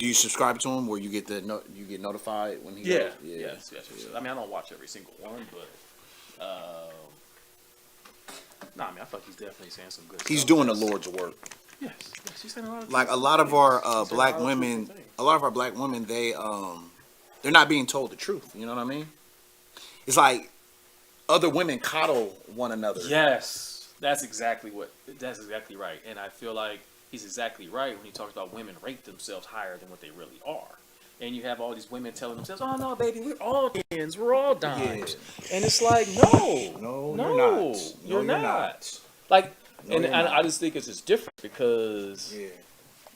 Do you subscribe to him where you get you get notified when he goes? Yes. I mean, I don't watch every single one, but I mean, I feel like he's definitely saying some good stuff. He's doing the Lord's work. Yes, he's saying a lot of like a lot of our black women, they're not being told the truth. You know what I mean? It's like other women coddle one another. Yes, that's exactly right. And I feel like he's exactly right when he talks about women rate themselves higher than what they really are. And you have all these women telling themselves, "Oh no, baby, we're all tens, we're all dimes," and it's like, no, you're not. Like, I just think it's just different because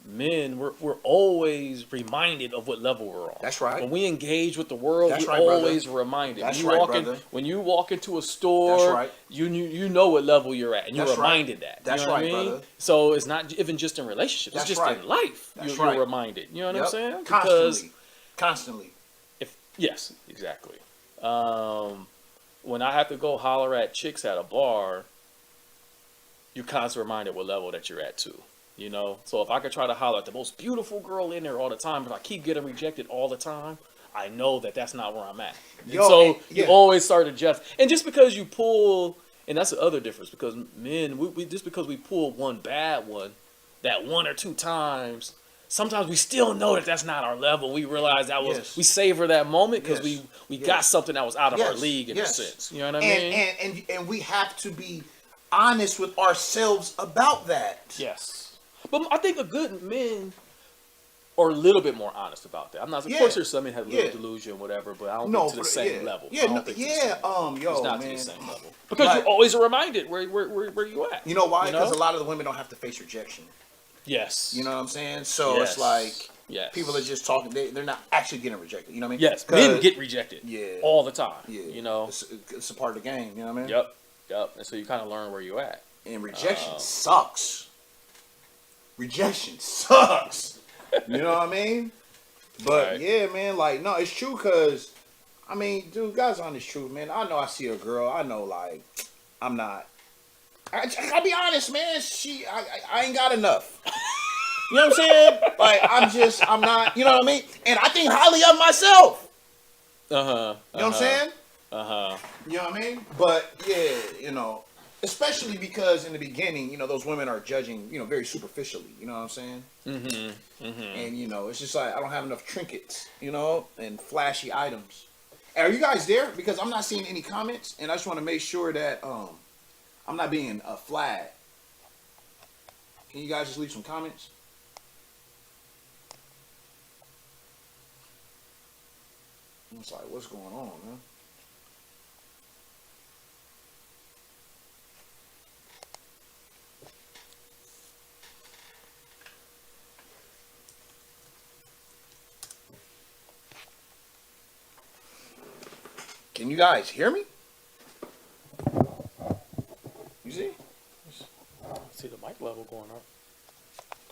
men, we're always reminded of what level we're on. That's right. When we engage with the world, we're always reminded. That's right, when you walk into a store, that's right. you know what level you're at, and you're reminded that. That's you know right, what I mean? brother. So it's not even just in relationships; it's just in life. You're reminded. You know what I'm saying? Constantly. Yes, exactly. When I have to go holler at chicks at a bar, you're constantly reminded what level that you're at too. You know, so if I could try to holler at the most beautiful girl in there all the time, but I keep getting rejected all the time, I know that that's not where I'm at. You always start to adjust. And just because you pull, and that's the other difference, because men, we just because we pull one bad one, that one or two times, sometimes we still know that that's not our level. We realize that was, we savor that moment because we got something that was out of our league in a sense. You know what I mean? And we have to be honest with ourselves about that. Yes. But I think good men are a little bit more honest about that. I'm not. Of course, there's some men have a little delusion, whatever, but I don't think to the same level. It's not to the same level because you're always reminded where you at. You know why? Because a lot of the women don't have to face rejection. Yes. You know what I'm saying? So it's like people are just talking. They're not actually getting rejected. You know what I mean? Yes. Men get rejected. All the time. Yeah. You know, it's a part of the game. You know what I mean? Yep. And so you kind of learn where you at. And rejection sucks. Rejection sucks. You know what I mean? But man, like, no, it's true because, I mean, dude, God's honest truth, man. I know I see a girl. I know, like, I'm not. I gotta be honest, man. I ain't got enough. You know what I'm saying? Like, I'm not, you know what I mean? And I think highly of myself. You know what I'm saying? You know what I mean? But, you know. Especially because in the beginning, you know, those women are judging, you know, very superficially. You know what I'm saying? And, you know, it's just like, I don't have enough trinkets, you know, and flashy items. Are you guys there? Because I'm not seeing any comments, and I just want to make sure that I'm not being a flag. Can you guys just leave some comments? It's like, what's going on, man? Can you guys hear me? You see? See the mic level going up.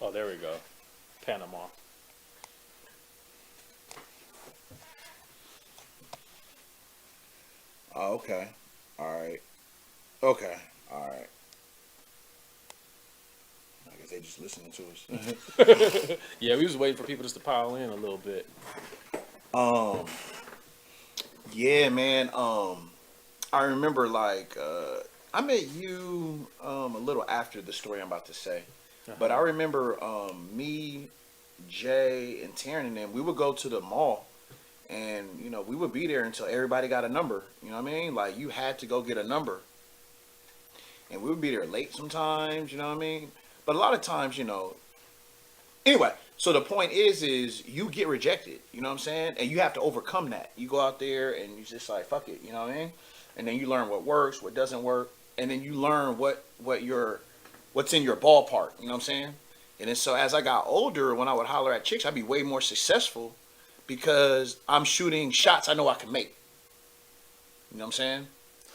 Oh, there we go. Panama. Oh, okay. All right. Okay. All right. I guess they just listening to us. Yeah, we was waiting for people just to pile in a little bit. Yeah, man. I remember, like, I met you a little after the story I'm about to say. But I remember me, Jay, and Taryn and them, we would go to the mall. And, you know, we would be there until everybody got a number. You know what I mean? Like, you had to go get a number. And we would be there late sometimes, you know what I mean? But a lot of times, you know. Anyway, so the point is you get rejected, you know what I'm saying? And you have to overcome that. You go out there and you just like, fuck it, you know what I mean? And then you learn what works, what doesn't work. And then you learn what's in your ballpark, you know what I'm saying? And then so as I got older, when I would holler at chicks, I'd be way more successful because I'm shooting shots I know I can make. You know what I'm saying?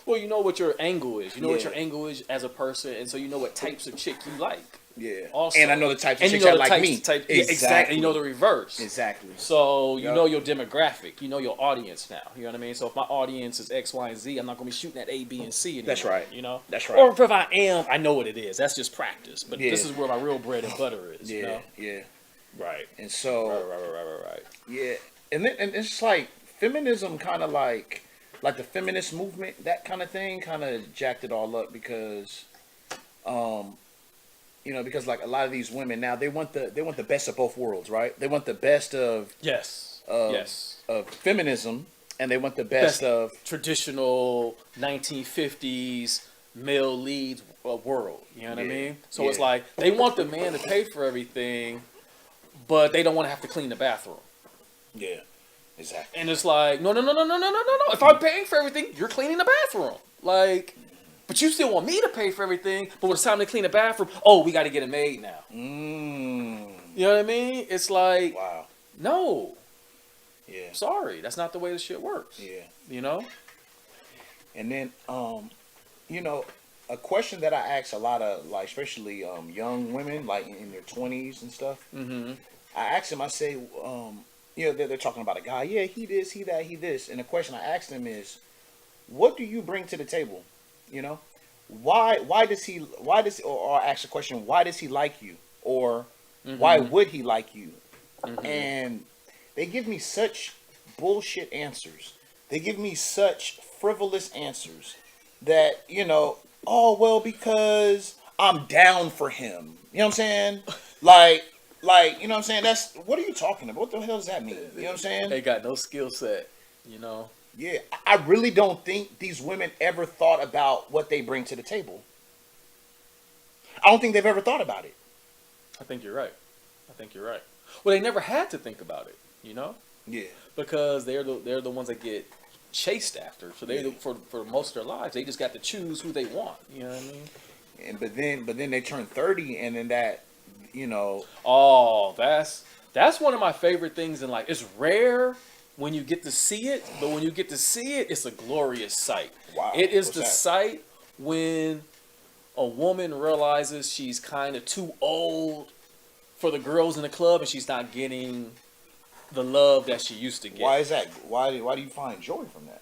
Well, you know what your angle is. You know what your angle is as a person, and so you know what types of chick you like. Yeah. Also, and I know the types of chicks that like me. Exactly. You know the reverse. Exactly. So you know your demographic. You know your audience now. You know what I mean? So if my audience is X, Y, and Z, I'm not going to be shooting at A, B, and C anymore. That's right. You know? That's right. Or if I am, I know what it is. That's just practice. But this is where my real bread and butter is. Yeah. You know? Yeah. Right. And so, Right. yeah, and it's like feminism, kind of like the feminist movement, that kind of thing, kind of jacked it all up because, um, because like a lot of these women now, they want the best of both worlds, right? They want the best of Yes. of Yes. of feminism, and they want the best Best of traditional 1950s male lead world. You know what I yeah, mean? So it's yeah, like they want the man to pay for everything, but they don't want to have to clean the bathroom. yeah, exactly. And it's like, no, no, no, no, no, no, no, no, no. If I'm paying for everything, you're cleaning the bathroom. Like, but you still want me to pay for everything, but when it's time to clean the bathroom, oh, we got to get it made now. Mm, You know what I mean? It's like, wow. no, Yeah, sorry, that's not the way the shit works. yeah. You know? And then, you know, a question that I ask a lot of, like, especially young women, like in their 20s and stuff. Mm-hmm. I ask them, I say, they're talking about a guy. Yeah, he this, he that, he this. And the question I ask them is, what do you bring to the table? You know, or I ask the question, why does he like you? Or why Mm-hmm. would he like you? Mm-hmm. And they give me such bullshit answers. They give me such frivolous answers that, oh, well, because I'm down for him. You know what I'm saying? Like, you know what I'm saying? What are you talking about? What the hell does that mean? You know what I'm saying? They got no skill set. You know? Yeah, I really don't think these women ever thought about what they bring to the table. I don't think they've ever thought about it. I think you're right. I think you're right. Well, they never had to think about it. You know? Yeah. Because they're the ones that get chased after. So Yeah. for most of their lives, they just got to choose who they want. You know what I mean? And but then they turn 30, and then that, Oh, that's one of my favorite things in life. It's rare when you get to see it, but when you get to see it, it's a glorious sight. wow. It is What's the that? sight when a woman realizes she's kind of too old for the girls in the club and she's not getting the love that she used to get. Why is that? Why do you find joy from that?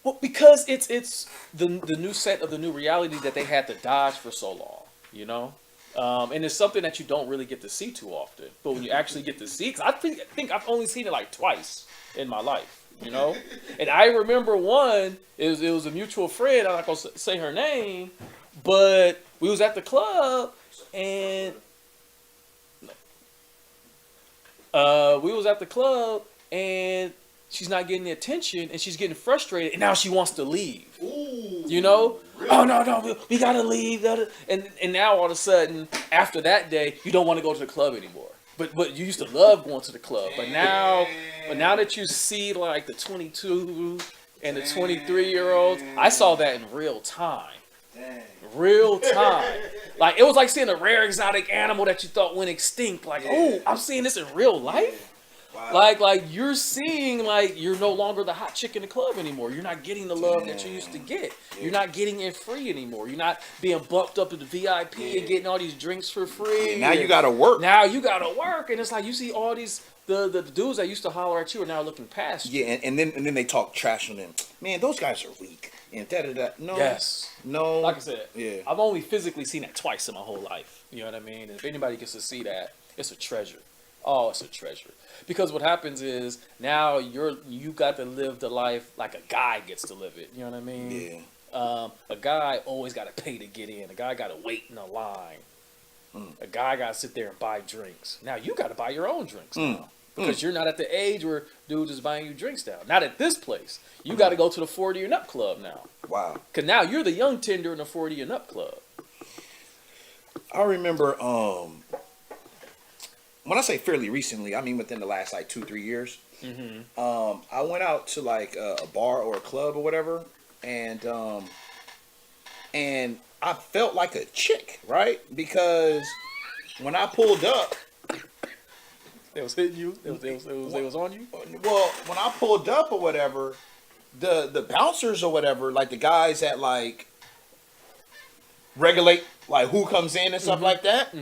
Well, because it's the new set of the new reality that they had to dodge for so long, you know, and it's something that you don't really get to see too often. But when you actually get to see, because I think I've only seen it like twice in my life, you know. And I remember one. It was a mutual friend. I'm not gonna say her name, but we was at the club and she's not getting the attention and she's getting frustrated and now she wants to leave. Ooh, You know? really? Oh no, we gotta leave. And now all of a sudden, after that day, you don't want to go to the club anymore. But you used to love going to the club. But now that you see like the 22 and the 23-year-olds, I saw that in real time. Dang. Real time. Like it was like seeing a rare exotic animal that you thought went extinct. Like, oh, I'm seeing this in real life. Wow. Like you're seeing like you're no longer the hot chick in the club anymore. You're not getting the love that you used to get. You're not getting it free anymore. You're not being bumped up to the VIP and getting all these drinks for free. Now you gotta work. Now you gotta work, and it's like you see all these the dudes that used to holler at you are now looking past you. Yeah, and then they talk trash on them. Man, those guys are weak. And da. No. Yes. No. Like I said, Yeah. I've only physically seen that twice in my whole life. You know what I mean? And if anybody gets to see that, it's a treasure. Oh, it's a treasure. Because what happens is now you got to live the life like a guy gets to live it. You know what I mean? Yeah. A guy always got to pay to get in. A guy got to wait in a line. A guy got to sit there and buy drinks. Now you got to buy your own drinks now. Because you're not at the age where dudes is buying you drinks now. Not at this place. You got to go to the 40 and up club now. Wow. Because now you're the young tender in the 40 and up club. I remember when I say fairly recently, I mean within the last like 2-3 years. I went out to like a bar or a club or whatever, and I felt like a chick, right? Because when I pulled up, They was hitting you. They was on you. well, when I pulled up or whatever, the bouncers or whatever, like the guys that like regulate like who comes in and stuff like that.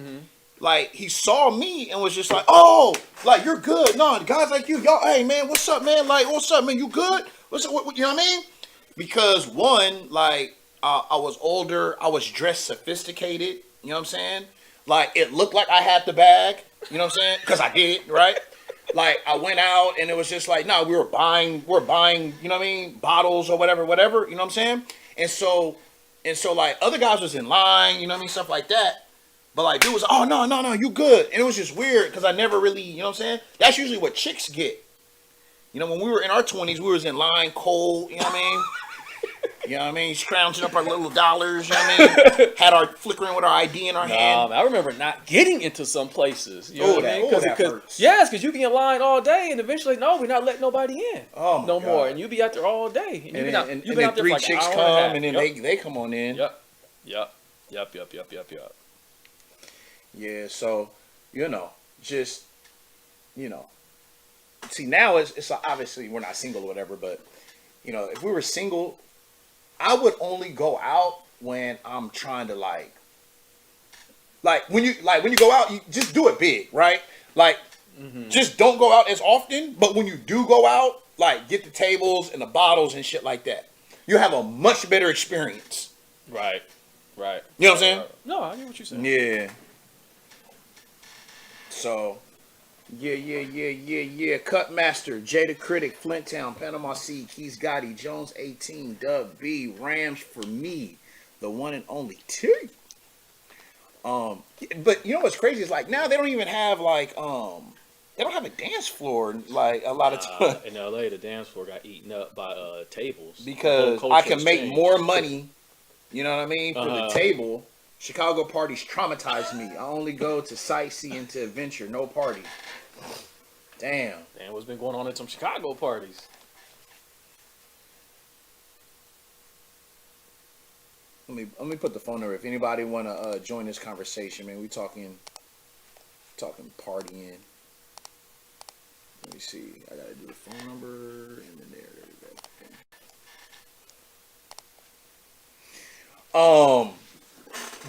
Like he saw me and was just like, "Oh, like you're good." No, guys like you, y'all. Hey man, what's up, man? Like, what's up, man? You good? What's up? You know what I mean? Because one, like, I was older, I was dressed sophisticated. You know what I'm saying? Like it looked like I had the bag. You know what I'm saying? Because I did, right? Like I went out and it was just like, no, we're buying, you know what I mean, bottles or whatever, you know what I'm saying? And so like other guys was in line, you know what I mean, stuff like that. But like dude was, oh no, you good. And it was just weird because I never really, you know what I'm saying? That's usually what chicks get. You know, when we were in our 20s, we was in line cold, you know what I mean? You know what I mean? Scrounging up our little dollars, you know what I mean? Had our flickering with our ID in our hand. I remember not getting into some places. You know what I mean? That hurts. Yes, because you be in line all day, and eventually, no, we're not letting nobody in. Oh my no God. More, and you be out there all day. And then out there three for like chicks come, and then they come on in. Yep. Yeah, so just see now it's obviously we're not single or whatever, but if we were single, I would only go out when I'm trying to like when you go out, you just do it big, right? Like just don't go out as often, but when you do go out, like get the tables and the bottles and shit like that. You have a much better experience. Right. You know what I'm saying? No, I get what you're saying. Yeah. So Yeah. Cutmaster, Jada Critic, Flinttown, Panama C, Keys Gotti, Jones 18, Doug B, Rams for me, the one and only T. But you know what's crazy is like now they don't even have like they don't have a dance floor like a lot of times. In LA, the dance floor got eaten up by tables because I can make more money. You know what I mean for the table. Chicago parties traumatized me. I only go to sightseeing, to adventure, no party. Damn, what's been going on at some Chicago parties? Let me put the phone number. If anybody want to join this conversation, man, we talking partying. Let me see. I gotta do the phone number and then there we go.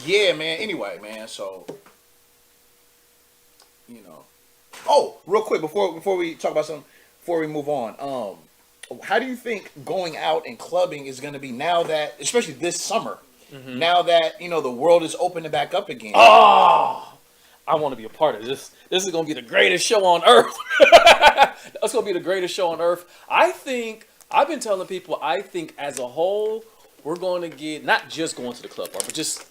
Yeah, man. Anyway, man. So, Oh, real quick before we talk about something, before we move on. How do you think going out and clubbing is going to be now that, especially this summer, now that the world is opening back up again? Oh, I want to be a part of this. This is going to be the greatest show on earth. That's going to be the greatest show on earth. I've been telling people, I think as a whole, we're going to get not just going to the club bar, but just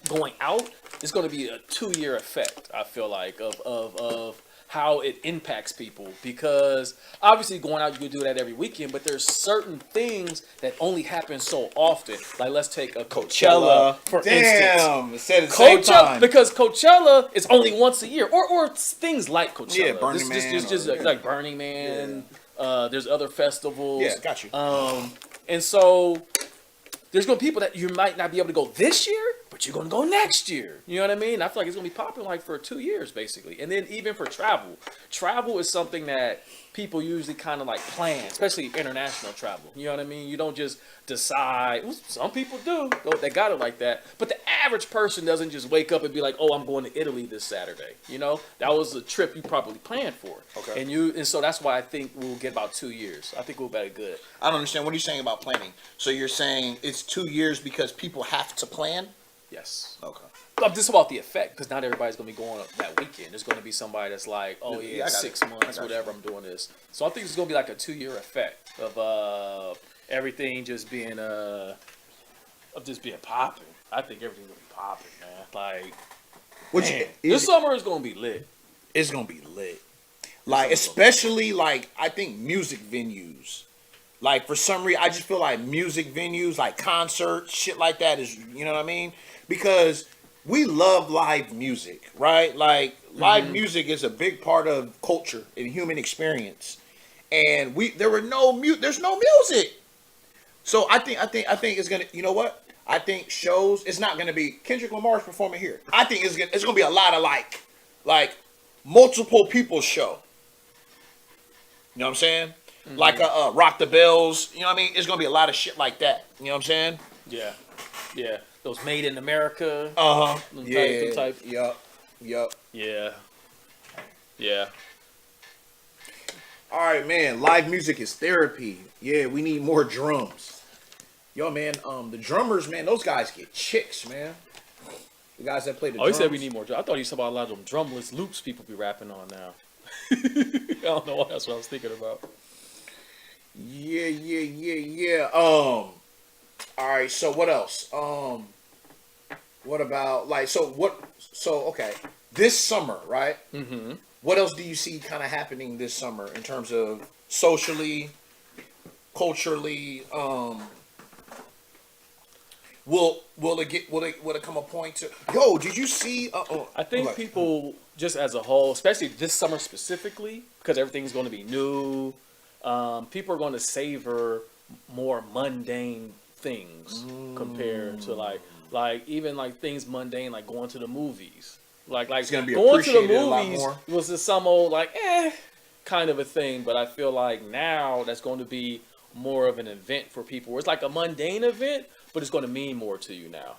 going out. It's going to be a 2-year effect. I feel like of how it impacts people, because obviously going out you can do that every weekend, but there's certain things that only happen so often. Like let's take a Coachella for instance. Said at the same time. Because Coachella is only once a year, or things like Coachella. Yeah, Burning Man. Just like Burning Man. Yeah. There's other festivals. Yeah, got you. And so there's going to be people that you might not be able to go this year, but you're going to go next year. You know what I mean? I feel like it's going to be popular like for 2 years, basically. And then even for travel. Travel is something that people usually kind of like plan, especially international travel. You know what I mean? You don't just decide. Some people do. They got it like that. But the average person doesn't just wake up and be like, oh, I'm going to Italy this Saturday. That was a trip you probably planned for. Okay. And so that's why I think we'll get about 2 years. I think we'll be good. I don't understand. What are you saying about planning? So you're saying it's 2 years because people have to plan? Yes. Okay. I'm just about the effect, because not everybody's going to be going up that weekend. There's going to be somebody that's like, oh yeah, 6 months, whatever, I'm doing this. So I think it's going to be like a 2-year effect of everything just being popping. I think everything's going to be popping, man. Like, this summer is going to be lit. It's going to be lit. Like, especially, like, I think music venues. Like, for some reason, I just feel like music venues, like concerts, shit like that is, you know what I mean? Because we love live music, right? Like, live music is a big part of culture and human experience. And there's no music. So I think it's gonna, you know what? I think shows, it's not gonna be Kendrick Lamar's performing here. I think it's gonna be a lot of like multiple people's show. You know what I'm saying? Mm-hmm. Like Rock the Bells, you know what I mean? It's gonna be a lot of shit like that. You know what I'm saying? Yeah. Those Made in America. Yeah. Type. Yup. Yeah. All right, man. Live music is therapy. Yeah, we need more drums. Yo, man. The drummers, man. Those guys get chicks, man. The guys that play the Oh, drums. he said we need more. I thought he said about a lot of them drumless loops people be rapping on now. I don't know. That's what I was thinking about. Yeah. All right. So what else? What about like okay. This summer, right? Mm-hmm. What else do you see kind of happening this summer in terms of socially, culturally? Will it come a point to? Yo, did you see? I think people just as a whole, especially this summer specifically, because everything's going to be new. People are going to savor more mundane things compared to like even like things mundane like going to the movies. Like it's gonna be going to the appreciated a lot movies more. was just some old like kind of a thing, but I feel like now that's going to be more of an event for people. Where it's like a mundane event, but it's going to mean more to you now.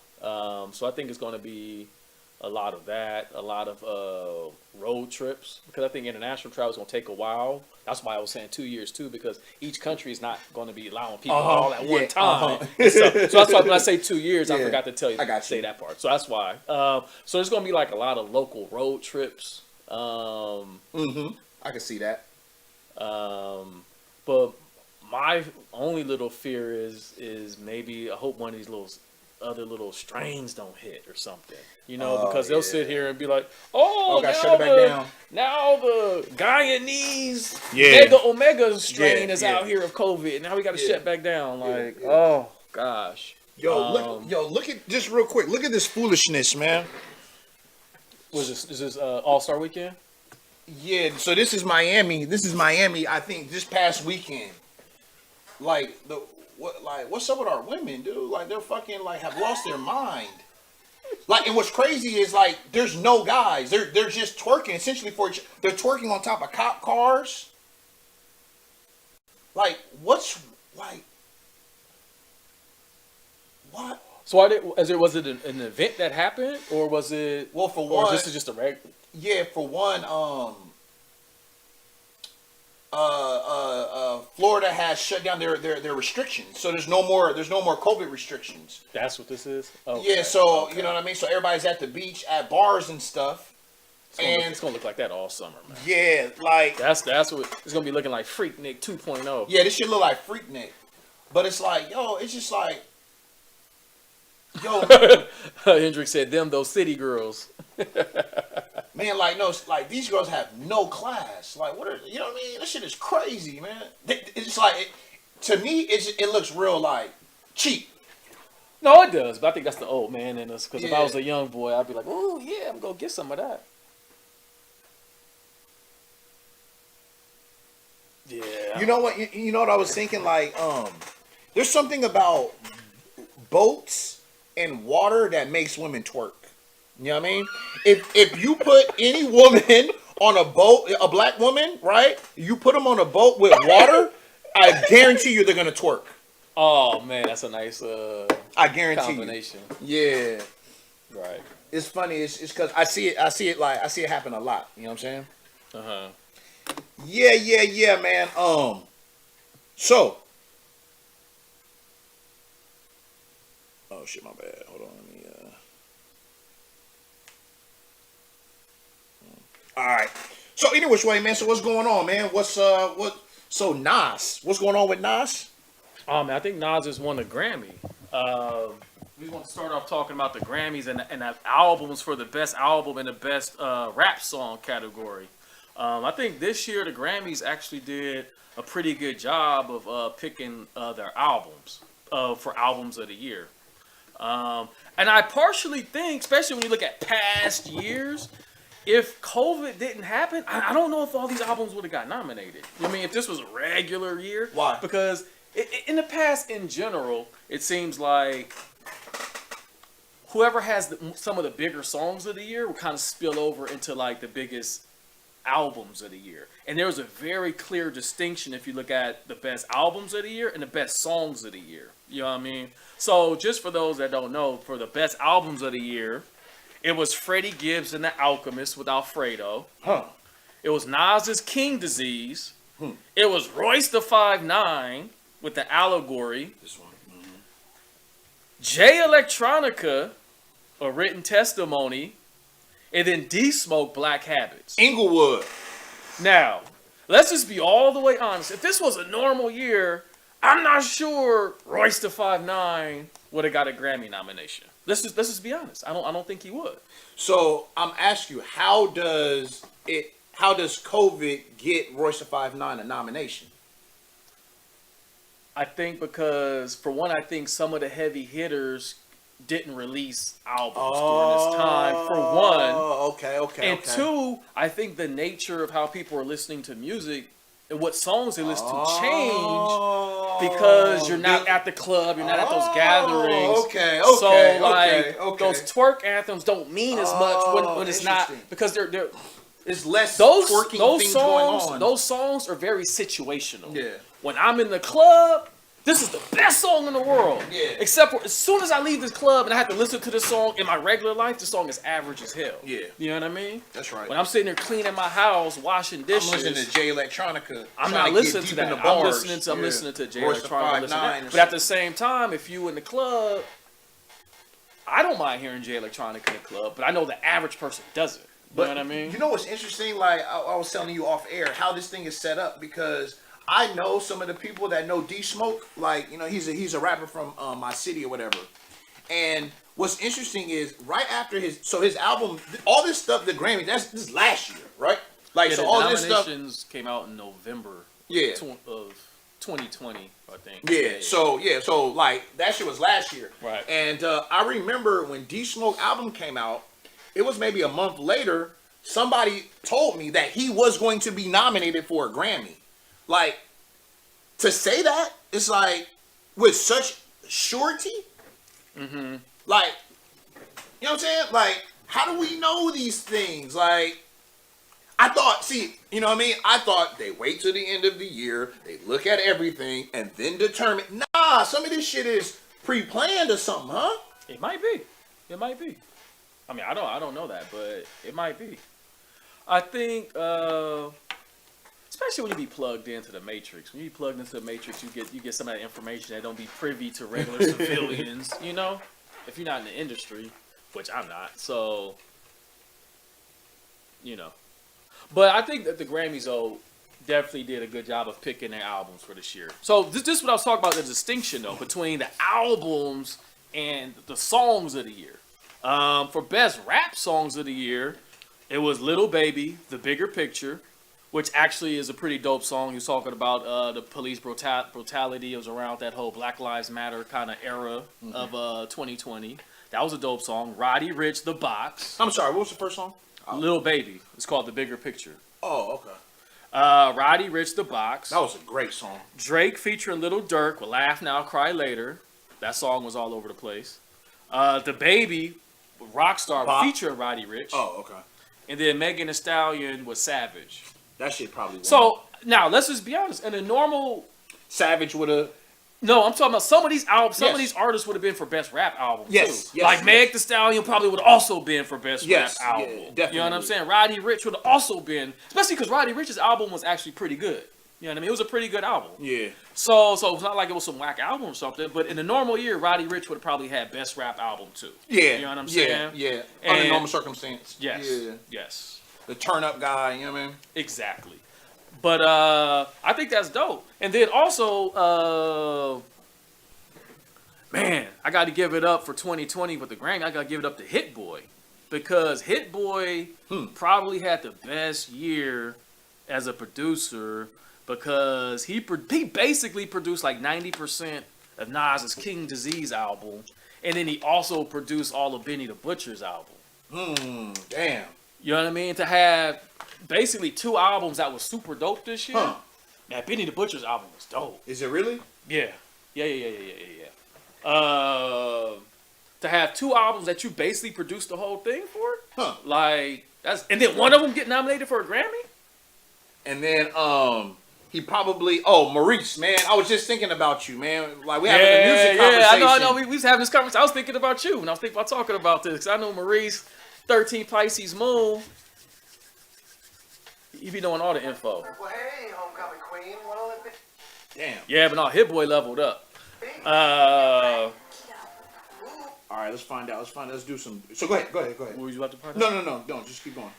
So I think it's going to be a lot of that, a lot of road trips, because I think international travel is going to take a while. That's why I was saying 2 years too, because each country is not going to be allowing people all at one time. So that's why when I say 2 years, I forgot to tell you say that part. So that's why. So there's going to be like a lot of local road trips. I can see that. But my only little fear is maybe I hope one of these other little strains don't hit or something, because they'll sit here and be like, now the Guyanese Mega Omega strain is out here of COVID, and now we got to shut back down. Like, oh gosh. Look at just real quick. Look at this foolishness, man. Is this All-Star Weekend? Yeah. So this is Miami. I think this past weekend. Like what's up with our women, dude? Like they're fucking like have lost their mind. Like, and what's crazy is like there's no guys. They're just twerking essentially for each. They're twerking on top of cop cars. Like what's like what? So was it an event that happened, or was it? Well, for one, this is just a regular. Yeah, for one, Florida has shut down their restrictions, so there's no more COVID restrictions. That's what this is. Okay. Yeah, so you know what I mean. So everybody's at the beach, at bars and stuff. It's gonna look like that all summer, man. Yeah, like that's what it's gonna be looking like. Freaknik 2.0. Yeah, this shit look like Freaknik, but it's like it's just like Hendrix said those city girls. Man, like no, like these girls have no class. Like what are you know what I mean? This shit is crazy, man. It's like to me, it looks real like cheap. No, it does, but I think that's the old man in us. Because if I was a young boy, I'd be like, oh yeah, I'm gonna get some of that. Yeah. You know what? You know what I was thinking? Like, there's something about boats and water that makes women twerk. You know what I mean? If you put any woman on a boat, a black woman, right? You put them on a boat with water, I guarantee you they're gonna twerk. Oh man, that's a nice I guarantee combination. You. Yeah. Right. It's funny. It's because I see it happen a lot. You know what I'm saying? Yeah, man. So. Oh shit, my bad. Hold on. Let me. All right. So any which way, man. So what's going on, man? So Nas, what's going on with Nas? Man, I think Nas just won a Grammy. We want to start off talking about the Grammys and the albums for the best album and the best rap song category. I think this year the Grammys actually did a pretty good job of picking their albums for albums of the year. And I partially think, especially when you look at past years, if COVID didn't happen, I don't know if all these albums would have got nominated. I mean, if this was a regular year. Why? Because in the past, in general, it seems like whoever has some of the bigger songs of the year will kind of spill over into like the biggest albums of the year. And there was a very clear distinction if you look at the best albums of the year and the best songs of the year. You know what I mean? So just for those that don't know, for the best albums of the year, it was Freddie Gibbs and the Alchemist with Alfredo. It was Nas's King Disease. It was Royce the 5'9" with the Allegory. This one. Jay Electronica A Written Testimony, and then D Smoke Black Habits. Inglewood. Now, let's just be all the way honest. If this was a normal year, I'm not sure Royce the 5'9" would have got a Grammy nomination. Let's just be honest. I don't think he would. So I'm asking you, how does COVID get Royce the 5'9" a nomination? I think because, for one, I think some of the heavy hitters didn't release albums during this time, for one. Okay. And two, I think the nature of how people are listening to music and what songs they listen to change because you're not at the club, you're not at those gatherings. Those twerk anthems don't mean as much when it's not, because they're it's less those things songs going on. Those songs are very situational. Yeah. When I'm in the club, this is the best song in the world. Yeah. Except for as soon as I leave this club and I have to listen to this song in my regular life, the song is average as hell. Yeah. You know what I mean? That's right. When I'm sitting there cleaning my house, washing dishes, I'm listening to Jay Electronica. I'm not listening to that. I'm listening to Jay Electronica. But at the same time, if you in the club, I don't mind hearing Jay Electronica in the club, but I know the average person doesn't. You know what I mean? You know what's interesting? Like I was telling you off air, how this thing is set up, because I know some of the people that know D Smoke. Like, you know, he's a rapper from my city or whatever. And what's interesting is right after his album, all this stuff, the Grammy, this is last year, right? Like, yeah, so the all this stuff came out in November. Yeah. Of 2020, I think. Yeah. So like that shit was last year. Right. And I remember when D Smoke album came out, it was maybe a month later. Somebody told me that he was going to be nominated for a Grammy. Like, to say that, it's like, with such surety. Mm-hmm. Like, you know what I'm saying? Like, how do we know these things? Like, I thought, you know what I mean? I thought they wait till the end of the year, they look at everything, and then determine. Nah, some of this shit is pre-planned or something, huh? It might be. It might be. I mean, I don't know that, but it might be. I think, especially when you be plugged into the Matrix. When you be plugged into the Matrix, you get some of that information that don't be privy to regular civilians. You know, if you're not in the industry, which I'm not. So, you know, but I think that the Grammys though definitely did a good job of picking their albums for this year. So this is what I was talking about, the distinction though between the albums and the songs of the year. For best rap songs of the year, it was Lil Baby, The Bigger Picture, which actually is a pretty dope song. He was talking about the police brutality. It was around that whole Black Lives Matter kind of era of 2020. That was a dope song. Roddy Ricch, The Box. I'm sorry, what was the first song? Lil Baby. It's called The Bigger Picture. Oh, okay. Roddy Ricch, The Box. That was a great song. Drake featuring Lil Durk with Laugh Now, Cry Later. That song was all over the place. The Baby, Rockstar, featuring Roddy Ricch. Oh, okay. And then Megan Thee Stallion was Savage. That shit probably won. So, now, let's just be honest. In a normal... Savage would have... No, I'm talking about some of these albums, some of these artists would have been for best rap album, too. Like Meg Thee Stallion probably would have also been for best rap album. Yeah, definitely. You know what I'm saying? Roddy Ricch would have also been... Especially because Roddy Ricch's album was actually pretty good. You know what I mean? It was a pretty good album. Yeah. So it's not like it was some whack album or something, but in a normal year, Roddy Ricch would have probably had best rap album, too. Yeah. You know what I'm saying? Yeah. Under normal circumstance. Yes. Yeah. Yes. The turn-up guy, you know what I mean? Exactly. But I think that's dope. And then also, man, I got to give it up for 2020 with the Grammy. I got to give it up to Hit Boy, because Hit Boy probably had the best year as a producer, because he basically produced like 90% of Nas's King Disease album, and then he also produced all of Benny the Butcher's album. Damn. You know what I mean? To have basically two albums that was super dope this year. Man, Benny the Butcher's album was dope. Is it really? Yeah. To have two albums that you basically produced the whole thing for, like that's, and then one of them get nominated for a Grammy. And then he probably Maurice, man, I was just thinking about you, man. Like we having a music conversation. I know. We was having this conversation. I was thinking about you, and I was thinking about talking about this because I know Maurice, 13 Pisces moon. You be knowing all the info. Well, hey, homecoming queen. Damn. Yeah, but no, Hit Boy leveled up. All right, let's find out. Let's do some. So go ahead. What were you about to find out? No. Don't just keep going.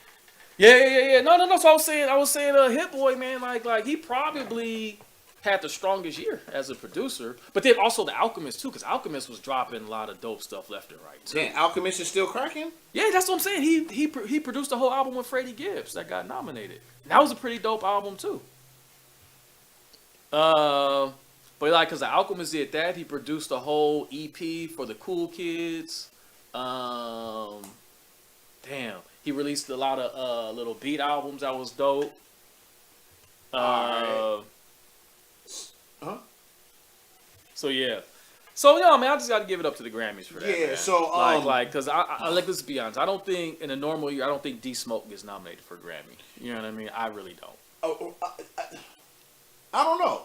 Yeah. No. So I was saying, Hit Boy, man, like he probably had the strongest year as a producer, but then also the Alchemist too, because Alchemist was dropping a lot of dope stuff left and right too. Damn, Alchemist is still cracking. Yeah, that's what I'm saying. He produced a whole album with Freddie Gibbs that got nominated. And that was a pretty dope album too. But like, cause the Alchemist did that, he produced a whole EP for the Cool Kids. Damn, he released a lot of little beat albums that was dope. So yeah. So yeah, man, I just got to give it up to the Grammys for that. Yeah. Man. So cause I like, let's be honest. I don't think in a normal year, I don't think D Smoke gets nominated for a Grammy. You know what I mean? I really don't. I don't know.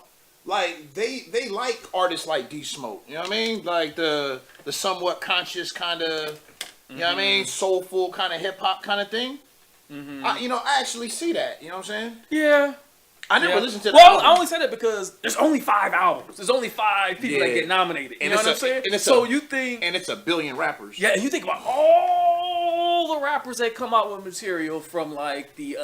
Like they like artists like D Smoke. You know what I mean? Like the somewhat conscious kind of, you know what I mean, soulful kind of hip hop kind of thing. Mm-hmm. I actually see that. You know what I'm saying? Yeah. I never listened to that. Well, I only said it because there's only 5 albums. There's only 5 people that get nominated. You know what I'm saying? You think... And it's a billion rappers. Yeah, you think about all the rappers that come out with material from, like, the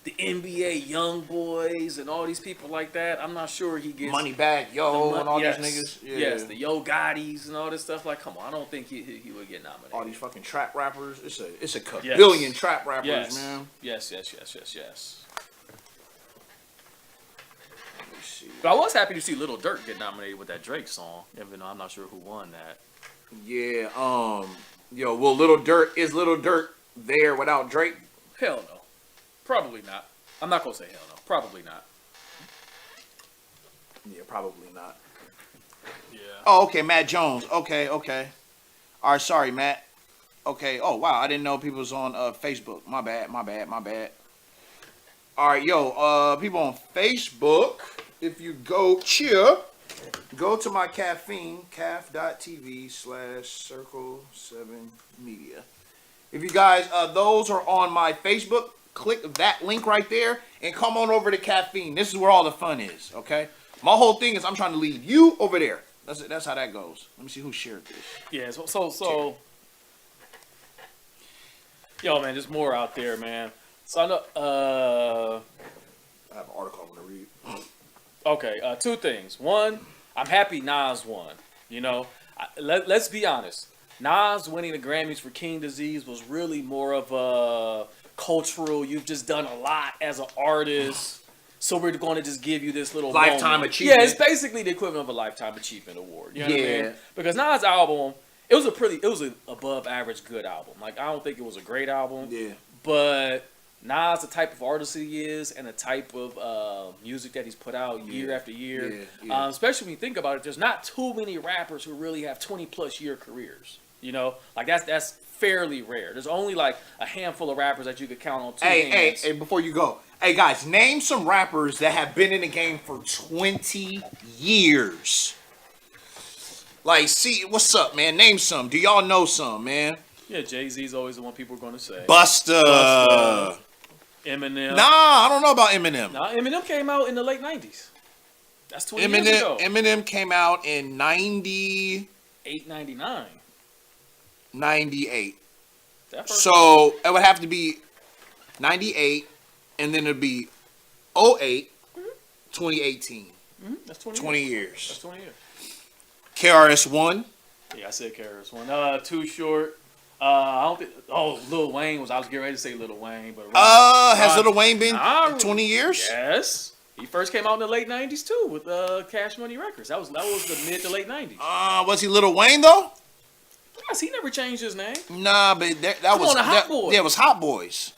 NBA Young Boys and all these people like that. I'm not sure he gets... Moneybagg Yo and all these niggas. Yeah. Yes, the Yo Gottis and all this stuff. Like, come on, I don't think he would get nominated. All these fucking trap rappers. It's a billion trap rappers, man. Yes. But I was happy to see Lil Durk get nominated with that Drake song, even though I'm not sure who won that. Yeah, will Lil Durk there without Drake? Hell no. Probably not. I'm not gonna say hell no. Probably not. Yeah, probably not. Yeah. Oh, okay, Matt Jones. Okay. All right, sorry, Matt. Okay. Oh, wow, I didn't know people was on Facebook. My bad. All right, people on Facebook. If you go to my caffeine, caf.tv/circle7media. If you guys, those are on my Facebook, click that link right there and come on over to Caffeine. This is where all the fun is, okay? My whole thing is I'm trying to lead you over there. That's how that goes. Let me see who shared this. Yeah, so yo, man, there's more out there, man. So I know, I have an article I'm going to read. Okay, 2 things. One, I'm happy Nas won. You know, let's be honest. Nas winning the Grammys for King Disease was really more of a cultural, you've just done a lot as an artist, so we're going to just give you this little lifetime achievement. Yeah, it's basically the equivalent of a lifetime achievement award. You know what I mean? Because Nas' album, it was an above average good album. Like, I don't think it was a great album. Yeah. But Nas, the type of artist he is, and the type of music that he's put out year after year, especially when you think about it, there's not too many rappers who really have 20+ year careers. You know, like that's fairly rare. There's only like a handful of rappers that you could count on 2 hands. Hey, before you go, hey guys, name some rappers that have been in the game for 20 years. Like, see, what's up, man? Name some. Do y'all know some, man? Yeah, Jay-Z's always the one people are going to say. Busta. Eminem. Nah, I don't know about Eminem. Nah, Eminem came out in the late 90s. That's 20 years ago. Eminem came out in 98. 98. So it would have to be 98, and then it'd be 08, 2018. That's 20 years. That's 20 years. KRS-One. Yeah, I said KRS-One. Too Short. I don't think. Oh, Lil Wayne was. I was getting ready to say Lil Wayne, but has Lil Wayne been 20 years? Yes, he first came out in the late 90s too with Cash Money Records. That was the mid to late 90s. Was he Lil Wayne though? Yes, he never changed his name. Nah, but that was Hot Boys. Yeah, it was Hot Boys.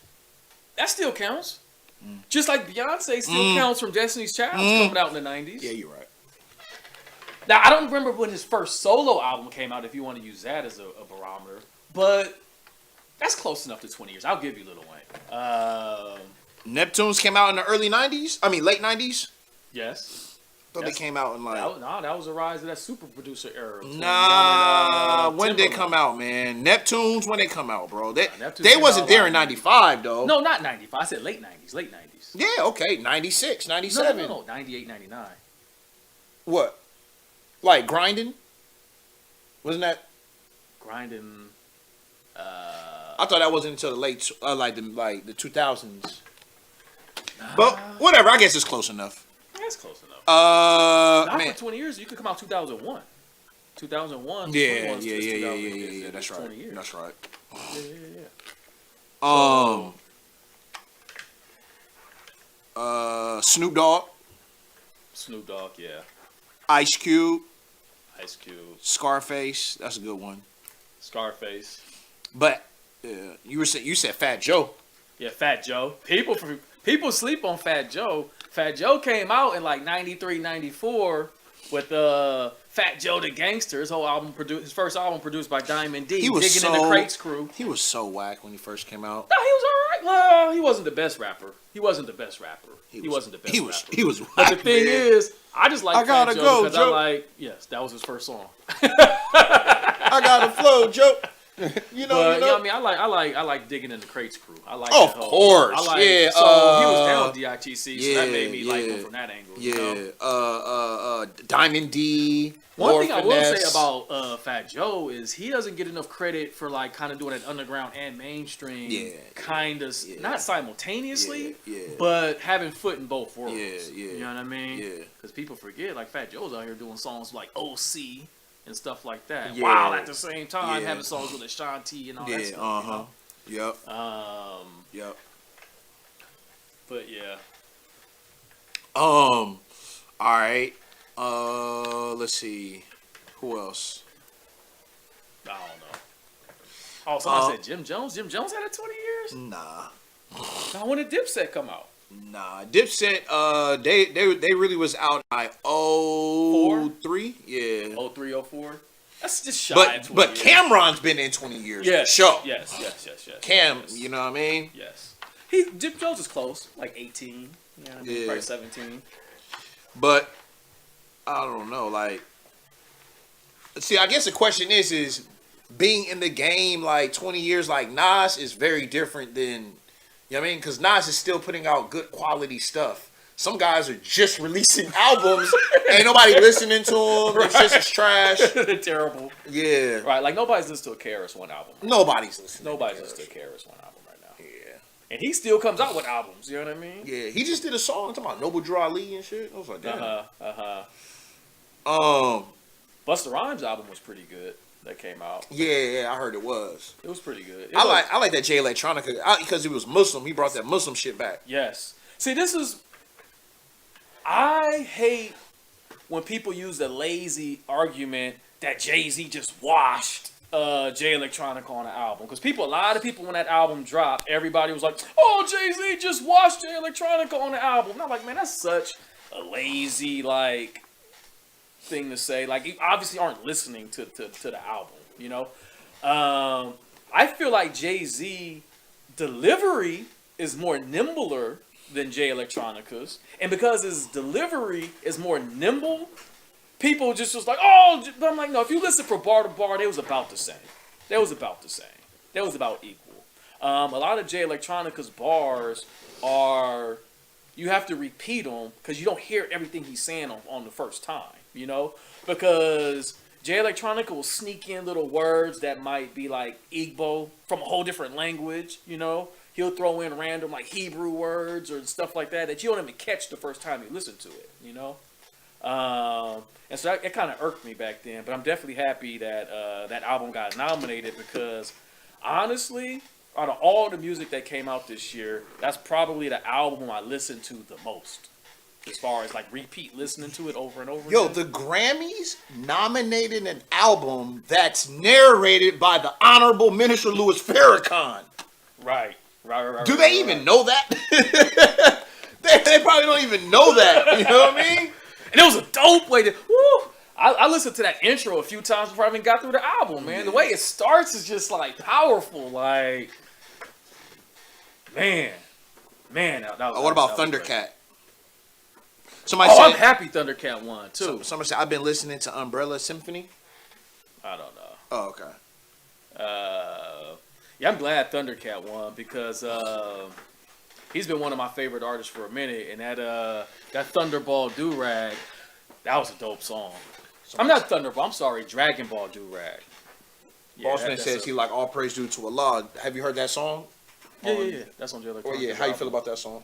That still counts. Just like Beyonce still counts from Destiny's Child coming out in the 90s. Yeah, you're right. Now I don't remember when his first solo album came out. If you want to use that as a barometer. But that's close enough to 20 years. I'll give you Lil Wayne. Neptunes came out in the early 90s? I mean, late 90s? Yes. I thought they came out in like... that was the rise of that super producer era. Nah, when did they come out, man? Neptunes, when they come out, bro? They wasn't there in 95, though. No, not 95. I said late 90s. Late 90s. Yeah, okay. 96, 97. No. 98, 99. What? Like Grinding? Wasn't that... grinding. I thought that wasn't until the late, like the 2000s. But whatever, I guess it's close enough. That's close enough. Not Man. for 20 years. You could come out 2001. 2001. Yeah. 2001, That's right. 20 years. That's right. Yeah. Snoop Dogg, Snoop Dogg, yeah. Ice Cube, Ice Cube, Scarface. That's a good one. Scarface. But you said Fat Joe. Yeah, Fat Joe. People sleep on Fat Joe. Fat Joe came out in like 93, 94 with Fat Joe the Gangster. His first album produced by Diamond D. He was Digging in the Crates crew. He was so whack when he first came out. No, he was alright. Well, he wasn't the best rapper. He wasn't the best rapper. He was whack, But the thing is, I just like Fat gotta Joe go, because Joe. yes, that was his first song. I got a flow, Joe. You know. I mean, I like Digging in the Crates crew. I like Of that whole, course, I like, yeah. So he was down with DITC, so that made me like him from that angle. Yeah. You know? Diamond D. One thing I will say Finesse. about Fat Joe is he doesn't get enough credit for like kind of doing it underground and mainstream. Yeah. Kind of not simultaneously, Yeah. but having foot in both worlds. Yeah. You know what I mean? Yeah. Because people forget like Fat Joe's out here doing songs like OC and stuff like that. Yeah. While at the same time Yeah. having songs with Ashanti and all that stuff. Yep. Yep. But yeah. All right. Let's see. Who else? I don't know. Oh, somebody said Jim Jones. Jim Jones had it 20 years? Nah. Now when did Dipset come out? Nah. Dipset, they really was out by 03. Yeah. 03, 04? That's just shy of 20 But years. Cameron's been in 20 years. Yes. Sure. Yes. Cam, yes. you know what I mean? Yes. Jim Jones is close, like 18. You know what I mean? Yeah. Probably 17. But I don't know, like, see, I guess the question is being in the game like 20 years like Nas is very different than, you know what I mean? Because Nas is still putting out good quality stuff. Some guys are just releasing albums, ain't nobody listening to them. It's just as trash. They're terrible. Yeah, Right, like nobody's listening to a KRS-One album. nobody's listening. Nobody's listening to a KRS-One album right now. Yeah, And he still comes out with albums, you know what I mean? yeah. He just did a song talking about Noble Drew Ali and shit. I was like, damn. Busta Rhymes album was pretty good that came out. Yeah, I heard it was. It was pretty good. I like that Jay Electronica because he was Muslim. He brought that Muslim shit back. Yes. See, I hate when people use the lazy argument that Jay-Z just washed Jay Electronica on the album. Because a lot of people, when that album dropped, everybody was like, oh, Jay-Z just washed Jay Electronica on the album. And I'm like, man, that's such a lazy, like, thing to say. Like, you obviously aren't listening to the album, you know? I feel like Jay-Z delivery is more nimbler than Jay Electronica's, and because his delivery is more nimble, people just was like, oh, but I'm like, no, if you listen from bar to bar, they was about the same. They was about equal. A lot of Jay Electronica's bars are, you have to repeat them because you don't hear everything he's saying on the first time, you know, because Jay Electronica will sneak in little words that might be like Igbo from a whole different language, you know. He'll throw in random like Hebrew words or stuff like that you don't even catch the first time you listen to it, you know. And so it kind of irked me back then, but I'm definitely happy that that album got nominated because honestly, out of all the music that came out this year, that's probably the album I listened to the most. As far as like repeat listening to it over and over Yo, again. the Grammys nominated an album that's narrated by the Honorable Minister Louis Farrakhan. Right. Do they even know that? they probably don't even know that. You know what I mean? And it was a dope way to. Woo! I listened to that intro a few times before I even got through the album, man. The way it starts is just like powerful. Like, man, that was. What about that was Thundercat? great. Somebody I'm said. happy Thundercat won too. Somebody said I've been listening to Umbrella Symphony. I don't know. Oh, okay. Yeah, I'm glad Thundercat won because he's been one of my favorite artists for a minute, and that Thunderball Do-Rag, that was a dope song. I'm not Thunderball. I'm sorry, Dragon Ball Do-Rag. Yeah, Boss Man that's says he like all praise due to Allah. Have you heard that song? Yeah. That's on Jay Oh yeah, how you feel about that song?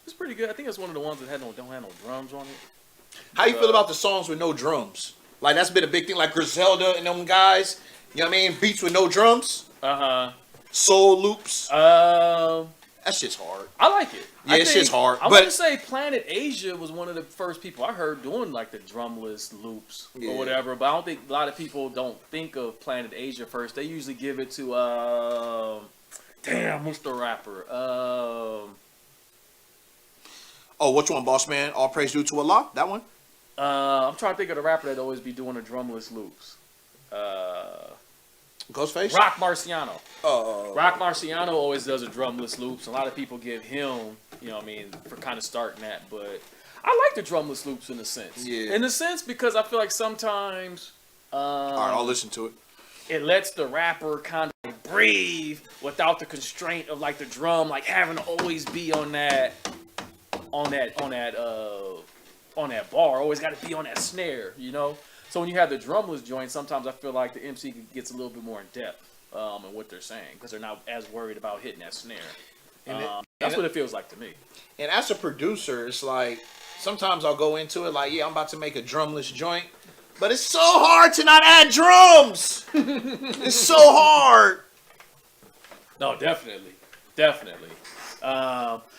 It's pretty good. I think it's one of the ones that don't have no drums on it. How you feel about the songs with no drums? Like that's been a big thing. Like Griselda and them guys. You know what I mean? Beats with no drums. Soul loops. That shit's hard. I like it. Yeah, that shit's hard. I want to say Planet Asia was one of the first people I heard doing like the drumless loops or whatever. But I don't think a lot of people don't think of Planet Asia first. They usually give it to damn, what's the rapper? Oh, which one, Boss Man? All praise due to Allah. That one. I'm trying to think of the rapper that always be doing the drumless loops. Ghostface? Rock Marciano. Oh. Rock Marciano always does a drumless loops. A lot of people give him, you know what I mean, for kind of starting that. But I like the drumless loops in a sense. Yeah. In a sense because I feel like sometimes... all right, I'll listen to it. It lets the rapper kind of breathe without the constraint of like the drum, like having to always be on that bar. Always got to be on that snare, you know? So when you have the drumless joint, sometimes I feel like the MC gets a little bit more in depth in what they're saying because they're not as worried about hitting that snare. That's what it feels like to me. And as a producer, it's like sometimes I'll go into it like, yeah, I'm about to make a drumless joint, but it's so hard to not add drums. It's so hard. No, definitely.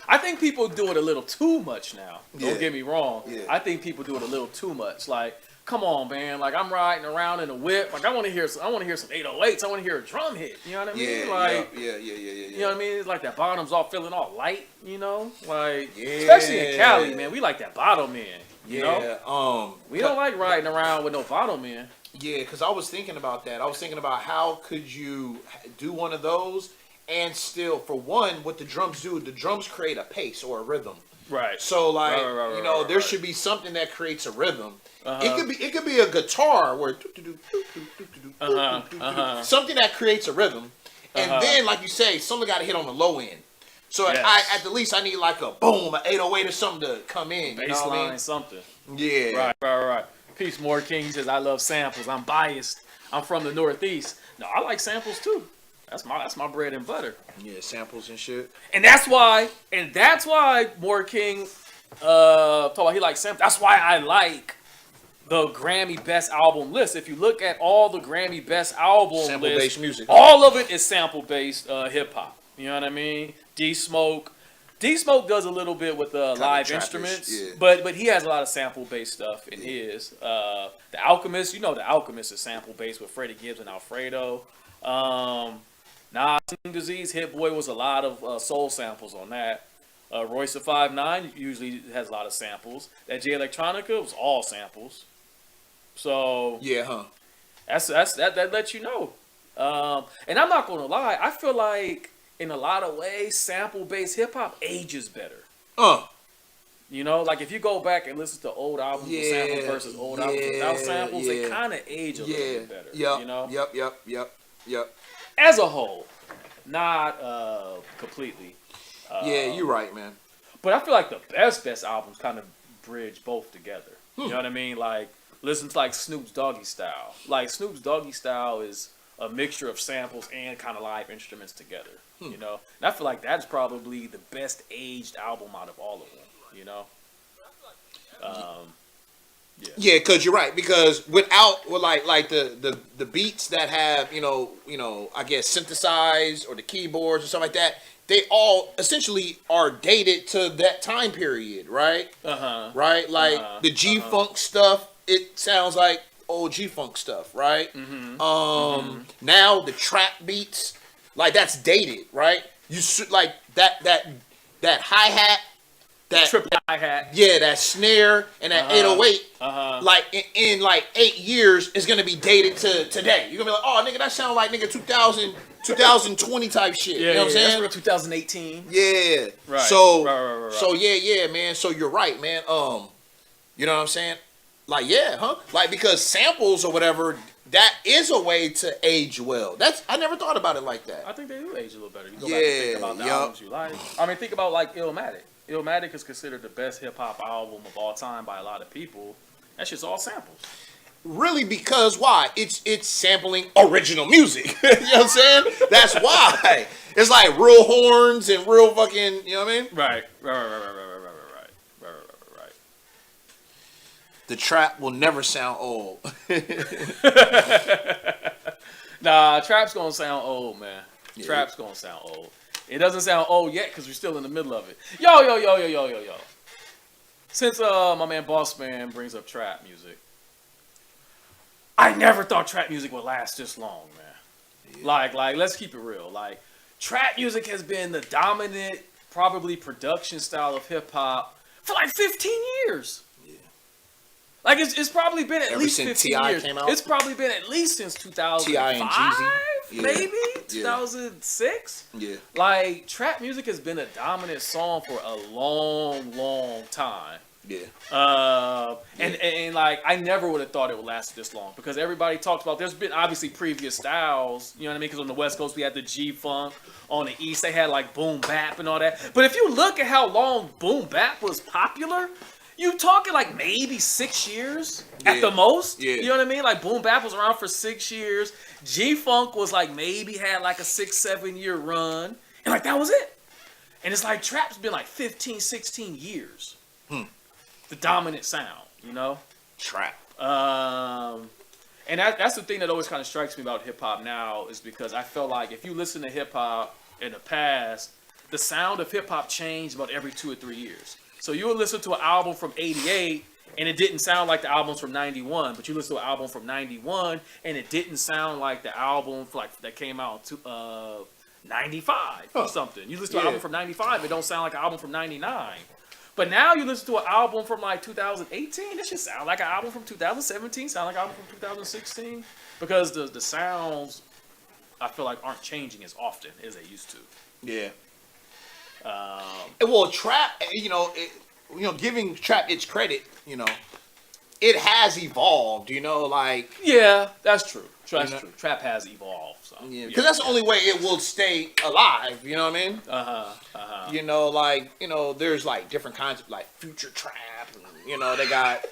I think people do it a little too much now. Don't get me wrong. Yeah. I think people do it a little too much. Like, come on, man. Like, I'm riding around in a whip. Like, I want to hear some 808s. I want to hear a drum hit. You know what I mean? Yeah. You know what I mean? It's like that bottom's all feeling all light. You know, like especially in Cali, man. We like that bottom in. You know? We don't like riding around with no bottom in. Yeah, because I was thinking about that. I was thinking about how could you do one of those and still, for one, what the drums do, the drums create a pace or a rhythm. Right. So like, you know, there should be something that creates a rhythm. It could be a guitar where something that creates a rhythm, and then like you say, something got to hit on the low end. So at the least I need like a boom, an 808 or something to come in. Baseline, you know what I mean? something. Yeah. Right. Peace, More King. He says, I love samples. I'm biased. I'm from the Northeast. No, I like samples too. That's my bread and butter. Yeah, samples and shit. And that's why More King talk about he likes samples. That's why I like the Grammy Best Album list. If you look at all the Grammy Best Album sample-based music, all of it is sample-based hip hop. You know what I mean? D Smoke does a little bit with live instruments, but he has a lot of sample-based stuff in his. The Alchemist, The Alchemist is sample-based with Freddie Gibbs and Alfredo. Disease, Hit Boy was a lot of soul samples on that. Royce of 5'9" usually has a lot of samples. That J Electronica was all samples. So that lets you know. And I'm not gonna lie, I feel like in a lot of ways, sample-based hip hop ages better. You know, like if you go back and listen to old albums with samples versus old albums without samples, they kind of age a little bit better. You know? Yep. As a whole, not completely. You're right, man. But I feel like the best albums kind of bridge both together. You know what I mean? Like, listen to like Snoop's Doggy Style. Like, Snoop's Doggy Style is a mixture of samples and kind of live instruments together. You know? And I feel like that's probably the best aged album out of all of them. You know? Yeah, because you're right. Because without like the beats that have I guess synthesized or the keyboards or something like that, they all essentially are dated to that time period, right? Right, like the G Funk stuff. It sounds like old G Funk stuff, right? Now the trap beats, like that's dated, right? You should like that hi hat. That triple hi-hat. Yeah, that snare and that 808, like in like 8 years is gonna be dated to today. You're gonna be like, oh nigga, that sound like 2020 type shit. You know what I'm saying? That's real 2018. Yeah. Right. So yeah, man. So you're right, man. You know what I'm saying? Like, like because samples or whatever, that is a way to age well. I never thought about it like that. I think they do age a little better. You go back and think about the albums you like. I mean, think about like Illmatic. Illmatic is considered the best hip hop album of all time by a lot of people. That shit's all samples. Really, because why? It's sampling original music. You know what I'm saying? That's why. It's like real horns and real fucking, you know what I mean? Right. The trap will never sound old. Nah, trap's gonna sound old, man. Yeah. Trap's gonna sound old. It doesn't sound old yet because we're still in the middle of it. Yo. Since my man Boss Man brings up trap music, I never thought trap music would last this long, man. Yeah. Like, let's keep it real. Like, trap music has been the dominant, probably production style of hip hop for like 15 years. Yeah. Like, it's probably been at least 15 years. Came out? It's probably been at least since 2005, maybe 2006. Yeah. Like, trap music has been a dominant song for a long time. Yeah. And like, I never would have thought it would last this long because everybody talks about, there's been obviously previous styles, you know what I mean? Because on the West Coast, we had the G-Funk. On the East, they had like boom bap and all that. But if you look at how long boom bap was popular, you talking like maybe 6 years at the most. Yeah. You know what I mean? Like boom bap was around for 6 years. G-Funk was like maybe had like a 6-7 year run. And like that was it. And it's like trap's been like 15, 16 years. The dominant sound, you know? Trap. And that's the thing that always kind of strikes me about hip-hop now is because I feel like if you listen to hip-hop in the past, the sound of hip-hop changed about every 2 or 3 years. So you would listen to an album from 88 and it didn't sound like the albums from 91, but you listen to an album from 91 and it didn't sound like the album that came out in 95 or something. You listen to an album from 95, it don't sound like an album from 99. But now you listen to an album from like 2018, it should sound like an album from 2017, sound like an album from 2016. Because the sounds, I feel like, aren't changing as often as they used to. Yeah. Well, trap, giving trap its credit, it has evolved, like. Yeah, that's true. That's true. Trap has evolved. So. Yeah, because that's the only way it will stay alive. You know what I mean? There's like different kinds of like future trap, and they got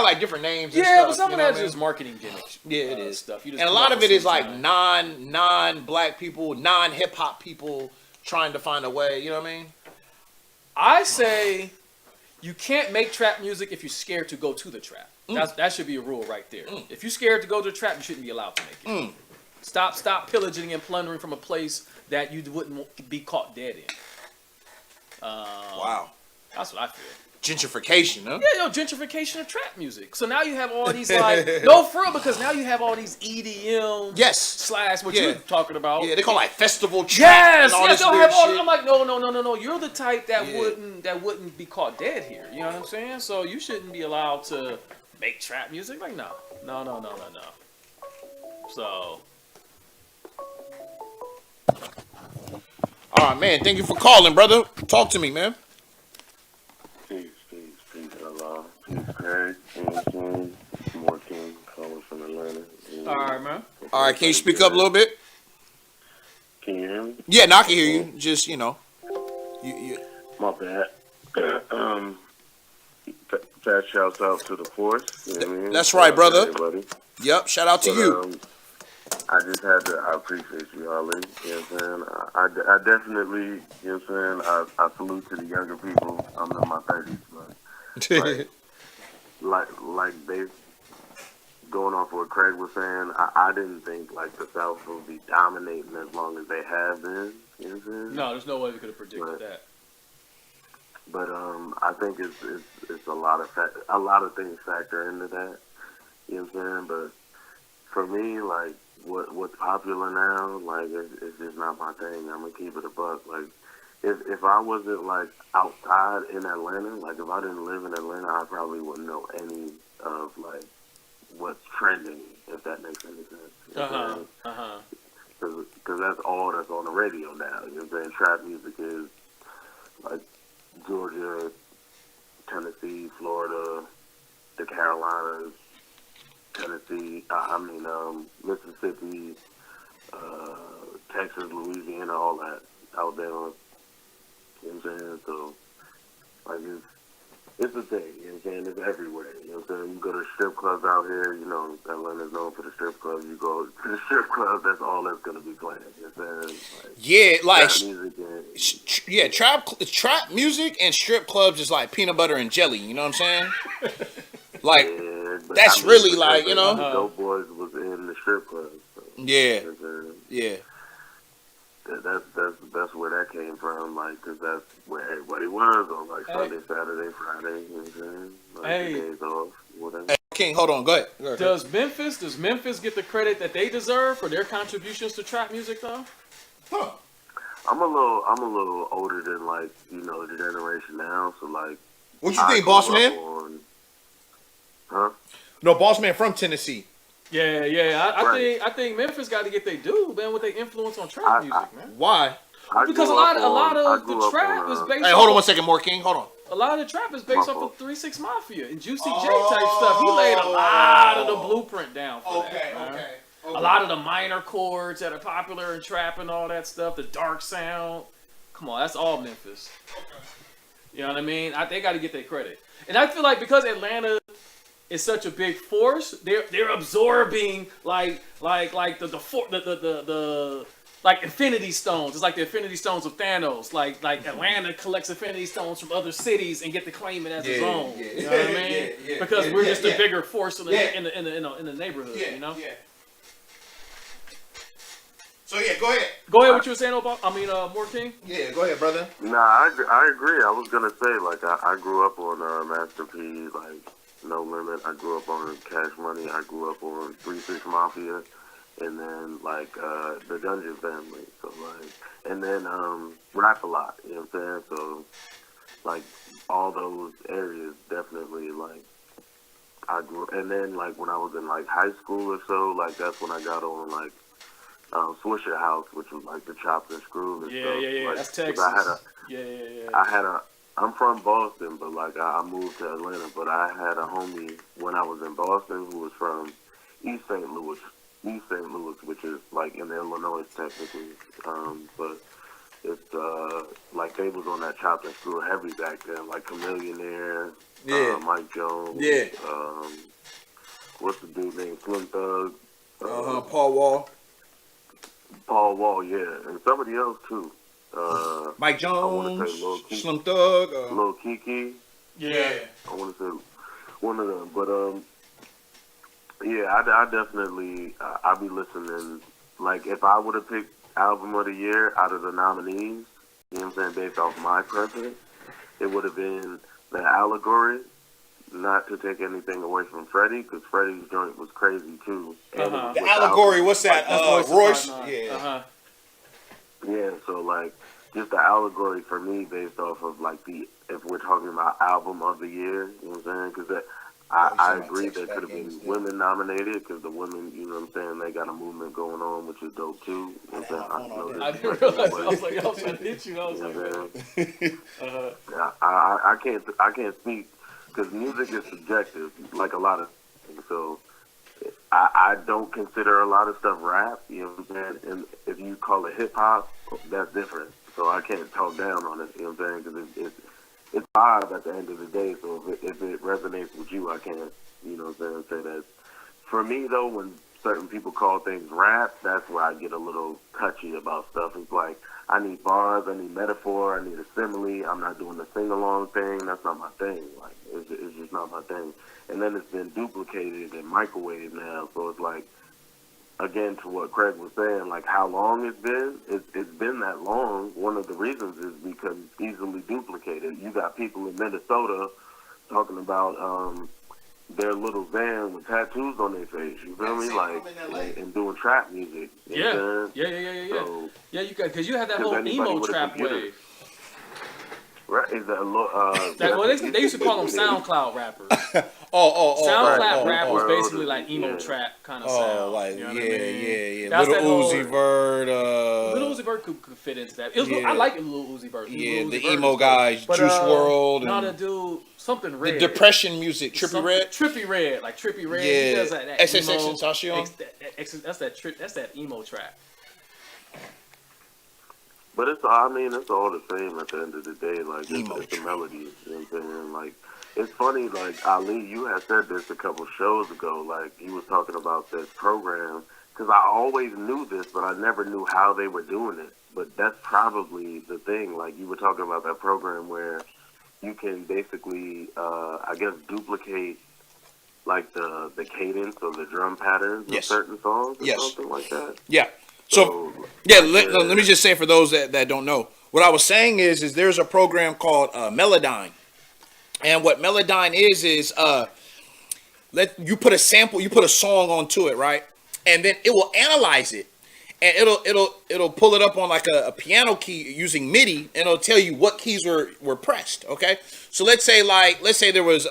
like different names. And stuff, but some of that's just marketing gimmicks. Yeah, it is stuff. And a lot of it is like non-black people, non-hip hop people trying to find a way. You know what I mean? I say you can't make trap music if you're scared to go to the trap. That should be a rule right there. If you're scared to go to the trap, you shouldn't be allowed to make it. Stop pillaging and plundering from a place that you wouldn't be caught dead in. Wow. That's what I feel. Gentrification, huh? Yeah, gentrification of trap music. So now you have all these like no for real, because now you have all these EDM / what you're talking about. Yeah, they call it like festival trap and all this weird shit. I'm like, no. You're the type that wouldn't be caught dead here. You know what I'm saying? So you shouldn't be allowed to make trap music. Like no. So all right, man. Thank you for calling, brother. Talk to me, man. Peace, hello. Peace, Craig. More King, calling from Atlanta. All right, man. All right, can you speak up a little bit? Can you hear me? Yeah, no, I can hear you. Just, you. My bad. Fat shouts out to the force. You know what I mean? That's right, brother. Everybody. Yep, shout out to you. I just had to, I appreciate you, Ali. You know what I'm saying? I definitely, you know what I'm saying? I salute to the younger people. I'm in my 30s, but like they, going off what Craig was saying, I didn't think like the South would be dominating as long as they have been. You know what I'm saying? No, there's no way we could have predicted that. But I think it's a lot of things factor into that. You know what I'm saying? But for me, like what's popular now, like it's just not my thing. I'm gonna keep it a buck. Like if I wasn't like outside in Atlanta, like if I didn't live in Atlanta, I probably wouldn't know any of like what's trending. If that makes any sense. Because that's all that's on the radio now. You know what I'm saying? Trap music is like Georgia, Tennessee, Florida, the Carolinas, Tennessee, Mississippi, Texas, Louisiana, all that, Alabama. You know what I'm saying? So, like, it's a thing, you know what I'm saying? It's everywhere, you know what I'm saying? You go to strip clubs out here, you know, Atlanta's known for the strip clubs. You go to the strip club, that's all that's going to be playing, you know what I'm saying? Yeah, like Trap music and, yeah, trap music and strip clubs is like peanut butter and jelly. You know what I'm saying? Like yeah, but that's I mean, really because like, you know. the dope boys was in the strip club, so, Yeah, you know what I'm saying? yeah, That's where that came from, like, 'cause that's where everybody was on, like, Sunday, Saturday, Friday, you know what I'm saying? Like, the days off, whatever. Hey, King, hold on, go ahead. Go ahead. Does Memphis get the credit that they deserve for their contributions to trap music though? Huh. I'm a little older than, like, you know, the generation now, so, like, What you I think, grew Boss up Man? on- Huh? No, Boss Man from Tennessee. Yeah. Right. I think Memphis got to get their due, man, with their influence on trap music, man. Why? Because a lot of the trap is based. Hey, hold on one second, more King. Hold on. A lot of the trap is My based off of fault. 3 6 Mafia and Juicy J type stuff. He laid a lot of the blueprint down for that. Man. A lot of the minor chords that are popular in trap and all that stuff, the dark sound. Come on, that's all Memphis. You know what I mean? They got to get their credit. And I feel like because Atlanta is such a big force, they're absorbing like like Infinity Stones. It's like the Infinity Stones of Thanos. Like Atlanta collects Infinity Stones from other cities and get to claim it as its own. You know what I mean? Because we're just a bigger force in the neighborhood. You know. Yeah. So yeah, go ahead. Go ahead. What you were saying about? More King. Yeah, go ahead, brother. Nah, I agree. I was gonna say, like, I grew up on Master P, like, No Limit. I grew up on Cash Money. I grew up on 3 6 Mafia, and then like the Dungeon Family. So like, and then Rap a Lot. You know what I'm saying? So like all those areas definitely like I grew. And then like when I was in like high school or so, like that's when I got on like Swisher House, which was like the chopped and screwed and stuff. Yeah. Like, That's Texas. I had a. I'm from Boston, but like I moved to Atlanta. But I had a homie when I was in Boston who was from East St. Louis, which is like in Illinois technically. But it's like they was on that chopped and screwed heavy back then, like Chameleonaire, Mike Jones, what's the dude named Slim Thug, Paul Wall, yeah, and somebody else too. Mike Jones, Slim Thug, Lil Kiki. Yeah. I want to say one of them, but yeah, I definitely I be listening. Like if I would have picked album of the year out of the nominees, you know what I'm saying, based off my preference, it would have been The Allegory. Not to take anything away from Freddie, because Freddie's joint was crazy too. The Allegory, what's that? Royce? Yeah, so like just The Allegory for me based off of like if we're talking about album of the year, you know what I'm saying? Because I agree that could have been women nominated because the women, you know what I'm saying, they got a movement going on, which is dope too. You know what I'm saying? I didn't realize. I was like, I was trying to hit you. I was like, I can't speak because music is subjective, like a lot of things. So I don't consider a lot of stuff rap, you know what I'm saying? And if you call it hip hop, that's different. So I can't talk down on it, you know what I'm saying? Because it's vibe at the end of the day. So if it resonates with you, I can't, you know what I'm saying, say that. For me though, when certain people call things rap, that's where I get a little touchy about stuff. It's like I need bars, I need metaphor, I need a simile. I'm not doing the sing-along thing. That's not my thing. Like it's just not my thing. And then it's been duplicated and microwaved now. So it's like, again, to what Craig was saying, like how long it's been. It's been that long. One of the reasons is because it's easily duplicated. You got people in Minnesota talking about their little van with tattoos on their face. You feel me? Like and doing trap music. yeah. So, Yeah, you got because you had that whole emo trap wave. Right? Is that they used to call them SoundCloud rappers. SoundCloud rap was basically like emo trap kind of sound. Like you know what I mean? Little That's Uzi Vert. Little Uzi Vert could fit into that. I like Little Uzi Vert. Yeah, Lil Uzi the Vert emo guys, Juice WRLD. Not a dude, something red. The depression music, Trippie Redd. Trippie Redd, like Trippie Redd. Yeah, he does that XXXTentacion. That's that emo trap. But it's all the same at the end of the day. Like it's the melody, you know what I'm saying? Like It's funny, like Ali, you had said this a couple shows ago. Like you was talking about this program because I always knew this, but I never knew how they were doing it. But that's probably the thing. Like you were talking about that program where you can basically, I guess, duplicate like the cadence or the drum patterns of Yes. certain songs or Yes. something like that. Yeah. So yeah, let me just say for those that don't know, what I was saying is there's a program called Melodyne, and what Melodyne is let you put a sample, you put a song onto it, right, and then it will analyze it, and it'll pull it up on like a piano key using MIDI, and it'll tell you what keys were pressed. Okay, so let's say there was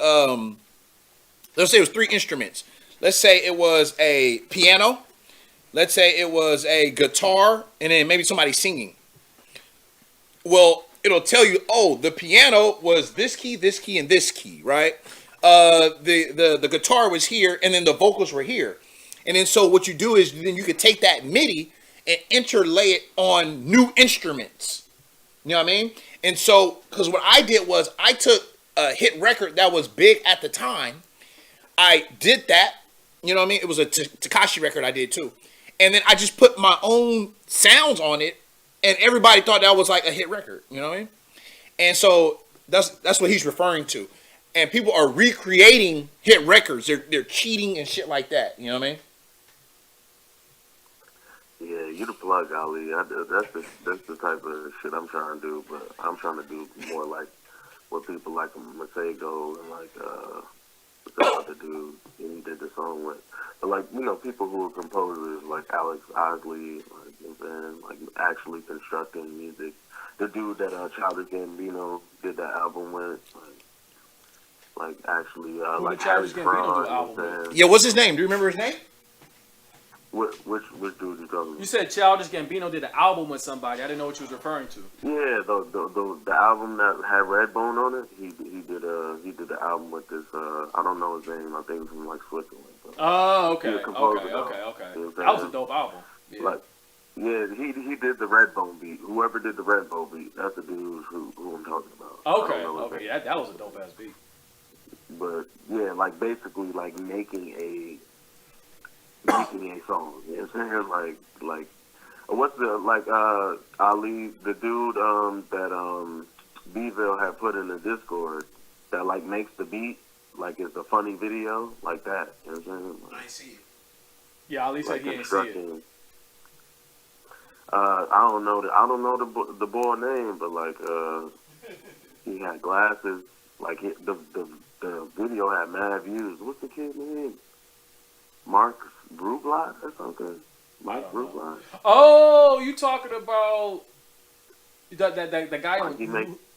let's say it was 3 instruments. Let's say it was a piano. Let's say it was a guitar, and then maybe somebody singing. Well, it'll tell you, oh, the piano was this key, and this key, right? The guitar was here, and then the vocals were here. And then so what you do is then you could take that MIDI and interlay it on new instruments. You know what I mean? And so, because what I did was I took a hit record that was big at the time. I did that. You know what I mean? It was a Tekashi record I did too. And then I just put my own sounds on it, and everybody thought that was like a hit record. You know what I mean? And so that's what he's referring to. And people are recreating hit records. They're cheating and shit like that. You know what I mean? Yeah, you the plug, Ali. That's the type of shit I'm trying to do. But I'm trying to do more like what people like Masego and like what's the other dude he did the song with. But like, you know, people who are composers like Alex Osley, like, you know what I'm saying, like actually constructing music. The dude that Childish Gambino did that album with, like actually Who like did Childish Harry Gambino do Fraud, the album you know what I'm with? saying? Yeah, what's his name? Do you remember his name? Which dude you talking about? You said Childish Gambino did an album with somebody. I didn't know what you was referring to. Yeah, the album that had Redbone on it. He did the album with this. I don't know his name. I think it's from like Switzerland. But Oh, okay, he a okay, composer, okay, though. okay. You know what I'm That was a saying? dope album. Yeah. Like, yeah, he did the Redbone beat. Whoever did the Redbone beat, that's the dude who I'm talking about. I Okay, don't know his okay, name. yeah, that was a dope ass beat. But yeah, like basically like making a song. You know what I'm saying? Like what's the Ali, the dude that Beville had put in the Discord that like makes the beat, like it's a funny video, like that. You know what I'm saying? Like, I see it. Yeah, Ali said like he ain't see it. constructing. I don't know the boy name, but like he had glasses. Like the video had mad views. What's the kid's name? Mark Bruglot or something? Mike Bruglot? Oh, you talking about that guy Like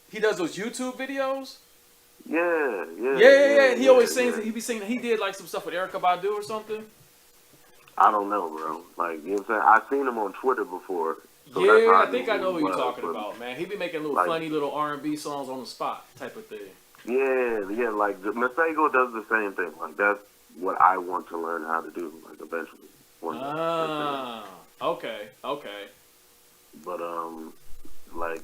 he does those YouTube videos? Yeah. He always yeah. sings. He be singing. He did like some stuff with Erykah Badu or something. I don't know, bro. Like, you know what I'm saying? I've seen him on Twitter before. So that's Yeah, how I think I know knew who who you're he talking was. about, man. He be making little Like- funny little R&B songs on the spot type of thing. Yeah, like, Masego does the same thing. Like, that's what I want to learn how to do, like, eventually. One day. Ah, okay. But, like,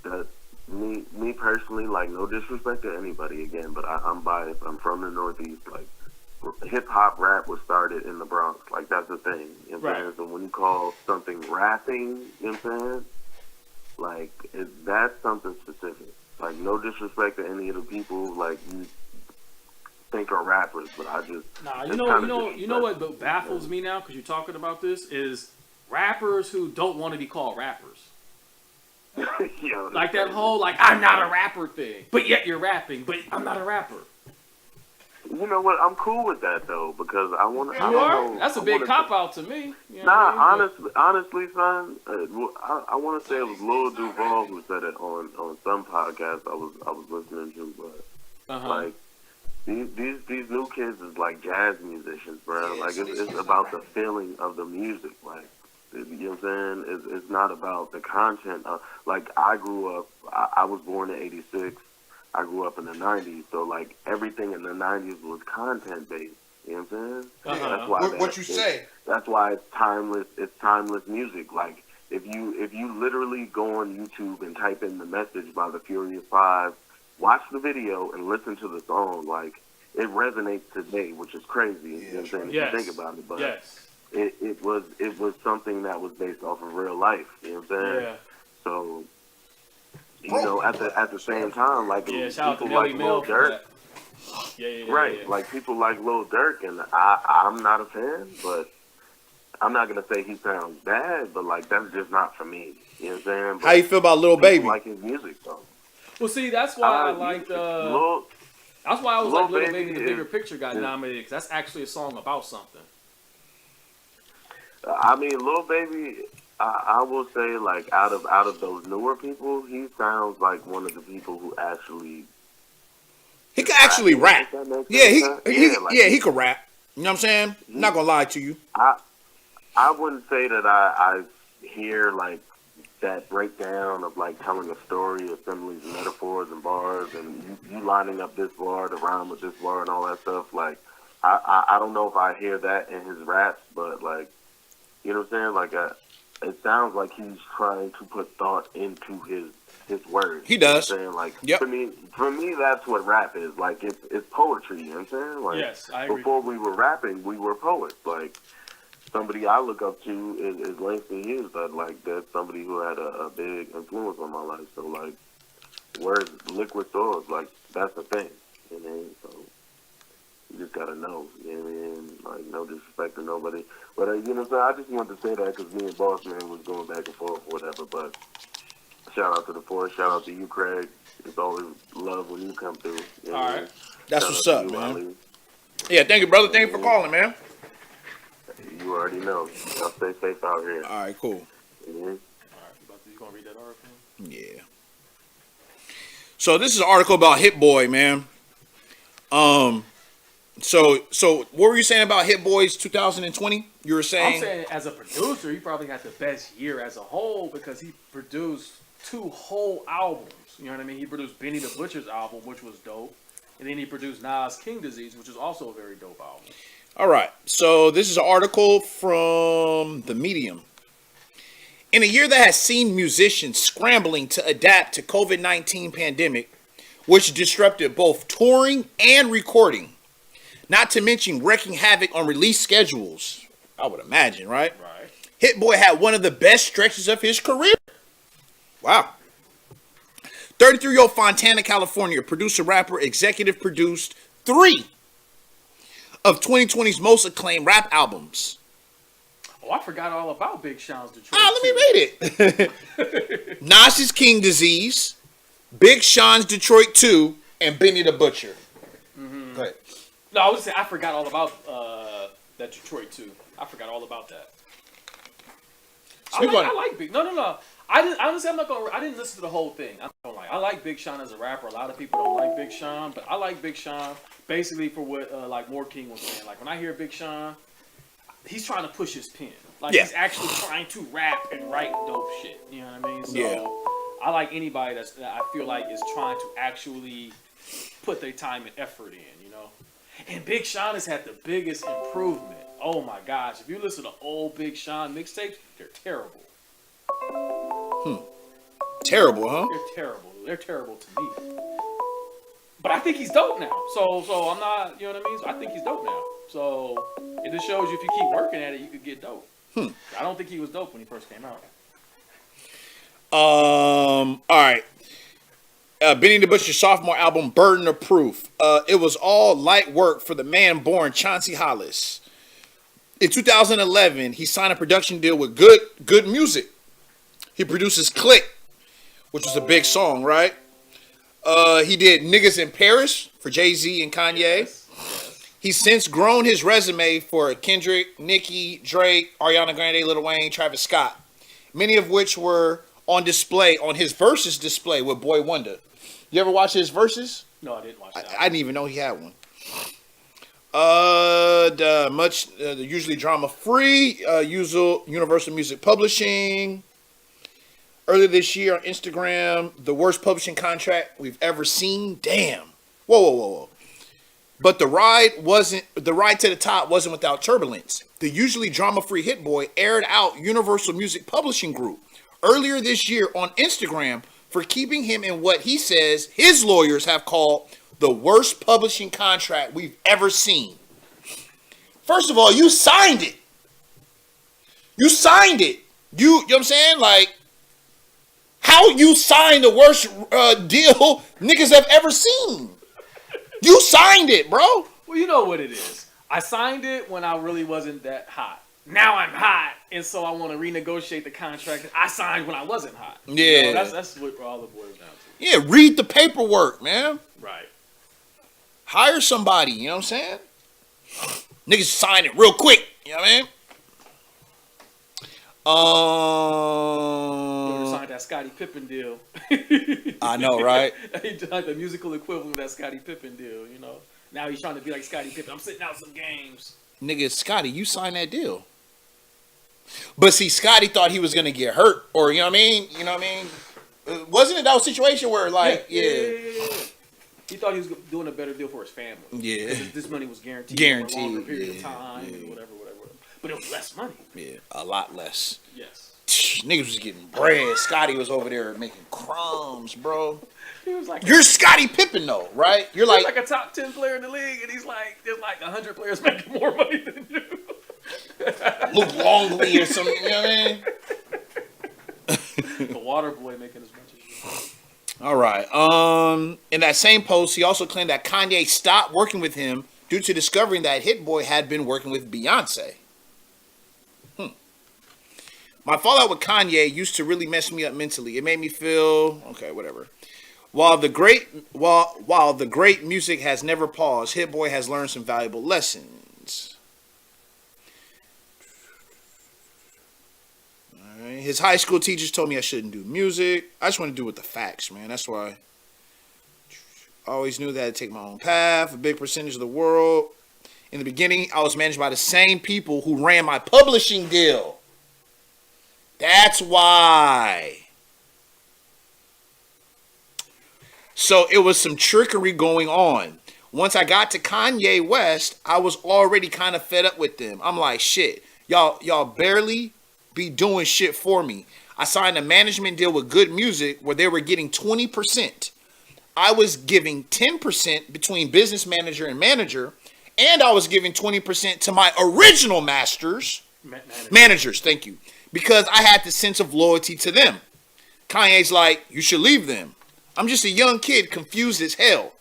that, me personally, like, no disrespect to anybody again, but I'm biased. I'm from the Northeast. Like, hip-hop rap was started in the Bronx. Like, that's the thing. You know what I'm Right. saying? So when you call something rapping, you know what I'm saying? Like, that's something specific. Like, no disrespect to any of the people, like, you think are rappers, but I just... Nah, it's you kinda know what baffles me now because you're talking about this is rappers who don't want to be called rappers. Yo, Like that whole like I'm not a rapper thing, but yet you're rapping, but I'm not a rapper. You know what? I'm cool with that though because I want to. You are? That's a big cop out to me. You know Nah, what I mean? honestly, son, I want to say it was Lil Duval who said it on some podcast I was listening to, but Uh-huh. like these new kids is like jazz musicians, bro. Like it's about the feeling of the music, like. You know what I'm saying? It's not about the content. Like, I grew up, I was born in 86. I grew up in the 90s. So, like, everything in the 90s was content-based. You know what I'm saying? Uh-huh. That's why What you say? That's why it's timeless. It's timeless music. Like, if you literally go on YouTube and type in The Message by the Furious Five watch the video and listen to the song. Like, it resonates today, which is crazy. You know what I'm saying? Yes. If you think about it, but Yes. it was something that was based off of real life. You know what I'm saying? Yeah. So, you know, at the same time, like Yeah. Shout out to people Nelly like Mill Lil for Durk, that. Yeah. right? Yeah. Like people like Lil Durk, and I'm not a fan, but I'm not gonna say he sounds bad, but like that's just not for me. You know what I'm saying? But How you feel about Lil people Baby? like his music though. Well, see, that's why I liked. Lil, That's why I was Lil like, Little Baby Baby, the Bigger is- Picture got is- nominated, because that's actually a song about something. I mean, Lil Baby. I will say, like, out of those newer people, he sounds like one of the people who actually. He can actually rap. If that makes Yeah, sense. he could rap. You know what I'm saying? Not gonna lie to you. I wouldn't say that I hear like that breakdown of like telling a story, assemblies, metaphors, and bars, and you lining up this bar to rhyme with this bar and all that stuff. Like, I don't know if I hear that in his raps, but like, you know what I'm saying? Like, it sounds like he's trying to put thought into his words. He does. You know what I'm saying? Like, Yep. for me, that's what rap is. Like, it's poetry. You know what I'm saying? Like, Yes, I agree. before we were rapping, we were poets. Like, somebody I look up to is Langston Hughes. That's somebody who had a big influence on my life. So, like, words, liquid swords, like, that's the thing. You know what I mean? So, you just gotta know. You know what I mean? Like, no disrespect to nobody. But, you know what I'm saying? I just wanted to say that because me and Boss Man was going back and forth or whatever. But shout out to the Force. Shout out to you, Craig. It's always love when you come through. You know All what I right. mean? That's Shout what's out to up, you, man. Ali. Yeah, thank you, brother. Thank you for calling, man. You already know. Y'all stay safe out here. All right, cool. Mhm. All right, you gonna read that article? Yeah. So this is an article about Hit Boy, man. So what were you saying about Hit Boy's 2020? You were saying, I'm saying as a producer, he probably had the best year as a whole because he produced 2 whole albums. You know what I mean? He produced Benny the Butcher's album, which was dope. And then he produced Nas' King Disease, which is also a very dope album. all right. So this is an article from The Medium. In a year that has seen musicians scrambling to adapt to COVID-19 pandemic, which disrupted both touring and recording, not to mention wreaking havoc on release schedules, I would imagine, right? Right. Hit Boy had one of the best stretches of his career. Wow. 33-year-old Fontana, California, producer, rapper, executive produced 3 of 2020's most acclaimed rap albums. Oh, I forgot all about Big Sean's Detroit. Let me read it. Nas's King Disease, Big Sean's Detroit 2, and Benny the Butcher. Mm-hmm. Go ahead. No, I was saying I forgot all about that Detroit too. I forgot all about that. I like Big. No. I didn't. Honestly, I didn't listen to the whole thing. I'm not gonna lie. I like Big Sean as a rapper. A lot of people don't like Big Sean, but I like Big Sean basically for what like More King was saying. Like when I hear Big Sean, he's trying to push his pen. Like he's actually trying to rap and write dope shit. You know what I mean? So I like anybody that I feel like is trying to actually put their time and effort in. You know. And Big Sean has had the biggest improvement. Oh my gosh! If you listen to old Big Sean mixtapes, they're terrible. Terrible, huh? They're terrible. They're terrible to me. But I think he's dope now. So I'm not, you know what I mean? So I think he's dope now. So it just shows you if you keep working at it, you could get dope. I don't think he was dope when he first came out. All right. Benny the Butcher's sophomore album, Burden of Proof. It was all light work for the man born Chauncey Hollis. In 2011, he signed a production deal with Good Music. He produces Click, which was a big song, right? He did Niggas in Paris for Jay-Z and Kanye. Yes. He's since grown his resume for Kendrick, Nicki, Drake, Ariana Grande, Lil Wayne, Travis Scott, many of which were on display on his Versus display with Boy Wonder. You ever watch his Versus? No, I didn't watch that. I didn't even know he had one. The usually drama free, usual Universal Music Publishing. Earlier this year on Instagram, the worst publishing contract we've ever seen. Damn. Whoa. But the ride to the top wasn't without turbulence. The usually drama-free Hit Boy aired out Universal Music Publishing Group earlier this year on Instagram for for keeping him in what he says his lawyers have called the worst publishing contract we've ever seen. First of all, you signed it. You signed it. You know what I'm saying? Like, how you signed the worst deal niggas have ever seen? You signed it, bro. Well, you know what it is. I signed it when I really wasn't that hot. Now I'm hot, and so I want to renegotiate the contract that I signed when I wasn't hot. Yeah. You know, that's what all the boys down to. Yeah, read the paperwork, man. Right. Hire somebody, you know what I'm saying? Niggas sign it real quick, you know what I mean? You ever signed that Scottie Pippen deal? I know, right? He did like the musical equivalent of that Scottie Pippen deal, you know? Now he's trying to be like Scottie Pippen. I'm sitting out some games. Nigga, Scotty, you signed that deal. But see, Scotty thought he was going to get hurt, or, you know what I mean? You know what I mean? Wasn't it that situation where, like, yeah. He thought he was doing a better deal for his family. Yeah. This money was guaranteed for a longer period of time, and whatever. But it was less money. Yeah, a lot less. Yes. Niggas was getting bread. Scotty was over there making crumbs, bro. He was like, you're Scottie Pippen, though, right? You're like a top 10 player in the league, and he's like, there's like 100 players making more money than you. Luke Longley or something, you know what I mean? The water boy making as much as you. All right. In that same post, he also claimed that Kanye stopped working with him due to discovering that Hit Boy had been working with Beyonce. My fallout with Kanye used to really mess me up mentally. It made me feel okay, whatever. While the great music has never paused, Hit Boy has learned some valuable lessons. All right. His high school teachers told me I shouldn't do music. I just want to do it with the facts, man. That's why I always knew that I'd take my own path. A big percentage of the world. In the beginning, I was managed by the same people who ran my publishing deal. That's why. So it was some trickery going on. Once I got to Kanye West, I was already kind of fed up with them. I'm like, shit, y'all barely be doing shit for me. I signed a management deal with Good Music where they were getting 20%. I was giving 10% between business manager and manager, and I was giving 20% to my original managers, thank you. Because I had the sense of loyalty to them. Kanye's like, you should leave them. I'm just a young kid confused as hell.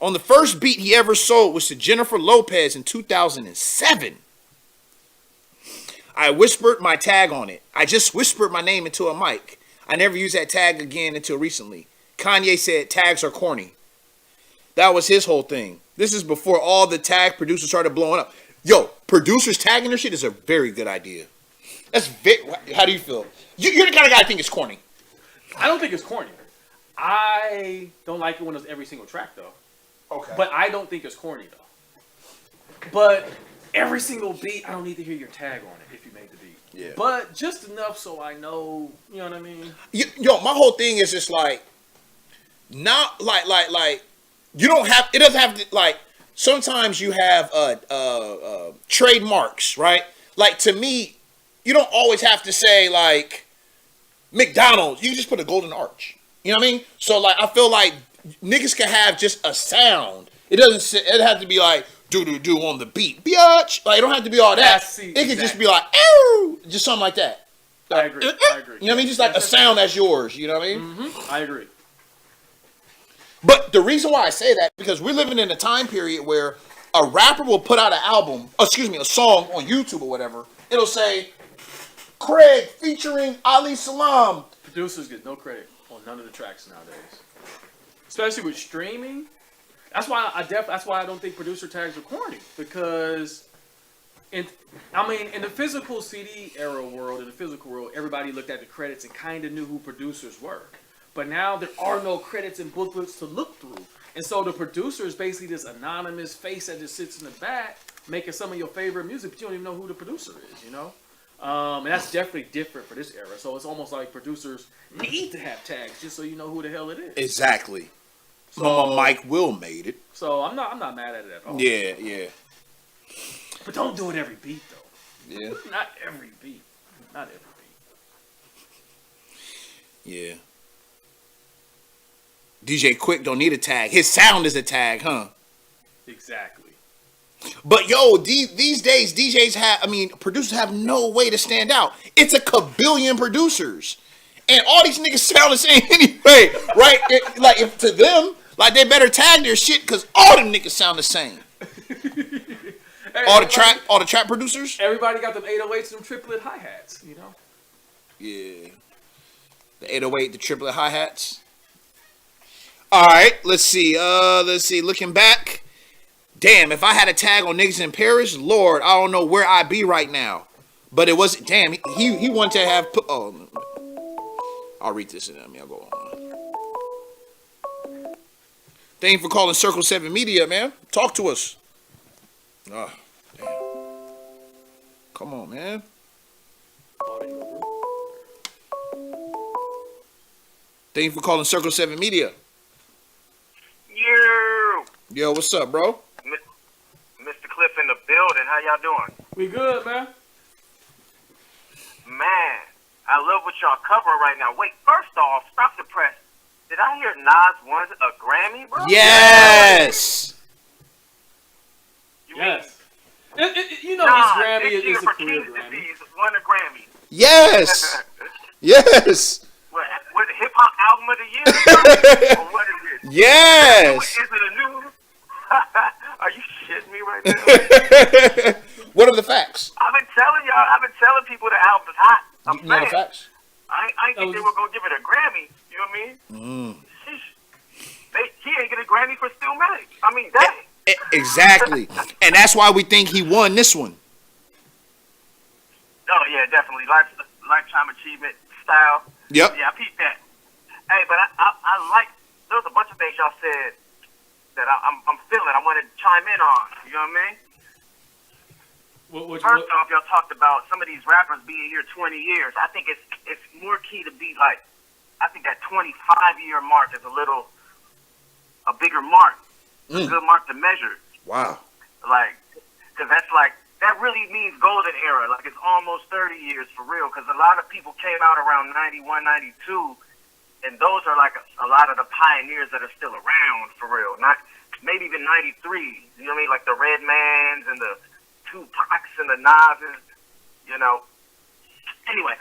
On the first beat he ever sold was to Jennifer Lopez in 2007. I whispered my tag on it. I just whispered my name into a mic. I never used that tag again until recently. Kanye said tags are corny. That was his whole thing. This is before all the tag producers started blowing up. Yo, producers tagging their shit is a very good idea. How do you feel? You're the kind of guy I think is corny. I don't think it's corny. I don't like it when it's every single track, though. Okay. But I don't think it's corny, though. But every single beat, I don't need to hear your tag on it if you made the beat. Yeah. But just enough so I know, you know what I mean? Yo, my whole thing is just like, not like, you don't have, it doesn't have to, like, sometimes you have trademarks, right? Like, to me, you don't always have to say, like, McDonald's. You can just put a golden arch. You know what I mean? So, like, I feel like niggas can have just a sound. It have to be like, do-do-do on the beat. Biatch. Like, it don't have to be all that. It could just be like, ew, just something like that. I agree. You know what I mean? Just like a sound that's yours. You know what I mean? Mm-hmm. I agree. But the reason why I say that, because we're living in a time period where a rapper will put out a song on YouTube or whatever. It'll say, Craig featuring Ali Salam. Producers get no credit on none of the tracks nowadays, especially with streaming. That's why I don't think producer tags are corny, because in the physical CD era world, in the physical world, everybody looked at the credits and kind of knew who producers were. But now there are no credits and booklets to look through, and so the producer is basically this anonymous face that just sits in the back making some of your favorite music, but you don't even know who the producer is, you know. And that's definitely different for this era. So it's almost like producers need to have tags just so you know who the hell it is. Exactly. So Mike Will made it. So I'm not mad at it at all. Yeah. But don't do it every beat though. Yeah. Not every beat. Yeah. DJ Quick don't need a tag. His sound is a tag, huh? Exactly. But yo, these days producers have no way to stand out. It's a kabillion producers, and all these niggas sound the same anyway, right? If to them, like they better tag their shit because all them niggas sound the same. Hey, all the trap producers. Everybody got them 808s and them triplet hi hats, you know. Yeah, the 808, the triplet hi hats. All right, let's see. Looking back, damn, if I had a tag on niggas in Paris, Lord, I don't know where I'd be right now. But it was damn. He wanted to have. I'll read this and then I'll go on. Thank you for calling Circle 7 Media, man. Talk to us. Oh, damn. Come on, man. Thank you for calling Circle 7 Media. Yo, what's up, bro? Mr. Cliff in the building. How y'all doing? We good, man. Man, I love what y'all covering right now. Wait, first off, stop the press. Did I hear Nas won a Grammy, bro? Yes. Yes. You know, Nas, this Grammy this year is a for career King's Grammy. Disease won a Grammy. Yes. Yes. What hip hop album of the year? Or what is it? Yes. Is it a new? Are you shitting me right now? What are the facts? I've been telling people the album's hot. I'm You know the saying. facts? I ain't think they were gonna give it a Grammy. You know what I mean? Sheesh. He ain't get a Grammy for Still Mad. I mean, dang. Exactly. And that's why we think he won this one. Oh yeah, definitely lifetime achievement style. Yep. Yeah, I peeped that. Hey, but I like. There was a bunch of things y'all said that I'm feeling. I want to chime in on. You know what I mean? First off, y'all talked about some of these rappers being here 20 years. I think it's more key to be like. I think that 25-year mark is a bigger mark, a good mark to measure. Wow. Like, because that really means golden era. Like, it's almost 30 years for real. Because a lot of people came out around 91, 92, and those are like a lot of the pioneers that are still around for real. Not maybe even 93. You know what I mean? Like the Redmans and the Tupacs and the Nas's. You know. Anyway,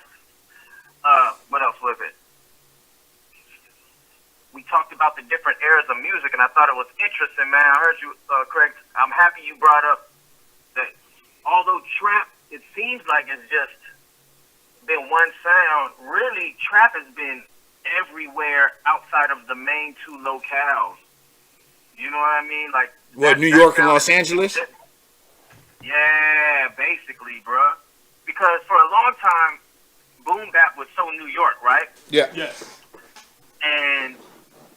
what else was it? We talked about the different eras of music, and I thought it was interesting, man. I heard you, Craig. I'm happy you brought up that although trap, it seems like it's just been one sound, really trap has been everywhere outside of the main two locales. You know what I mean? Like New York and Los Angeles? Yeah, basically, bruh. Because for a long time, boom bap was so New York, right? Yeah. Yes. And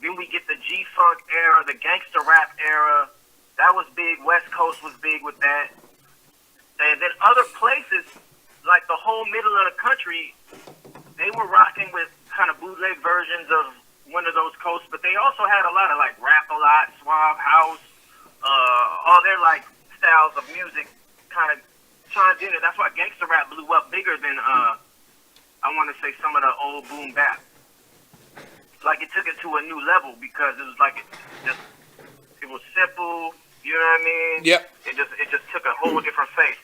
then we get the G-Funk era, the gangster rap era. That was big. West Coast was big with that. And then other places, like the whole middle of the country, they were rocking with kind of bootleg versions of one of those coasts, but they also had a lot of like Rap-A-Lot, Suave House, all their like styles of music kind of chimed in. And that's why gangster rap blew up bigger than, I want to say, some of the old boom bap. Like it took it to a new level because it was like it was simple. You know what I mean? Yep. It just took a whole different face.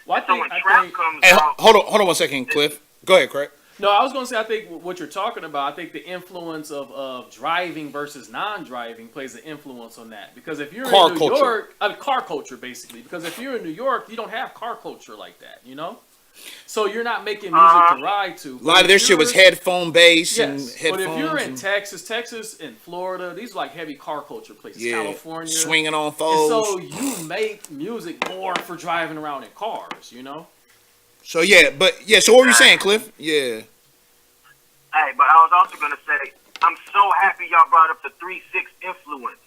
Well, So when trap comes Hey, out, hold on 1 second, Cliff. Go ahead, Craig. No, I was going to say, I think what you're talking about, I think the influence of driving versus non-driving plays an influence on that. Because if you're in New York, car culture, basically. Because if you're in New York, you don't have car culture like that, you know? So you're not making music to ride to. A lot of their shit was headphone based and Yes, headphones. but if you're in Texas and Florida, these are like heavy car culture places. Yeah, California. swinging on And foes. so you make music more for driving around in cars, you know? So what were you saying, Cliff? Yeah. hey, but I was also gonna say, I'm so happy y'all brought up the 3-6 influence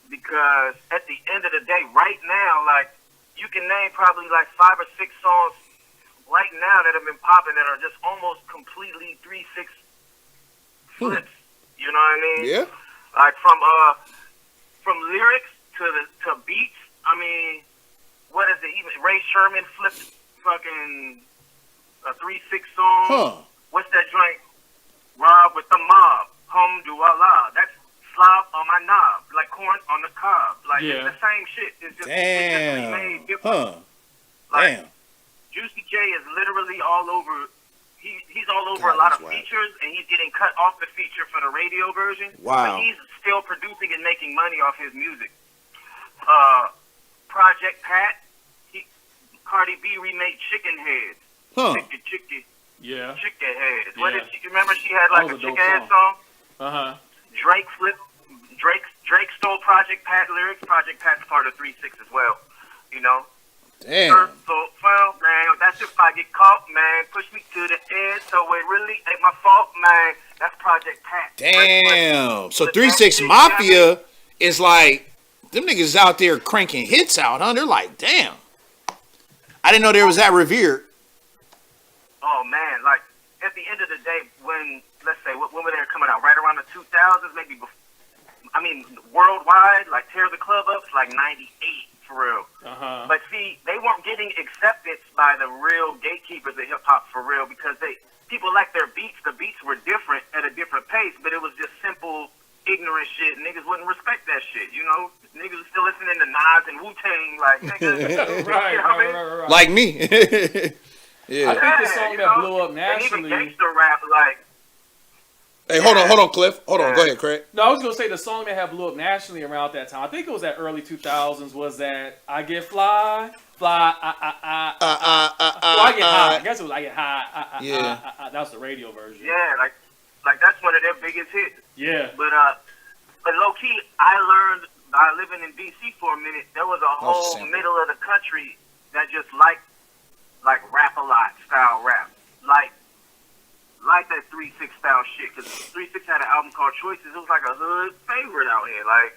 because at the end of the day, right now, like you can name probably like 5 or 6 songs right now that have been popping that are just almost completely 3-6 flips. You know what I mean? Yeah. Like from lyrics to beats. I mean, what is it? Even Ray Sherman flipped fucking a 3-6 song. Huh. What's that joint? Rob with the Mob. Hamdulillah. That's slob on my knob, like corn on the cob. Like Yeah. it's the same shit. It's just Damn. made different. Huh. Like, Damn. Juicy J is literally all over. He's all over God, a lot he's of whack. features, and he's getting cut off the feature for the radio version. Wow. But he's still producing and making money off his music. Project Pat, Cardi B remade Chicken Heads. Huh. Chicken Yeah. Heads. Yeah. What did you remember? She had That like a was a dope chicken head song. song. Uh-huh. Drake stole Project Pat lyrics. Project Pat's part of 3-6 as well. You know. Damn. So, well, man, that's if I get caught, man. Push me to the edge, so it really ain't my fault, man. That's Project Pat. Damn. So But 3-6 that- Mafia is like, them niggas out there cranking hits out, huh? They're like, damn. I didn't know there was that revered. Oh, man, like, at the end of the day, when, let's say, when were they coming out? Right around the 2000s, maybe before. I mean, worldwide, like, Tear the Club Up, it's like 98, for real. Uh-huh. But see, they weren't getting acceptance by the real gatekeepers of hip-hop, for real, because people liked their beats. The beats were different at a different pace, but it was just simple, ignorant shit. Niggas wouldn't respect that shit, you know? Niggas was still listening to Nas and Wu-Tang, like, nigga. Right, you know what I mean? right. Like me. I Yeah. think the song you that know? blew up And nationally. even gangster rap, like, Hey, hold on, Cliff. Hold on. Go ahead, Craig. No, I was gonna say the song that had blew up nationally around that time. I think it was that early 2000s. Was that I Get Fly, Fly, Well, I Get High. I guess it was I Get High. Yeah. That was the radio version. yeah, like that's one of their biggest hits. Yeah. But low key, I learned by living in DC for a minute. There was a Oh, whole simple. middle of the country that just liked like Rap-A-Lot style rap, like that 3-6 style shit. Because 3-6 had an album called Choices. It was like a hood favorite out here. Like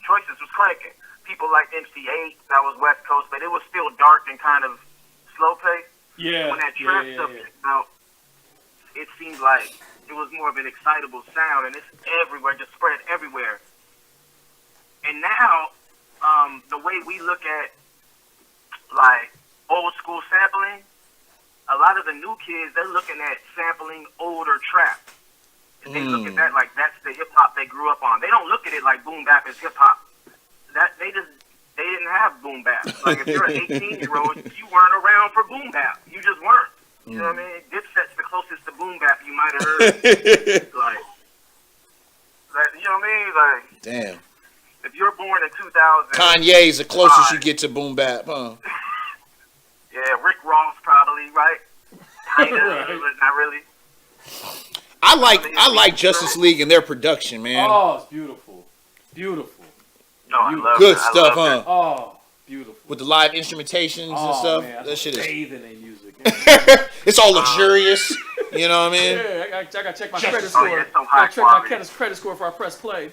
Choices was cranking. People like MC8. That was West Coast, but it was still dark and kind of slow paced. Yeah. When that trap stuff came out, it seemed like it was more of an excitable sound, and it's everywhere, just spread everywhere. And now, the way we look at like old school sampling, a lot of the new kids, they're looking at sampling older trap. And they look at that like that's the hip hop they grew up on. They don't look at it like boom bap is hip hop. They didn't have boom bap. Like if you're an 18-year-old, you weren't around for boom bap. You just weren't. You know what I mean? Dipset's the closest to boom bap you might have heard. like, you know what I mean? Like, Damn. if you're born in 2000, Kanye's the closest you get to boom bap, huh? yeah, Rick Ross probably, right? Kinda, Right. but not really. I like Justice League and their production, man. Oh, it's beautiful. Beautiful. No, I love Good it. I stuff, love huh? Oh, beautiful. With the live instrumentations and Oh, stuff. man, That shit is. bathing in music. It's all luxurious. You know what I mean? Yeah, I gotta check my credit Oh, score. yeah, it's some I high gotta check my quality. credit score before I press play.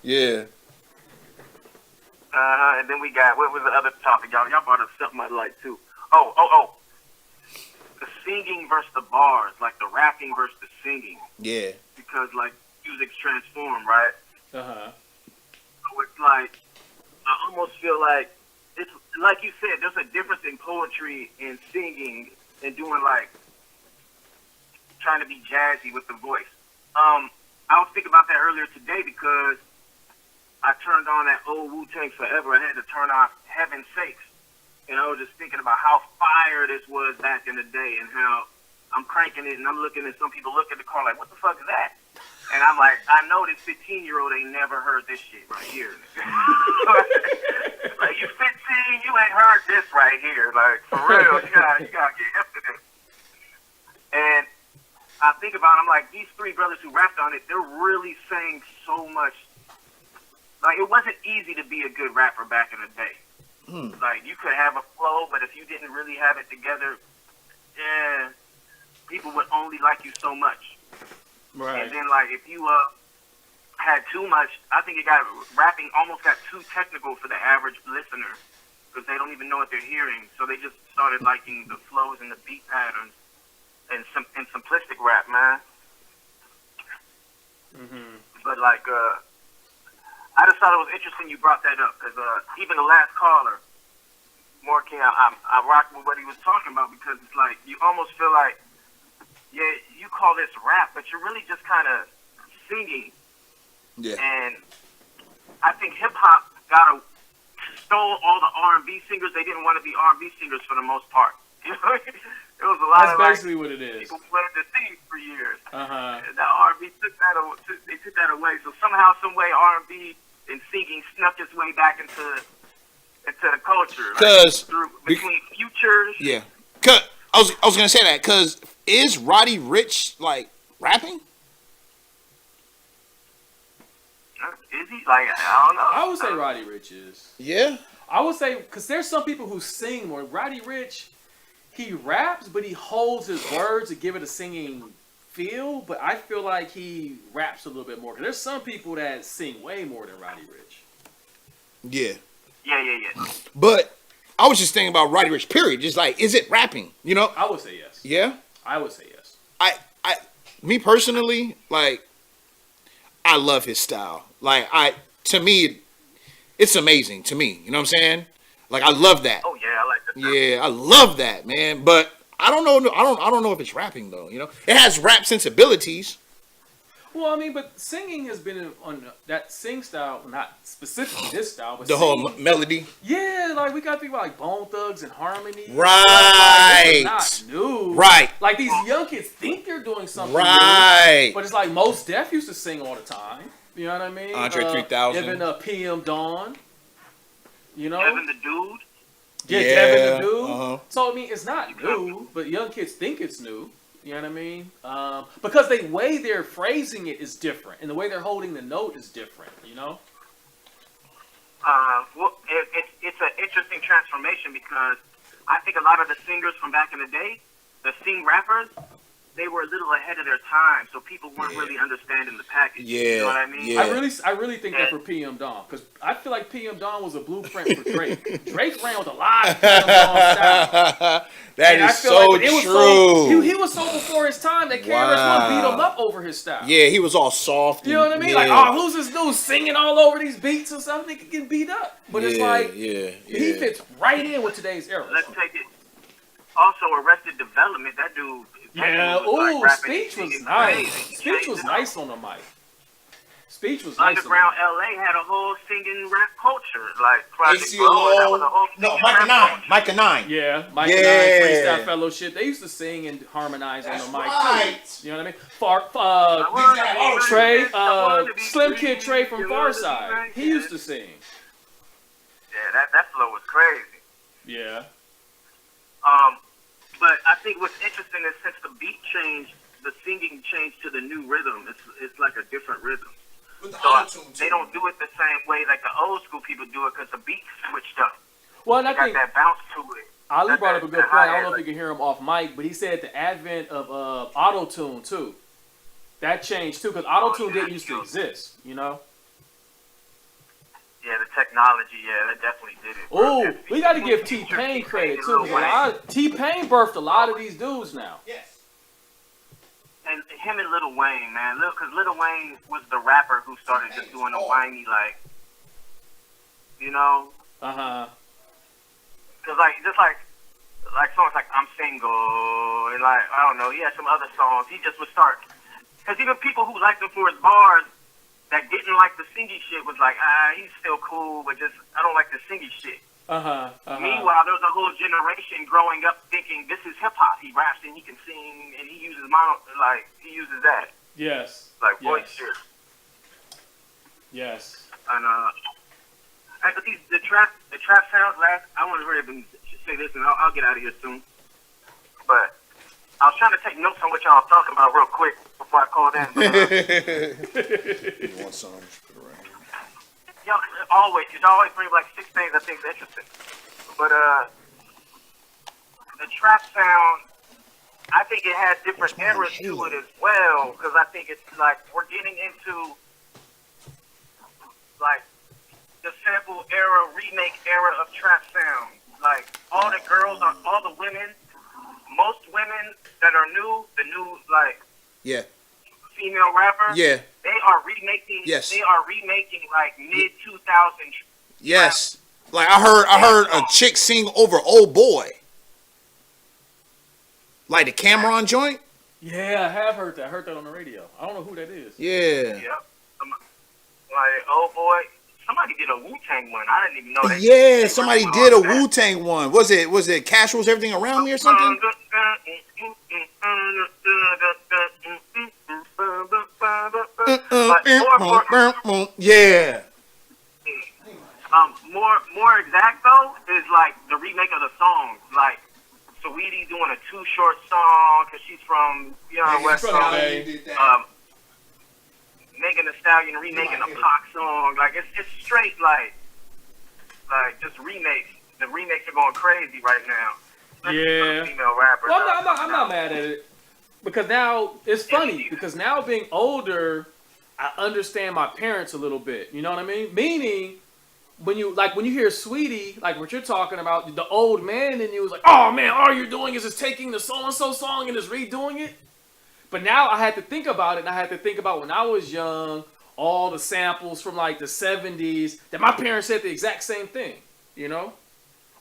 Yeah. And then we got, what was the other topic? Y'all brought up something I like too. Oh. The singing versus the bars, like the rapping versus the singing. Yeah. Because, like, music's transformed, right? Uh-huh. So it's like, I almost feel like, it's like you said, there's a difference in poetry and singing and doing, like, trying to be jazzy with the voice. I was thinking about that earlier today because I turned on that old Wu-Tang Forever. I had to turn on Heaven's Sakes. And I was just thinking about how fire this was back in the day and how I'm cranking it and I'm looking at some people look at the car like, what the fuck is that? And I'm like, I know this 15-year-old ain't never heard this shit right here. Like, you 15, you ain't heard this right here. Like, for real, you gotta get hip to this. And I think about it, I'm like, these three brothers who rapped on it, they're really saying so much. Like, it wasn't easy to be a good rapper back in the day. Like, you could have a flow, but if you didn't really have it together, yeah, people would only like you so much. Right. And then, like, if you had too much, I think rapping almost got too technical for the average listener because they don't even know what they're hearing. So they just started liking the flows and the beat patterns and simplistic rap, man. Mm-hmm. But, like, I just thought it was interesting you brought that up because even the last caller, More King, I rocked with what he was talking about because it's like you almost feel like yeah, you call this rap, but you're really just kind of singing. Yeah. And I think hip hop stole all the R&B singers. They didn't want to be R&B singers for the most part. You know, there was a lot That's of basically what it is. people wanted to sing for years. Uh-huh. The R&B took that away. So somehow, some way, R&B and singing snuck its way back into the culture. Cause between Futures. yeah. Cause I was gonna say that. Cause is Roddy Ricch like rapping? Is he? Like, I don't know. I would say Roddy Ricch is. Yeah. I would say, because there's some people who sing more. Roddy Ricch, he raps, but he holds his words to give it a singing feel. But I feel like he raps a little bit more. Because there's some people that sing way more than Roddy Ricch. Yeah. Yeah. But I was just thinking about Roddy Ricch, period. Just like, is it rapping? You know? I would say yes. Yeah? I would say yes. Me personally, like, I love his style. Like, to me, it's amazing to me. You know what I'm saying? Like, I love that. Oh yeah, I like that. Yeah, I love that, man. But I don't know. I don't know if it's rapping though. You know, it has rap sensibilities. Well, I mean, but singing has been on that sing style, not specifically this style, but The singing, whole melody. Yeah, like we got people like Bone Thugs and Harmony. Right. Like, this is not new. Right. Like these young kids think they're doing something Right. new, but it's like Mos Def used to sing all the time. You know what I mean? Andre 3000. Even PM Dawn. You know? Devin the Dude. Yeah, Yeah, Devin the Dude. uh-huh. So, I mean, it's not new, but young kids think it's new. You know what I mean? Because the way they're phrasing it is different, and the way they're holding the note is different, you know? Well, it's an interesting transformation because I think a lot of the singers from back in the day, the sing rappers, they were a little ahead of their time, so people weren't really understanding the package. Yeah, You know what I mean? yeah. I really think that for PM Dawn, because I feel like PM Dawn was a blueprint for Drake. Drake ran with a lot of PM Dawn style. That And I is feel so like it was true. he was so before his time that KRS-One beat him up over his style. Yeah, he was all soft. You know what I mean? Yeah. Like, oh, who's this dude singing all over these beats and stuff? They could get beat up. But it's like, he fits right in with today's era. Let's take it. Also, Arrested Development, that dude. Yeah, was like ooh, rapping and Speech was singing nice. crazy. Speech was nice on the mic. Speech was nice. Underground LA had a whole singing rap culture. Like, Project ACLO. Blow, that was a whole No, singing Micah rap 9. culture. Micah 9. Yeah, Mike Yeah. and I, Freestyle Fellowship. They used to sing and harmonize That's on the mic right. too. You know what I mean? Trey, Slim Kid Trey from Farside. He used to sing. Yeah, that flow was crazy. Yeah. But I think what's interesting is since the beat changed, the singing changed to the new rhythm. It's like a different rhythm. So they don't do it the same way like the old school people do it because the beat switched up. Well, and I They got think that bounce to it. Ali brought up a good That point. I don't hi-hat, know if you can hear him off mic, but he said the advent of auto-tune too. That changed too, because auto-tune didn't used to exist, you know? Yeah, the technology, yeah, that definitely did it. Oh, we got to give T-Pain credit too, because T-Pain birthed a lot of these dudes now. Yes. And him and Lil Wayne, man, because Lil Wayne was the rapper who started just doing a whiny, like, you know? Uh-huh. Because, like, just like songs like I'm Single, and, like, I don't know, he had some other songs. He just would start. Because even people who liked him for his bars that didn't like the singy shit was like, he's still cool, but just, I don't like the singy shit. Uh-huh. Meanwhile, there's a whole generation growing up thinking this is hip-hop. He raps and he can sing, and he uses he uses that. Yes. Like, voice Yes. shit. Yes. And, but the trap sounds last. I want to hurry up and say this, and I'll get out of here soon. But I was trying to take notes on what y'all was talking about real quick before I called in. But, You want some? Just put it right here. y'all always bring like 6 things I think is interesting. But the trap sound, I think it has different eras to it as well, because I think it's like we're getting into like the sample era, remake era of trap sound. Like all the girls, all the women, most women that are new, the new like Yeah. female rappers, Yeah. they are remaking. Yes. They are remaking like mid 2000s. Yes. Like I heard a chick sing over "Old Boy." Like the Cameron joint. Yeah, I have heard that. I heard that on the radio. I don't know who that is. Yeah. Yep. Like, oh boy, somebody did a Wu-Tang one. I didn't even know that. Yeah, somebody did a Wu-Tang one. Was it Cash Rules Everything Around Me or something? Yeah. More exact though is like the remake of the songs. Like Saweetie doing a Too Short song because she's from West Coast. Megan Thee Stallion remaking a Pac song. Like it's straight like just remakes. The remakes are going crazy right now. Yeah. Female rappers. Well, I'm not mad at it because now it's funny because now being older, I understand my parents a little bit. You know what I mean? Meaning when you hear Sweetie, like what you're talking about, the old man in you was like, oh man, all you're doing is just taking the so and so song and just redoing it. But now I had to think about it, and I had to think about when I was young, all the samples from like the 70s, that my parents said the exact same thing, you know?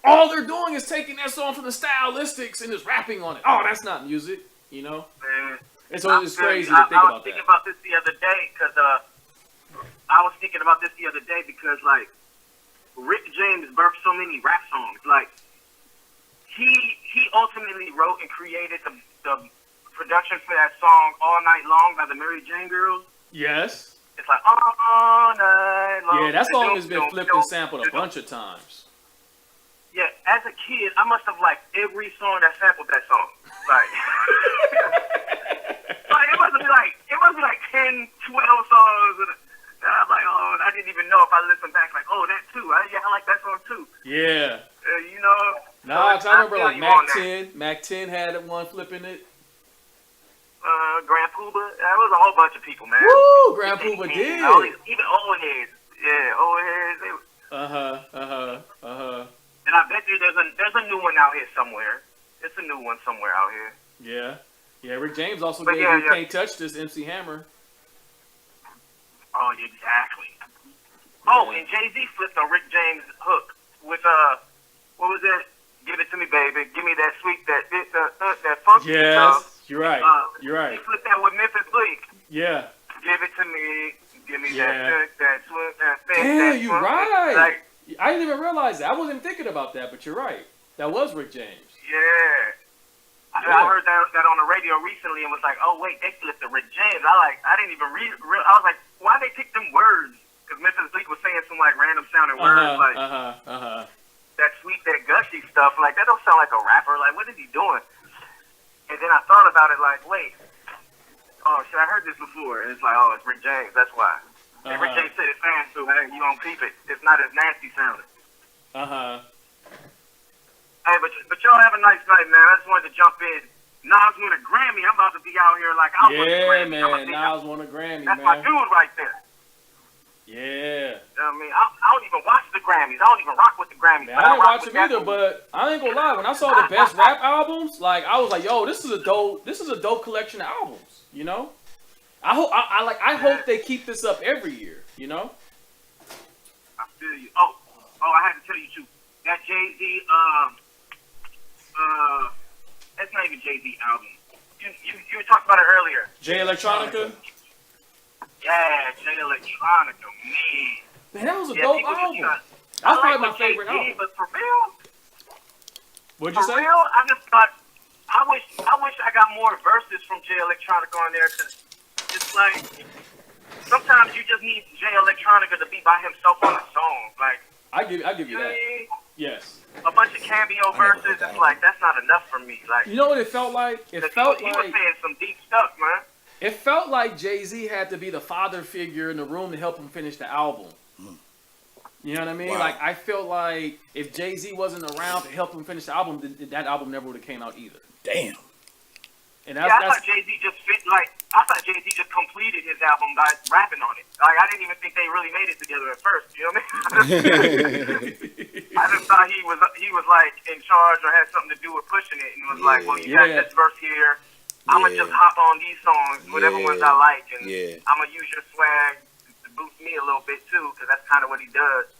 All they're doing is taking that song from the stylistics and just rapping on it. Oh, that's not music, you know? Man, and so it's crazy to think about that. I was thinking about this the other day, because like, Rick James birthed so many rap songs. Like, he ultimately wrote and created the production for that song All Night Long by the Mary Jane Girls. Yes. It's like all night long. Yeah, that song has been flipped and sampled a bunch of times. Yeah, as a kid, I must have liked every song that sampled that song. Like, it must be like 10, 12 songs. And I'm like, oh, I didn't even know if I listened back, like, oh, that too. I like that song too. Yeah. You know? Nah, I remember like Mac 10 had one flipping it. Grand Pooba. That was a whole bunch of people, man. Woo! Grand Pooba did. Even old heads. Yeah, old heads. And I bet you there's a new one out here somewhere. It's a new one somewhere out here. Yeah. Yeah, Rick James also gave you Can't Touch This, MC Hammer. Oh, exactly. Oh, and Jay-Z flipped on Rick James' hook with, what was that? Give it to me, baby. Give me that sweet, that funky stuff. Yes, you're right. You're right. He flipped that with Memphis Bleak. Yeah. Give it to me. Give me that sweet, that thing. Damn, you're right. Like, I didn't even realize that. I wasn't thinking about that, but you're right. That was Rick James. Yeah. I heard that on the radio recently and was like, oh, wait, they flipped to Rick James. I didn't even read. I was like, why they pick them words? Because Memphis Bleak was saying some like random sounding words like that sweet, that gushy stuff. Like, that don't sound like a rapper. Like, what is he doing? And then I thought about it like, wait, oh, shit, I heard this before. And it's like, oh, it's Rick James. That's why. And Rick James said his fans too, man. You don't peep it. It's not as nasty sounding. Hey, but y'all have a nice night, man. I just wanted to jump in. Nas won a Grammy. I'm about to be out here like I won a Grammy. Man. Nas won a Grammy, That's man. my dude right there. Yeah. You know what I mean? I don't even watch the Grammys. I don't even rock with the Grammys. Man, I didn't watch them either, but I ain't gonna lie. When I saw the best rap albums, like I was like, yo, this is a dope collection of albums. You know? I hope they keep this up every year. You know? I feel you. Oh, I had to tell you too. That Jay-Z, that's not even Jay-Z album. You were talking about it earlier. Jay Electronica. Yeah, Jay Electronica, Man, that was a dope album. That's probably my favorite album. But for real, what'd you say? For real, I just thought I wish I got more verses from Jay Electronica on there, because it's like sometimes you just need Jay Electronica to be by himself on a song. Like I give you that. Yes. A bunch of cameo verses, it's like that's not enough for me. Like, you know what it felt like? He was saying some deep stuff, man. It felt like Jay-Z had to be the father figure in the room to help him finish the album. You know what I mean? Wow. Like, I felt like if Jay-Z wasn't around to help him finish the album, that album never would have came out either. Damn. And I thought Jay-Z just completed his album by rapping on it. Like, I didn't even think they really made it together at first. You know what I mean? I just thought he was like in charge or had something to do with pushing it, and was like, well, you got this verse here. I'm gonna just hop on these songs, whatever ones I like, and I'm gonna use your swag to boost me a little bit too, because that's kind of what he does.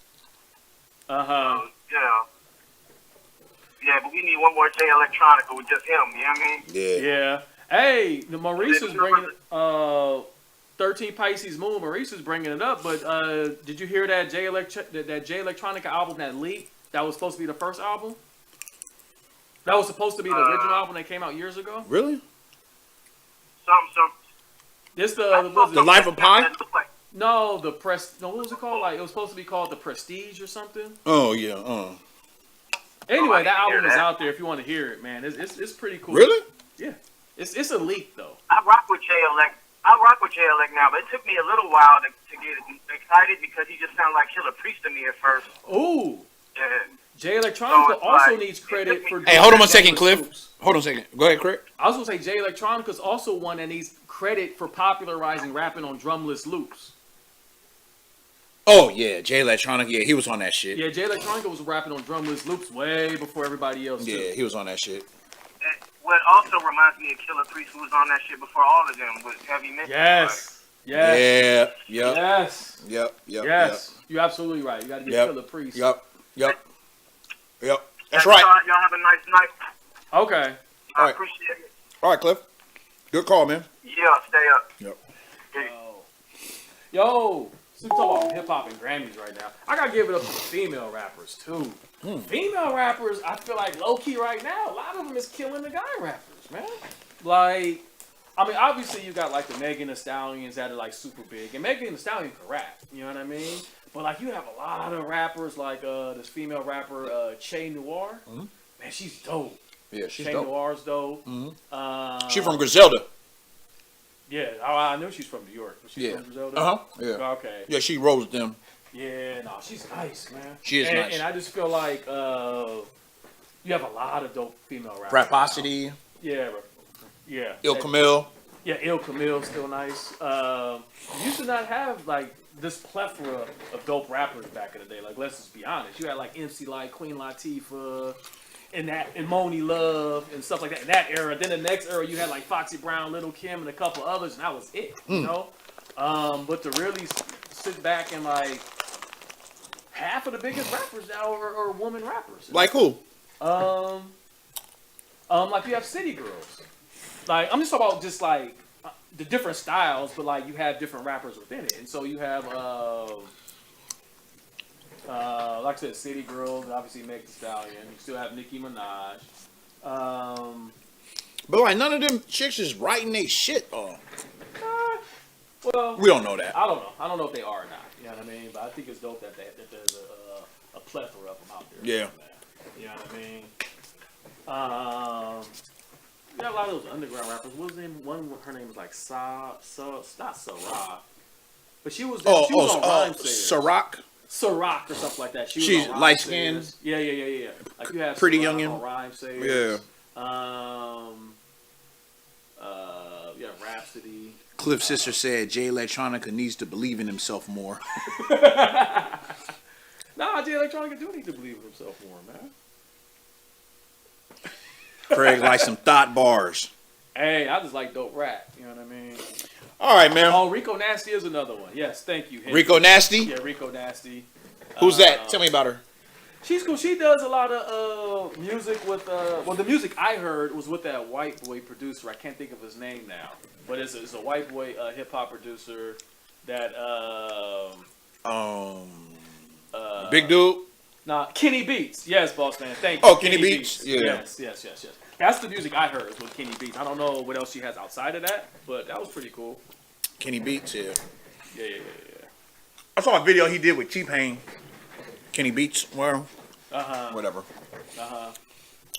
Yeah, but we need one more Jay Electronica with just him. You know what I mean? Yeah. Hey, the Maurice is bringing 13 Pisces Moon. Maurice is bringing it up, but did you hear that Jay Electronica album that leaked? That was supposed to be the first album. That was supposed to be the original album that came out years ago. Really? Some. This The Life of Pi? No, the press. No, what was it called? Like it was supposed to be called the Prestige or something. Oh yeah. Anyway, that album is out there if you want to hear it, man. It's pretty cool. Really? Yeah. It's a leak though. I rock with Jay Elect. Now, but it took me a little while to get excited because he just sounded like Killer Priest to me at first. Ooh. And Jay Electronica so also like, needs credit for. Hey, hold on one second, Douglas Cliff. Hoops. Hold on a second. Go ahead, Craig. I was gonna say Jay Electronica's also one that needs credit for popularizing rapping on drumless loops. Oh yeah, Jay Electronica. Yeah, he was on that shit. Yeah, Jay Electronica was rapping on drumless loops way before everybody else. Yeah, too. he was on that shit. what also reminds me of Killer Priest, who was on that shit before all of them with Heavy Mental. Yes. Yes. Yeah. Yep. Yes. Yep. Yep. Yes. You're absolutely right. You got to get Yep. Killer Priest. Yep. Yep. Yep. That's Thanks, right. Y'all have a nice night. Okay. I All right. appreciate it. All right, Cliff. Good call, man. Yeah, stay up. Yep. Yo, so we talk about hip hop and Grammys right now. I gotta give it up to the female rappers too. Female rappers, I feel like low key right now, a lot of them is killing the guy rappers, man. Like, I mean, obviously you got like the Megan Thee Stallions that are like super big, and Megan Thee Stallion can rap, you know what I mean? But like you have a lot of rappers like this female rapper Che Noir. Man, she's dope. Yeah, she's Che dope. Noir's dope. She from Griselda. Yeah, I knew she's from New York. Was she Yeah. from Griselda? Uh huh. Yeah. Okay. Yeah, she rolls with them. Yeah, no, she's nice, man. She is nice. And I just feel like you have a lot of dope female rappers. Raposity, Yeah, yeah. Il Camille. Yeah, Il Camille's still nice. You used to not have like this plethora of dope rappers back in the day. Like, let's just be honest. You had like MC Light, Queen Latifah, and Moni Love and stuff like that in that era. Then the next era, you had like Foxy Brown, Little Kim, and a couple others, and that was it. You know. But to really sit back and like half of the biggest rappers now are woman rappers. Like who? Like you have City Girls. Like I'm just talking about just like the different styles, but like you have different rappers within it, and so you have like I said, City Girls, obviously Meg Thee Stallion. You still have Nicki Minaj. But like none of them chicks is writing they shit on. Well, We don't know that. I don't know. I don't know if they are or not. You know what I mean? But I think it's dope that there's a plethora of them out there. Yeah. You know what I mean? You got a lot of those underground rappers. What was her name? Her name was like not Sarah, but she was on Rhyme Sayers. Ciroc. Ciroc or something like that. She was She's on Rhyme light Sayers. skinned. Yeah. Like you have Pretty Ciroc youngin'. on Rhyme Sayers. Yeah. You have Rhapsody. Cliff's sister said Jay Electronica needs to believe in himself more. Nah, Jay Electronica do need to believe in himself more, man. Craig likes some thought bars. Hey, I just like dope rap. You know what I mean? All right, man. Oh, Rico Nasty is another one. Yes, thank you. Henry. Rico Nasty? Yeah, Rico Nasty. Who's that? Tell me about her. She's cool. She does a lot of music with. Well, the music I heard was with that white boy producer. I can't think of his name now, but it's a white boy hip hop producer that. Big dude. Nah, Kenny Beats. Yes, boss man. Thank you. Oh, Kenny Beats? Yeah. Yes. That's the music I heard with Kenny Beats. I don't know what else she has outside of that, but that was pretty cool. Kenny Beats, yeah. Yeah. I saw a video he did with T-Pain. Kenny Beats, well, whatever.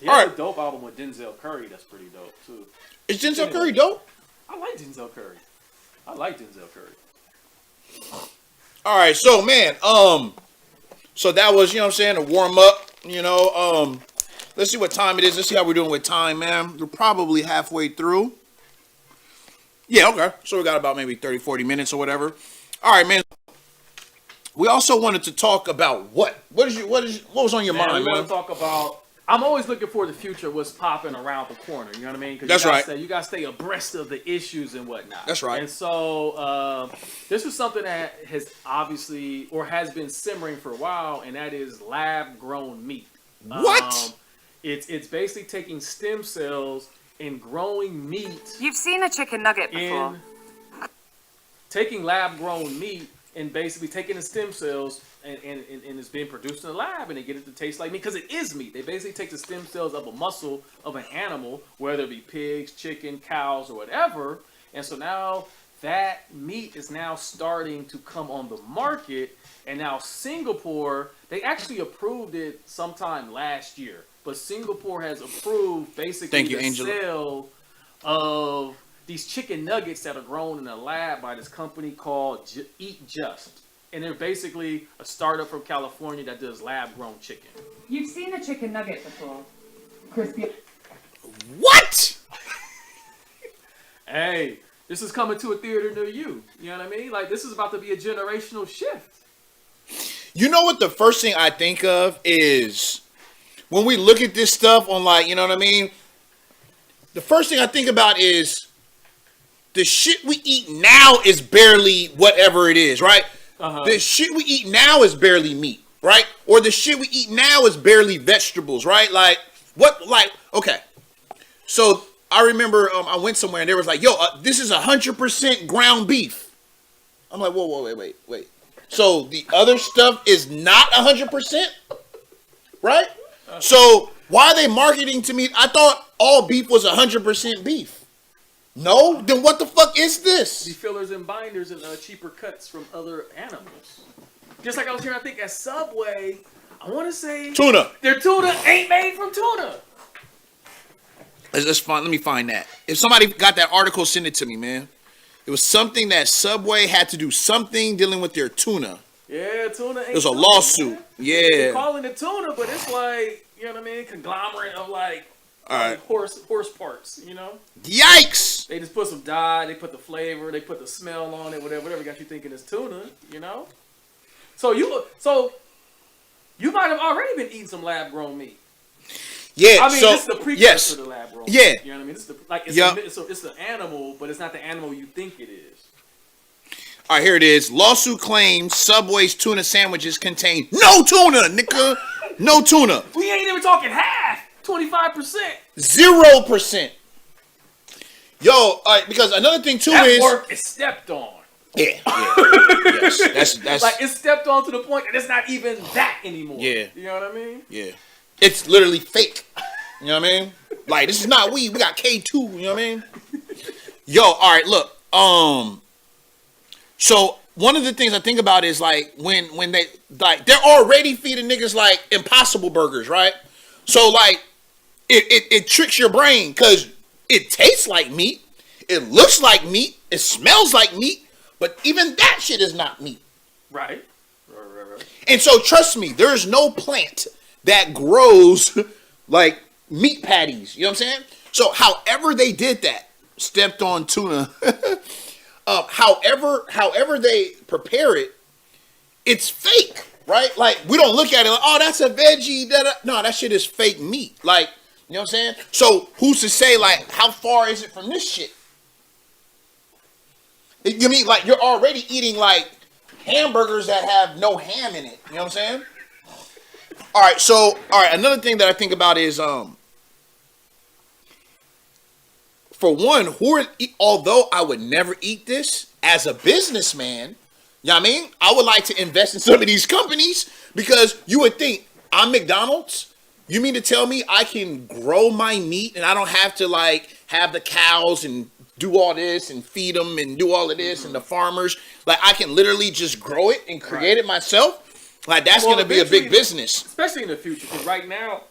He has a dope album with Denzel Curry that's pretty dope, too. Is Denzel Curry dope? I like Denzel Curry. All right, so man, so that was, you know what I'm saying, a warm up, you know, let's see what time it is. Let's see how we're doing with time, man. We're probably halfway through. Yeah, okay. So we got about maybe 30, 40 minutes or whatever. All right, man. We also wanted to talk about what was on your mind, We man? want to talk about. I'm always looking for the future, what's popping around the corner. You know what I mean? 'Cause That's right. You gotta stay abreast of the issues and whatnot. That's right. And so this is something that has obviously or has been simmering for a while, and that is lab grown meat. What? It's basically taking stem cells in growing meat. You've seen a chicken nugget before. In taking lab-grown meat and basically taking the stem cells and it's being produced in the lab and they get it to taste like meat because it is meat. They basically take the stem cells of a muscle of an animal, whether it be pigs, chicken, cows, or whatever. And so now that meat is now starting to come on the market. And now Singapore, they actually approved it sometime last year. But Singapore has approved basically the sale of these chicken nuggets that are grown in a lab by this company called Eat Just. And they're basically a startup from California that does lab-grown chicken. You've seen a chicken nugget before. Crispy. What? Hey, this is coming to a theater near you. You know what I mean? Like, this is about to be a generational shift. You know what the first thing I think of is when we look at this stuff on, like, you know what I mean? The first thing I think about is the shit we eat now is barely whatever it is, right? The shit we eat now is barely meat, right? Or the shit we eat now is barely vegetables, right? Like, what, like, okay. So I remember I went somewhere and there was like, yo, this is 100% ground beef. I'm like, whoa, wait. So the other stuff is not 100%, right? So why are they marketing to me? I thought all beef was 100% beef. No? Then what the fuck is this? The fillers and binders and cheaper cuts from other animals. Just like I was hearing, I think at Subway, I want to say Tuna. Their tuna ain't made from tuna. Let's find. Let me find that. If somebody got that article, send it to me, man. It was something that Subway had to do something dealing with their tuna. Yeah, tuna ain't. It was a tuna, lawsuit. Man. Yeah. They're calling it tuna, but it's like, you know what I mean, conglomerate of like, horse parts, you know? Yikes! They just put some dye, they put the flavor, they put the smell on it, whatever got you thinking it's tuna, you know? So you might have already been eating some lab grown meat. Yeah, I mean, so, this is the precursor to lab grown. Yeah. You know what I mean? This is it's the animal, but it's not the animal you think it is. All right, here it is. Lawsuit claims Subway's tuna sandwiches contain no tuna, nigga. No tuna. We ain't even talking half. 25%. 0%. Yo, all right, because another thing too that is work is stepped on. Yeah. Yes. That's like it's stepped on to the point that it's not even that anymore. Yeah. You know what I mean? Yeah. It's literally fake. You know what I mean? Like, this is not weed. We got K2. You know what I mean? Yo, all right, look. So one of the things I think about is like when they like they're already feeding niggas like Impossible Burgers, right? So like it tricks your brain because it tastes like meat, it looks like meat, it smells like meat, but even that shit is not meat. Right. And so trust me, there's no plant that grows like meat patties. You know what I'm saying? So however they did that, stepped on tuna. However they prepare it, it's fake, right? Like, we don't look at it like, oh, that's a veggie. No, that shit is fake meat. Like, you know what I'm saying? So who's to say, like, how far is it from this shit? You mean, like, you're already eating, like, hamburgers that have no ham in it. You know what I'm saying? All right, another thing that I think about is, for one, although I would never eat this as a businessman, you know what I mean? I would like to invest in some of these companies because you would think, I'm McDonald's. You mean to tell me I can grow my meat and I don't have to like have the cows and do all this and feed them and do all of this and the farmers? Like, I can literally just grow it and create it myself. Like, that's going to be a big business. Especially in the future, because right now,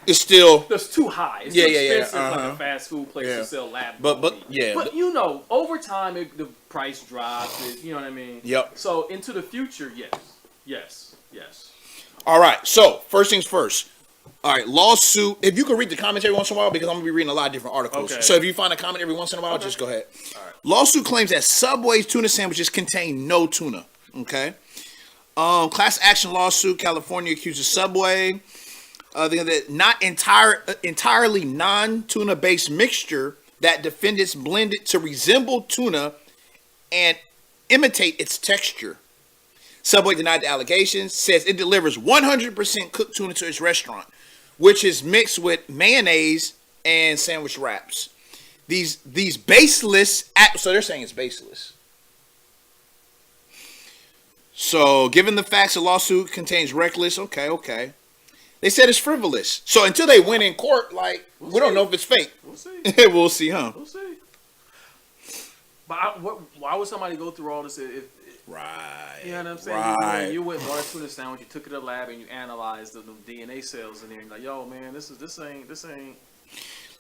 it's still too high. It's too expensive like a fast food place to sell lab. But you know, over time the price drops. You know what I mean? Yep. So into the future, yes. All right. So first things first. All right, lawsuit. If you could read the commentary once in a while, because I'm gonna be reading a lot of different articles. Okay. So if you find a comment every once in a while, just go ahead. All right. Lawsuit claims that Subway's tuna sandwiches contain no tuna. Okay. Class action lawsuit. California accuses Subway. The not entirely non-tuna based mixture that defendants blended to resemble tuna and imitate its texture. Subway denied the allegations, says it delivers 100% cooked tuna to its restaurant, which is mixed with mayonnaise and sandwich wraps. these baseless. So they're saying it's baseless. So, given the facts, the lawsuit contains reckless. Okay. They said it's frivolous. So until they win in court, like we don't know if it's fake. We'll see. We'll see, huh? We'll see. But why would somebody go through all this if right? You know what I'm saying? Right. You went bought a tuna sandwich, you took it to the lab, and you analyzed the DNA cells in there. And you're like, yo, man, this ain't.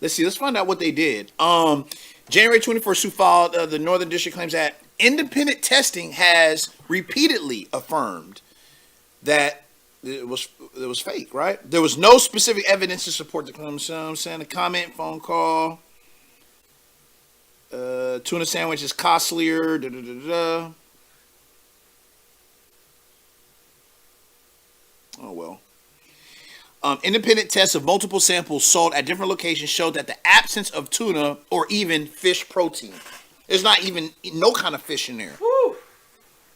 Let's see. Let's find out what they did. January 24th, Sioux filed. The Northern District claims that independent testing has repeatedly affirmed that it was fake. Right? There was no specific evidence to support the claim. So I'm saying a comment, phone call. Tuna sandwich is costlier. Oh well. Independent tests of multiple samples sold at different locations showed that the absence of tuna or even fish protein. There's not even no kind of fish in there. Whew.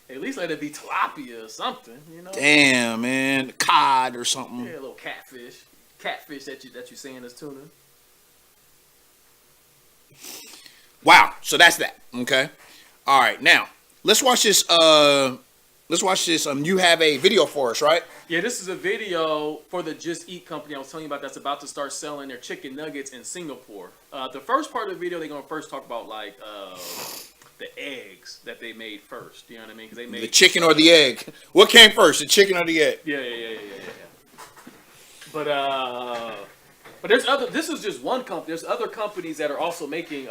At least let it be tilapia or something, you know. Damn, man, cod or something. Yeah, a little catfish that you saying is tuna. Wow. So that's that. Okay. All right. Now let's watch this. You have a video for us, right? Yeah, this is a video for the Just Eat company I was telling you about that's about to start selling their chicken nuggets in Singapore. The first part of the video, they're going to first talk about, like, the eggs that they made first. You know what I mean? 'Cause they made the chicken or the egg. What came first, the chicken or the egg? Yeah. But there's other. This is just one company. There's other companies that are also making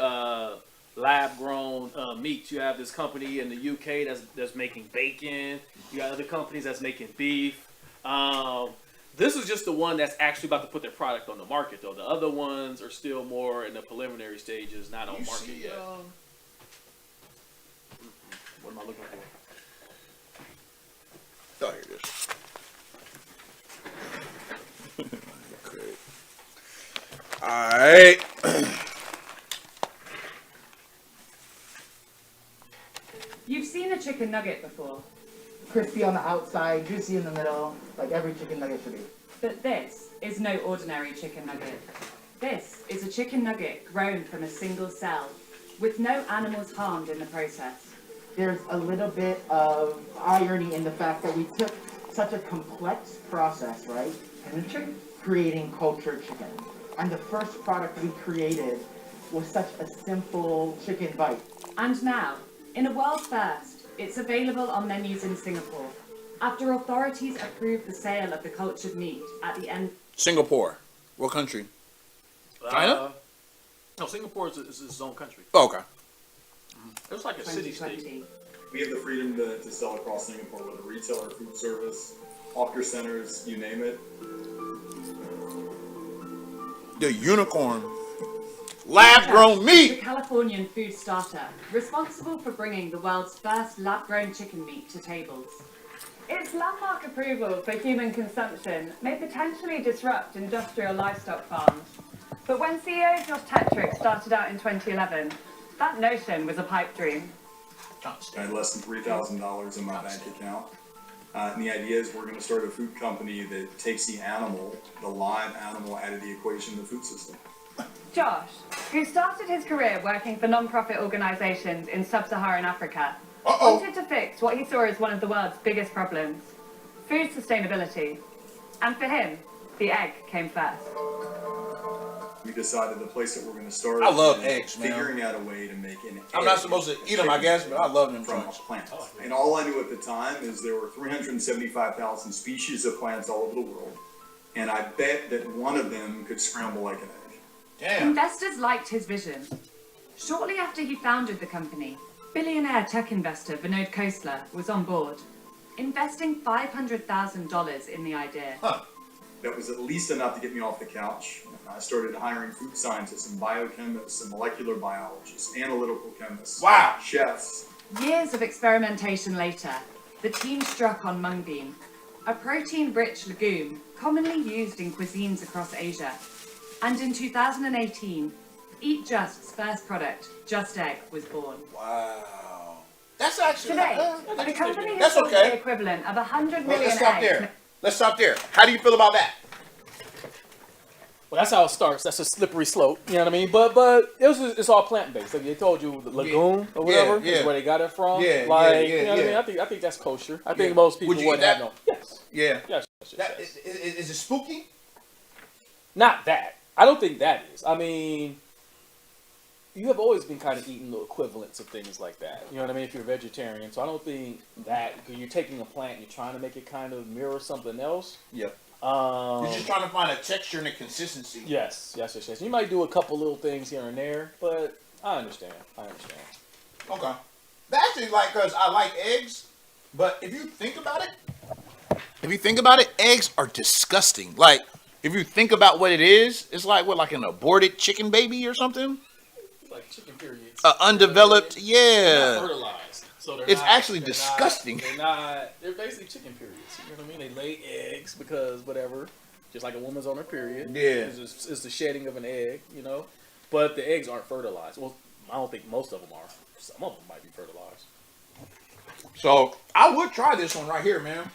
lab-grown meat. You have this company in the UK that's making bacon. You got other companies that's making beef. This is just the one that's actually about to put their product on the market, though. The other ones are still more in the preliminary stages, not on market yet. What am I looking for? Oh, here it is. Okay. All right. You've seen a chicken nugget before, Crispy on the outside, juicy in the middle, like every chicken nugget should be. but this is no ordinary chicken nugget. This is a chicken nugget grown from a single cell, with no animals harmed in the process. There's a little bit of irony in the fact that we took such a complex process, right, into creating cultured chicken. And the first product we created was such a simple chicken bite. And now, in a world first, it's available on menus in Singapore, after authorities approved the sale of the cultured meat at the end. Singapore. What country? China? No, Singapore is its own country. Oh, okay. It was like a city-state. 2020. We have the freedom to sell across Singapore, whether retail or food service, hawker centers, you name it. The unicorn. Lab-grown The meat. Californian food starter, responsible for bringing the world's first lab-grown chicken meat to tables. Its landmark approval for human consumption may potentially disrupt industrial livestock farms. But when CEO Josh Tetrick started out in 2011, that notion was a pipe dream. I had less than $3,000 in my bank account. And the idea is we're going to start a food company that takes the animal, the live animal, out of the equation in the food system. Josh, who started his career working for non-profit organizations in sub-Saharan Africa, wanted to fix what he saw as one of the world's biggest problems, food sustainability. And for him, the egg came first. We decided the place that we're going to start. I love is eggs, man. Figuring out a way to make an egg. I'm not supposed to eat them, I guess, but I love them from a joints. plant. And all I knew at the time is there were 375,000 species of plants all over the world. And I bet that one of them could scramble like an egg. Damn. Investors liked his vision. Shortly after he founded the company, billionaire tech investor Vinod Khosla was on board, investing $500,000 in the idea. That was at least enough to get me off the couch. I started hiring food scientists and biochemists and molecular biologists, analytical chemists, Wow. chefs. Years of experimentation later, the team struck on mung bean, a protein-rich legume commonly used in cuisines across Asia. And in 2018, Eat Just's first product, Just Egg, was born. Wow. That's actually... Today, the company That's has sold okay. the equivalent of 100 Well, million let's stop eggs. there. Let's stop there. How do you feel about that? Well, that's how it starts. That's a slippery slope. You know what I mean? But it's all plant based. Like they told you, the lagoon or whatever is where they got it from. You know what I mean? I think that's kosher. I think most people wouldn't have no. Yes. Yeah. Yes. Is it spooky? Not that. I don't think that is. I mean, you have always been kind of eating the equivalents of things like that. You know what I mean? If you're a vegetarian, so I don't think that because you're taking a plant, and you're trying to make it kind of mirror something else. Yep. You're just trying to find a texture and a consistency. Yes. You might do a couple little things here and there, but I understand. Okay. That's actually like, because I like eggs, but if you think about it, eggs are disgusting. Like, if you think about what it is, it's like, what, like an aborted chicken baby or something? Like chicken periods. Undeveloped, They're not fertilized. So it's actually disgusting. They're basically chicken periods. You know what I mean? They lay eggs because whatever. Just like a woman's on her period. Yeah. It's the shedding of an egg, you know? But the eggs aren't fertilized. Well, I don't think most of them are. Some of them might be fertilized. So, I would try this one right here, man.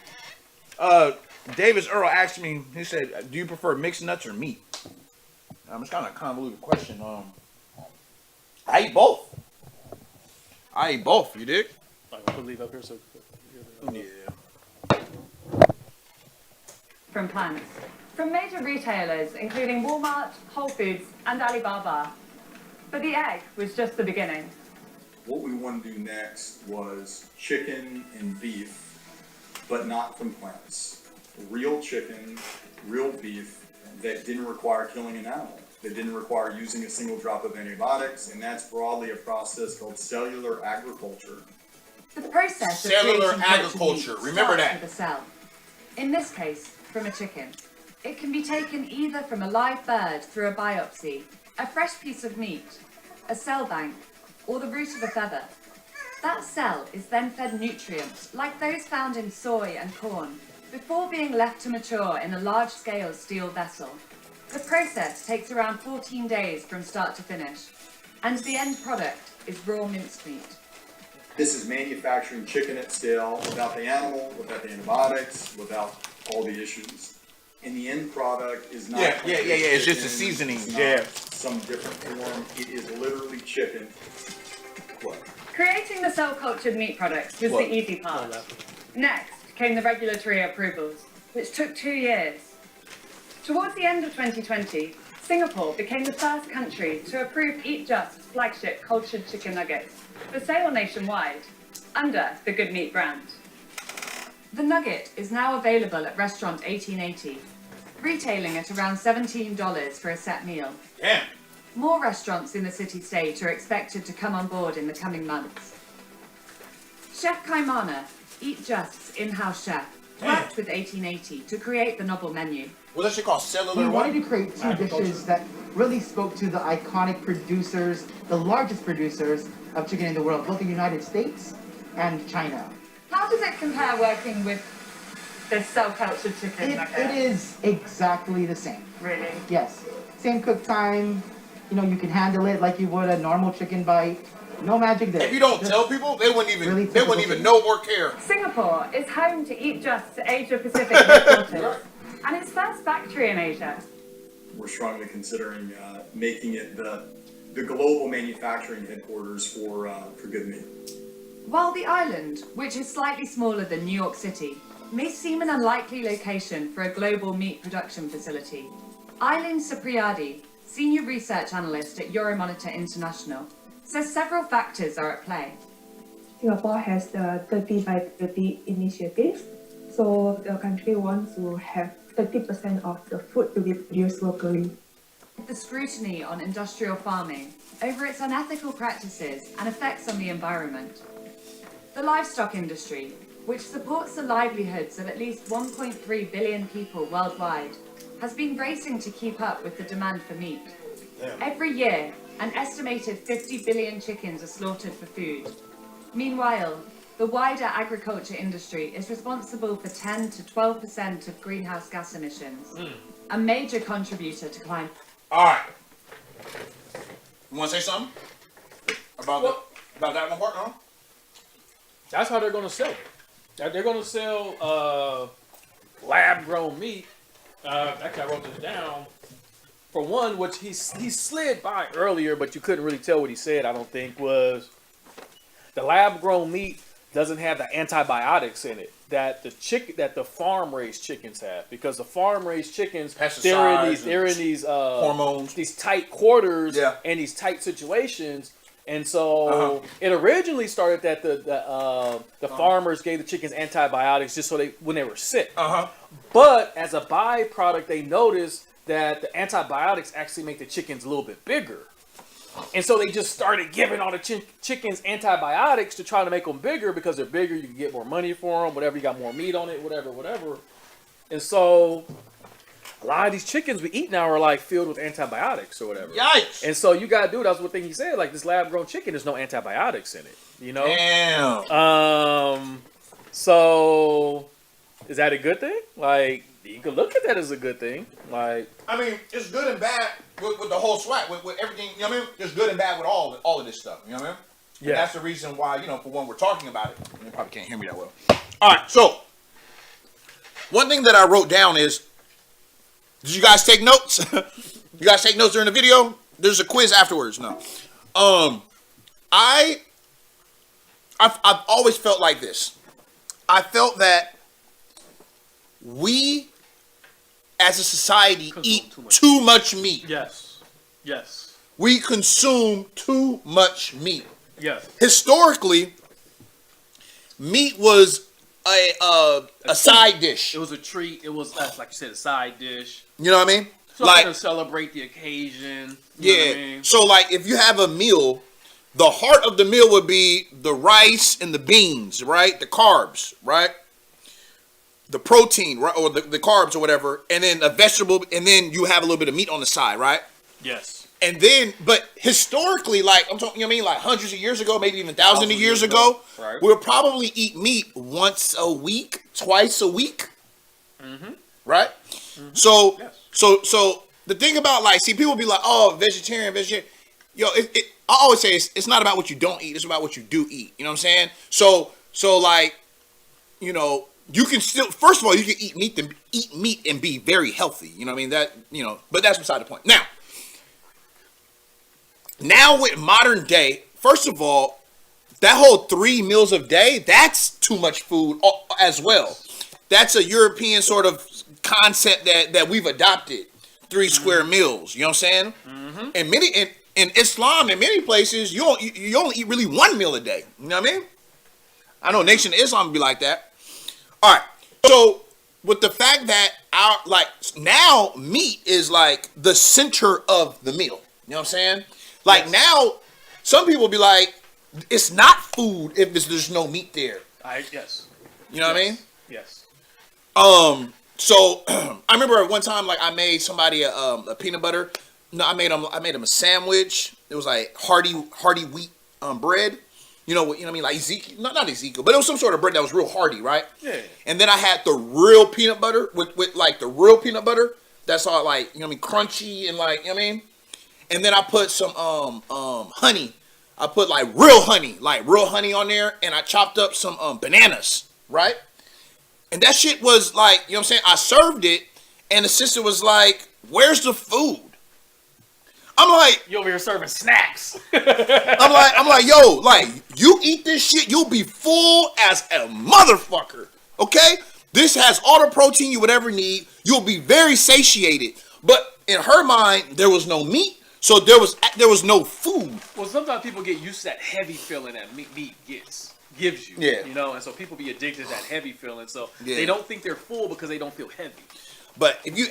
Davis Earl asked me, he said, do you prefer mixed nuts or meat? It's kind of a convoluted question. I eat both. You dig? Like, I'll leave up here so... Yeah. From plants. From major retailers, including Walmart, Whole Foods, and Alibaba. But the egg was just the beginning. What we want to do next was chicken and beef, but not from plants. Real chicken, real beef that didn't require killing an animal, that didn't require using a single drop of antibiotics, and that's broadly a process called cellular agriculture. The process of Cellular creating agriculture, protein remember starts that. with a cell. In this case, from a chicken. It can be taken either from a live bird through a biopsy, a fresh piece of meat, a cell bank, or the root of a feather. That cell is then fed nutrients, like those found in soy and corn, before being left to mature in a large-scale steel vessel. The process takes around 14 days from start to finish, and the end product is raw minced meat. This is manufacturing chicken at scale without the animal, without the antibiotics, without all the issues. And the end product is not... Yeah. It's just a seasoning. It's not some different form. It is literally chicken. What? Creating the cell-cultured meat products was the easy part. Next came the regulatory approvals, which took 2 years. Towards the end of 2020, Singapore became the first country to approve Eat Just's flagship cultured chicken nuggets for sale nationwide, under the Good Meat brand. The nugget is now available at Restaurant 1880, retailing at around $17 for a set meal. Damn. More restaurants in the city-state are expected to come on board in the coming months. Chef Kaimana, Eat Just's in-house chef, worked with 1880 to create the novel menu. What's that shit called? We Cellular wanted what? to create two dishes that really spoke to the iconic producers, the largest producers of chicken in the world, both the United States and China. How does it compare working with this cell-cultured chicken nugget? It is exactly the same. Really? Yes. Same cook time. You know, you can handle it like you would a normal chicken bite. No magic there. If you don't tell people, they wouldn't even know or care. Singapore is home to Eat Just's Asia Pacific headquarters and its first factory in Asia. We're strongly considering making it the global manufacturing headquarters for Good Meat. While the island, which is slightly smaller than New York City, may seem an unlikely location for a global meat production facility, Eileen Cipriadi, senior research analyst at Euromonitor International, says several factors are at play. Singapore has the 30 by 30 initiative, so the country wants to have 30% of the food to be produced locally. The scrutiny on industrial farming over its unethical practices and effects on the environment. The livestock industry, which supports the livelihoods of at least 1.3 billion people worldwide, has been racing to keep up with the demand for meat. Every year, an estimated 50 billion chickens are slaughtered for food. Meanwhile, the wider agriculture industry is responsible for 10 to 12% of greenhouse gas emissions, a major contributor to climate. All right. You want to say something about that one part, huh? That's how they're going to sell it. They're going to sell lab-grown meat. Actually, I wrote this down. for one, which he slid by earlier, but you couldn't really tell what he said, I don't think, was the lab-grown meat doesn't have the antibiotics in it that the farm-raised chickens have, because the farm-raised chickens, they're in these hormones, these tight quarters, yeah, and these tight situations. And so it originally started that the farmers gave the chickens antibiotics just so when they were sick. But as a byproduct, they noticed that the antibiotics actually make the chickens a little bit bigger. And so they just started giving all the chickens antibiotics to try to make them bigger, because they're bigger, you can get more money for them, whatever, you got more meat on it, whatever. And so a lot of these chickens we eat now are like filled with antibiotics or whatever. Yikes! And so you gotta do, that's one thing he said, like this lab grown chicken, there's no antibiotics in it. You know? Damn. So is that a good thing? Like, you can look at that as a good thing. Like, I mean, it's good and bad with the whole swag, with everything, you know what I mean? There's good and bad with all of this stuff, you know what I mean? Yeah. And that's the reason why, you know, for when we're talking about it, you probably can't hear me that well. All right, so one thing that I wrote down is, did you guys take notes? You guys take notes during the video? There's a quiz afterwards. No. I've always felt like this. I felt that we, as a society, eat too much meat. Yes. Yes. We consume too much meat. Yes. Historically, meat was a side dish. It was a treat. It was, like you said, a side dish. You know what I mean? Something to celebrate the occasion. You know what I mean? So like if you have a meal, the heart of the meal would be the rice and the beans, right? The carbs, right? The protein, right? Or the carbs or whatever. And then a vegetable, and then you have a little bit of meat on the side, right? Yes. And then, but historically, like I'm talking, you know what I mean? Like hundreds of years ago, maybe even thousands of years ago, right, we'll probably eat meat once a week, twice a week. Mm-hmm. Right? Mm-hmm. So, yes. So the thing about, like, see, people be like, oh, vegetarian. Yo, I always say it's not about what you don't eat. It's about what you do eat. You know what I'm saying? So like, you know, you can still, first of all, you can eat meat and be very healthy. You know what I mean? That, you know, but that's beside the point. Now with modern day, first of all, that whole 3 meals a day, that's too much food as well. That's a European sort of concept that we've adopted. 3 square meals, you know what I'm saying? Mm-hmm. And in Islam, in many places, you only eat really 1 meal a day. You know what I mean? I know Nation of Islam would be like that. All right. So with the fact that now meat is like the center of the meal. You know what I'm saying? Like now, some people be like, it's not food if there's no meat there. Yes. You know what I mean? Yes. So I remember at one time, like I made somebody a peanut butter. No, I made them a sandwich. It was like hearty wheat bread. You know what I mean? Like Ezekiel, not Ezekiel, but it was some sort of bread that was real hearty, right? Yeah. And then I had the real peanut butter with like the real peanut butter. That's all like, you know what I mean, crunchy and like, you know what I mean? And then I put some honey. I put like real honey on there, and I chopped up some bananas, right? And that shit was like, you know what I'm saying? I served it, and the sister was like, "Where's the food?" I'm like, "You over here serving snacks." I'm like, yo, like you eat this shit, you'll be full as a motherfucker. Okay? This has all the protein you would ever need. You'll be very satiated. But in her mind, there was no meat. So there was no food. Well, sometimes people get used to that heavy feeling that meat gives you. Yeah. You know, and so people be addicted to that heavy feeling. So they don't think they're full because they don't feel heavy. But if you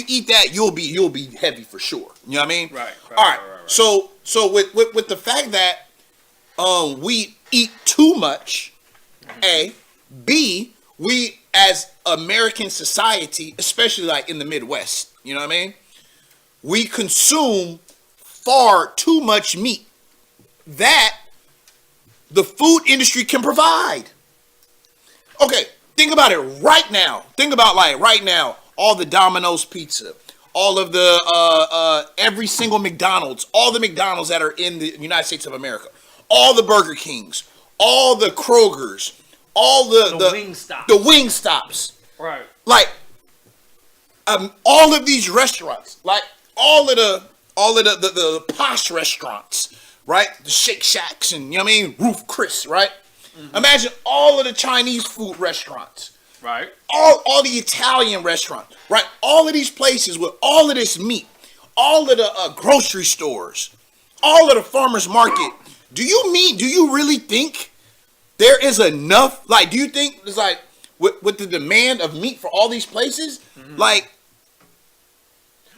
eat that, you'll be heavy for sure. You know what I mean? Right. All right. So with the fact that we eat too much, A, B, we as American society, especially like in the Midwest, you know what I mean? We consume far too much meat that the food industry can provide. Okay, think about it right now. Think about like right now, all the Domino's pizza, all of the every single McDonald's, all the McDonald's that are in the United States of America, all the Burger Kings, all the Krogers, all the wing stops. Right. Like all of these restaurants, like the posh restaurants, right? The Shake Shacks and, you know what I mean, Roof Chris, right? Imagine all of the Chinese food restaurants. Right. All the Italian restaurants, right? All of these places with all of this meat, all of the grocery stores, all of the farmers market. Do you really think there is enough? Like, do you think it's like with the demand of meat for all these places, like?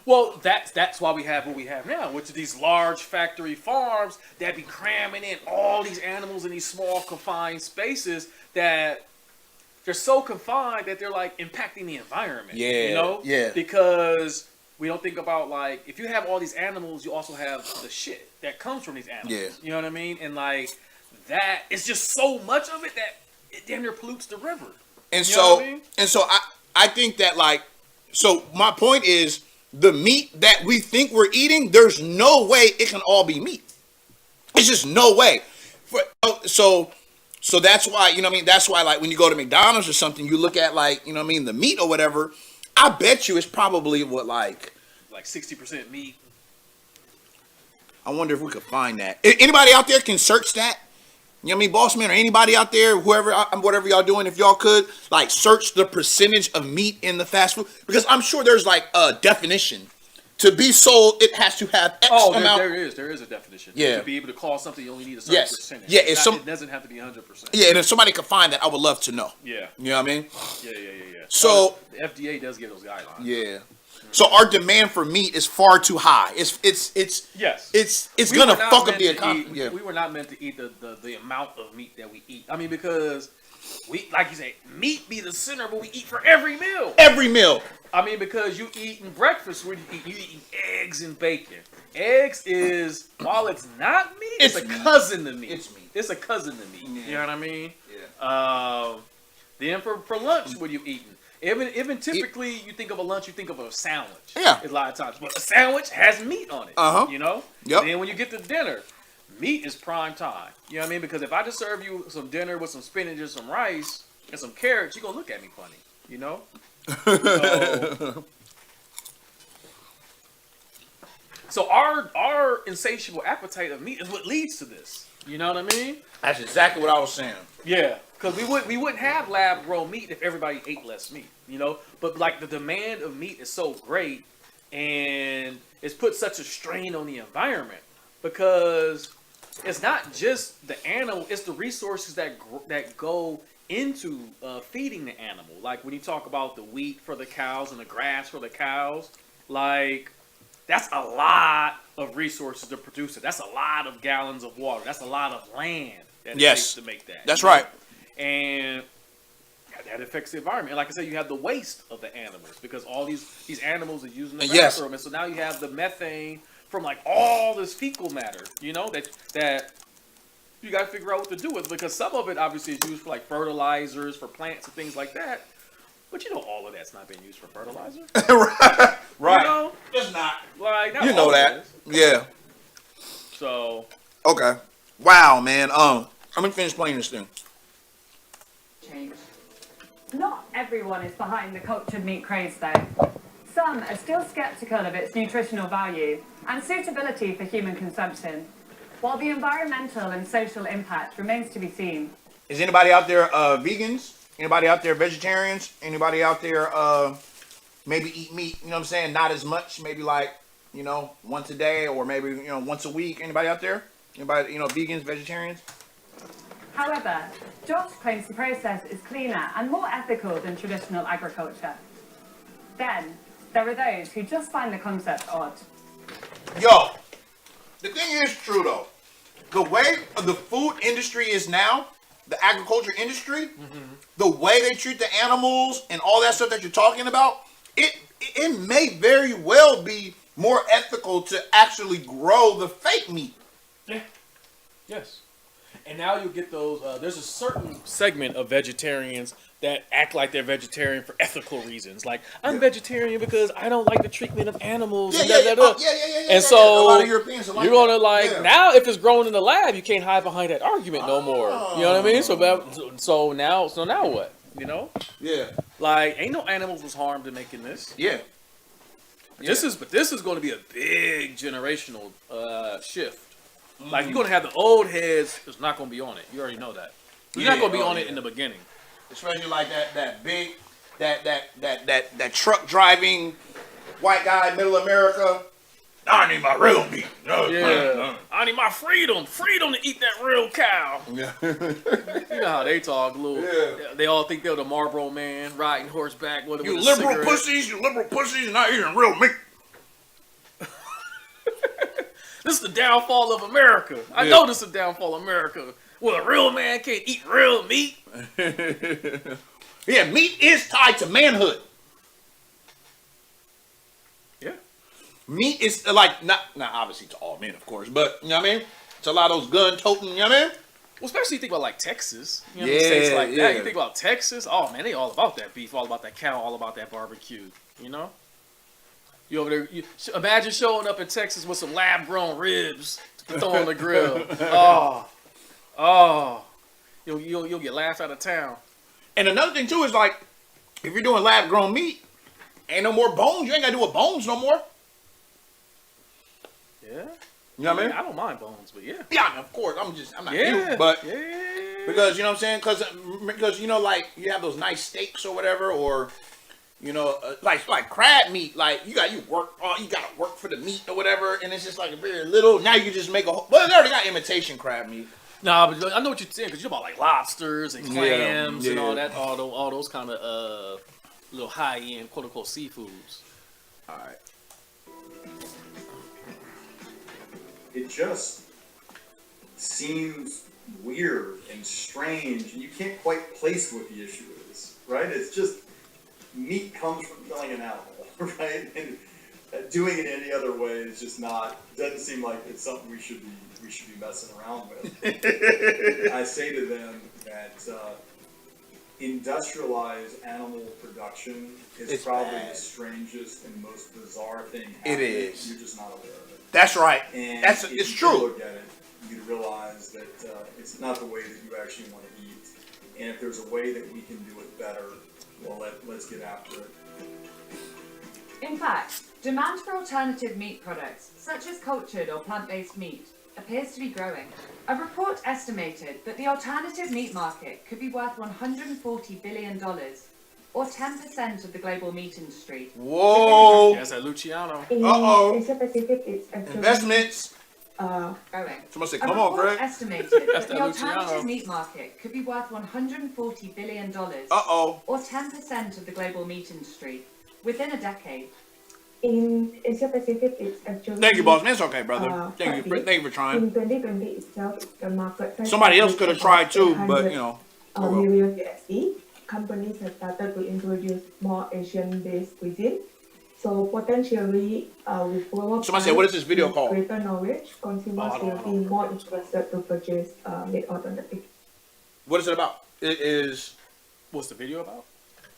Well, that's why we have what we have now, which are these large factory farms that be cramming in all these animals in these small confined spaces that they're so confined that they're like impacting the environment. Yeah, you know? yeah. Because we don't think about, like, if you have all these animals, you also have the shit that comes from these animals. Yeah. You know what I mean? And like that, it's just so much of it that it damn near pollutes the river. And you know what I mean? I think that, like, so my point is, the meat that we think we're eating, there's no way it can all be meat. It's just no way. So that's why, you know what I mean? That's why, like, when you go to McDonald's or something, you look at, like, you know what I mean, the meat or whatever. I bet you it's probably what, like 60% meat. I wonder if we could find that. Anybody out there can search that? You know what I mean, boss man, or anybody out there, whoever, whatever y'all doing, if y'all could, like, search the percentage of meat in the fast food, because I'm sure there's like a definition. To be sold, it has to have X amount. There is a definition. Yeah. To be able to call something, you only need a certain percentage. Yeah, it doesn't have to be 100%. Yeah, and if somebody could find that, I would love to know. Yeah. You know what I mean? Yeah. So the FDA does give those guidelines. Yeah. So our demand for meat is far too high. It's gonna fuck up the economy. Yeah. We were not meant to eat the amount of meat that we eat. I mean, because we, like you say, meat be the center, but we eat for every meal. Every meal. I mean, because you eating breakfast, you eating eggs and bacon. Eggs is, while it's not meat, it's a cousin to meat. It's meat. It's a cousin to meat. Yeah. You know what I mean? Yeah. Then for lunch, what are you eating? Even typically, you think of a lunch, you think of a sandwich. Yeah. A lot of times. But a sandwich has meat on it. You know? Yep. Then when you get to dinner, meat is prime time. You know what I mean? Because if I just serve you some dinner with some spinach and some rice and some carrots, you're going to look at me funny. You know? So our insatiable appetite of meat is what leads to this. You know what I mean? That's exactly what I was saying. Yeah, because we wouldn't have lab grown meat if everybody ate less meat, you know. But like the demand of meat is so great, and it's put such a strain on the environment because it's not just the animal; it's the resources that go into feeding the animal. Like when you talk about the wheat for the cows and the grass for the cows, like that's a lot of resources to produce it. That's a lot of gallons of water. That's a lot of land that it takes to make that. That's right. And that affects the environment. And like I said, you have the waste of the animals because all these animals are using the bathroom. And so now you have the methane from like all this fecal matter, you know, that you got to figure out what to do with, because some of it obviously is used for like fertilizers for plants and things like that. But you know, all of that's not being used for fertilizer. Right. You know? It's not. Like, not you know that. Yeah. So. Okay. Wow, man. I'm gonna finish playing this thing. Change. Not everyone is behind the cultured meat craze, though. Some are still skeptical of its nutritional value and suitability for human consumption, while the environmental and social impact remains to be seen. Is anybody out there vegans? Anybody out there vegetarians? Anybody out there maybe eat meat, you know what I'm saying? Not as much, maybe like, you know, once a day or maybe, you know, once a week. Anybody out there? Anybody, you know, vegans, vegetarians? However, Josh claims the process is cleaner and more ethical than traditional agriculture. Then, there are those who just find the concept odd. Yo, the thing is true though. The way the food industry is now, the agriculture industry, the way they treat the animals and all that stuff that you're talking about, it may very well be more ethical to actually grow the fake meat. Yeah. Yes. And now you get those, there's a certain segment of vegetarians that act like they're vegetarian for ethical reasons. Like, I'm vegetarian because I don't like the treatment of animals. And so, a lot of Europeans are like you're going to now if it's grown in the lab, you can't hide behind that argument no more. You know what I mean? So now what? You know? Yeah. Like, ain't no animals was harmed in making this. Yeah. This is going to be a big generational shift. Like you're going to have the old heads that's not going to be on it. You already know that. You're not going to be on it in the beginning. Especially like that big that truck driving white guy, middle America. I need my real meat. I need my freedom to eat that real cow. Yeah. You know how they talk, They all think they're the Marlboro man riding horseback with You a liberal cigarette. pussies, and not eating real meat. This is the downfall of America. I know this is the downfall of America. Well, a real man can't eat real meat. Yeah, meat is tied to manhood. Yeah. Meat is like not obviously to all men, of course, but you know what I mean? It's a lot of those gun toting, you know what I mean? Well, especially you think about like Texas. You know, states like that. You think about Texas. Oh man, they all about that beef, all about that cow, all about that barbecue. You know. You over there? Imagine showing up in Texas with some lab-grown ribs to throw on the grill. You'll get laughed out of town. And another thing too is like, if you're doing lab-grown meat, ain't no more bones. You ain't gotta do with bones no more. Yeah. You know what I mean? I don't mind bones, but yeah. Yeah, of course. I'm not you, but because you know what I'm saying? Because you know, like you have those nice steaks or whatever, or you know, like crab meat. Like you gotta work for the meat or whatever, and it's just like a very little. Now you can just make a whole. Well, they already got imitation crab meat. Nah, but I know what you're saying because you're about like lobsters and clams and all that, all those kind of little high end quote unquote seafoods. All right. It just seems weird and strange, and you can't quite place what the issue is, right? It's just meat comes from killing an animal, right? And doing it any other way is just doesn't seem like it's something we should be messing around with. I say to them that industrialized animal production is probably the strangest and most bizarre thing happening. It is. You're just not aware of it. That's right. And It's true. If you look at it, you realize that it's not the way that you actually want to eat. And if there's a way that we can do it better, well, let's get after it. In fact, demand for alternative meat products, such as cultured or plant-based meat, appears to be growing. A report estimated that the alternative meat market could be worth $140 billion, or 10% of the global meat industry. Whoa! That's at Luciano. In Uh-oh. Asia Pacific, it's actually Investments. Growing. Someone said, A "Come on, report Greg." estimated that That's the that Luciano. alternative meat market could be worth $140 billion, Uh-oh. or 10% of the global meat industry, within a decade. in Asia Pacific, it's actually. Thank you, boss man. It's okay, brother. quite big. Thank you for trying. In 2020 itself, the market size Somebody else is could have tried too, about but you know. million USD. Companies have started to introduce more Asian-based cuisine. So potentially, with global Somebody said, "What is this video with called?" greater knowledge, consumers will be more interested to purchase meat alternative. What is it about? It is. What's the video about?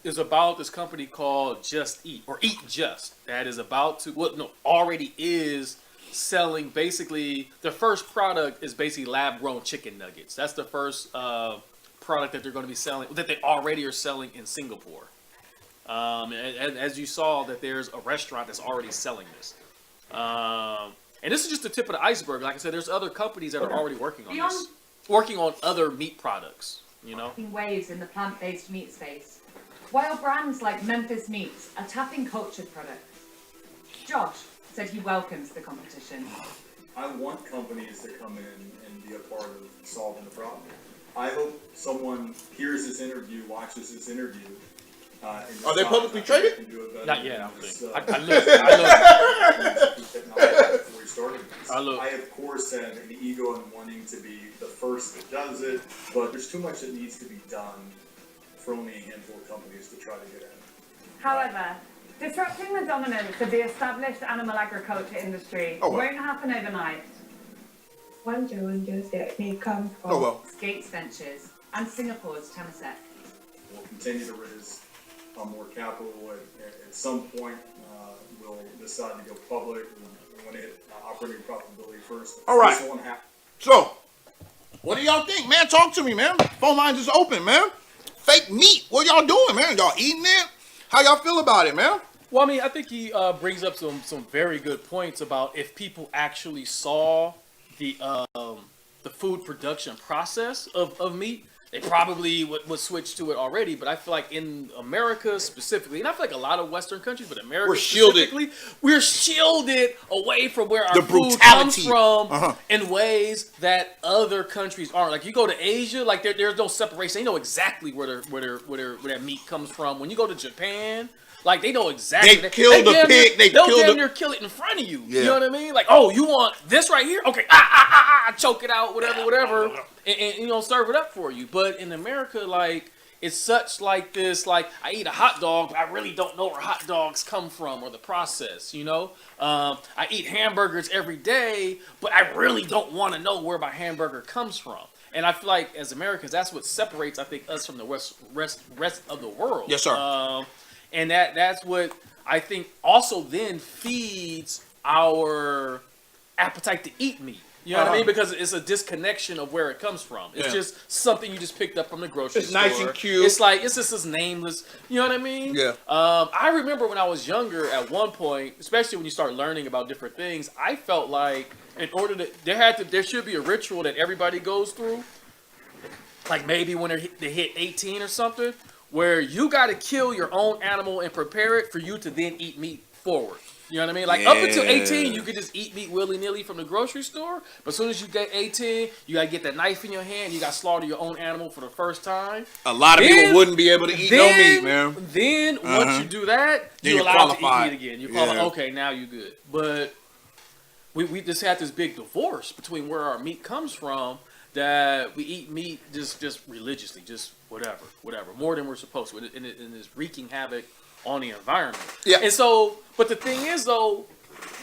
It's about this company called Just Eat or Eat Just that is about to already is selling basically their first product is basically lab grown chicken nuggets. That's the first product that they're going to be selling that they already are selling in Singapore. And as you saw that there's a restaurant that's already selling this. And this is just the tip of the iceberg. Like I said, there's other companies that are already working on this. Working on other meat products, you know. Waves in the plant-based meat space, while brands like Memphis Meats are tapping cultured products. Josh said he welcomes the competition. I want companies to come in and be a part of solving the problem. I hope someone hears this interview, watches this interview. Are they publicly traded? Not yet, I don't think. I of course have an ego in wanting to be the first that does it, but there's too much that needs to be done for only a handful of companies to try to get in. However, disrupting the dominance of the established animal agriculture industry won't happen overnight. One challenges that may come from Gates Ventures and Singapore's Temasek. We'll continue to raise more capital. At some point, we'll decide to go public. We want to hit operating profitability first. All right. This won't happen. So, what do y'all think, man? Talk to me, man. Phone lines is open, man. Fake meat. What y'all doing, man? Y'all eating it? How y'all feel about it, man? Well, I mean, I think he brings up some very good points about if people actually saw the food production process of meat, they probably would switch to it already. But I feel like in America specifically, and I feel like a lot of Western countries, but America We're shielded. specifically, we're shielded away from where our The food comes brutality. from in ways that other countries aren't. Like you go to Asia, like there's no separation. They know exactly where that meat comes from. When you go to Japan, like they know exactly. They kill the pig. They'll damn near kill it in front of you. Yeah. You know what I mean? Like, oh, you want this right here? Okay, choke it out, whatever, and you know, serve it up for you. But in America, like it's such like this. Like I eat a hot dog, but I really don't know where hot dogs come from or the process. You know, I eat hamburgers every day, but I really don't want to know where my hamburger comes from. And I feel like as Americans, that's what separates, I think, us from the rest of the world. Yes, sir. And that's what I think also then feeds our appetite to eat meat. You know what I mean? Because it's a disconnection of where it comes from. It's just something you just picked up from the grocery store. It's nice and cute. It's like, it's just this nameless, you know what I mean? Yeah. I remember when I was younger at one point, especially when you start learning about different things, I felt like in order to, there should be a ritual that everybody goes through. Like maybe when they hit 18 or something, where you got to kill your own animal and prepare it for you to then eat meat forward. You know what I mean? Like up until 18, you could just eat meat willy-nilly from the grocery store. But as soon as you get 18, you got to get that knife in your hand. You got to slaughter your own animal for the first time. A lot of people wouldn't be able to eat no meat, man. Then once you do that, Then you're you're allowed qualified. to eat meat again. You're qualified. Okay, now you're good. But we just had this big divorce between where our meat comes from, that we eat meat just religiously, just whatever, more than we're supposed to, and it's wreaking havoc on the environment. Yeah. And so, but the thing is, though,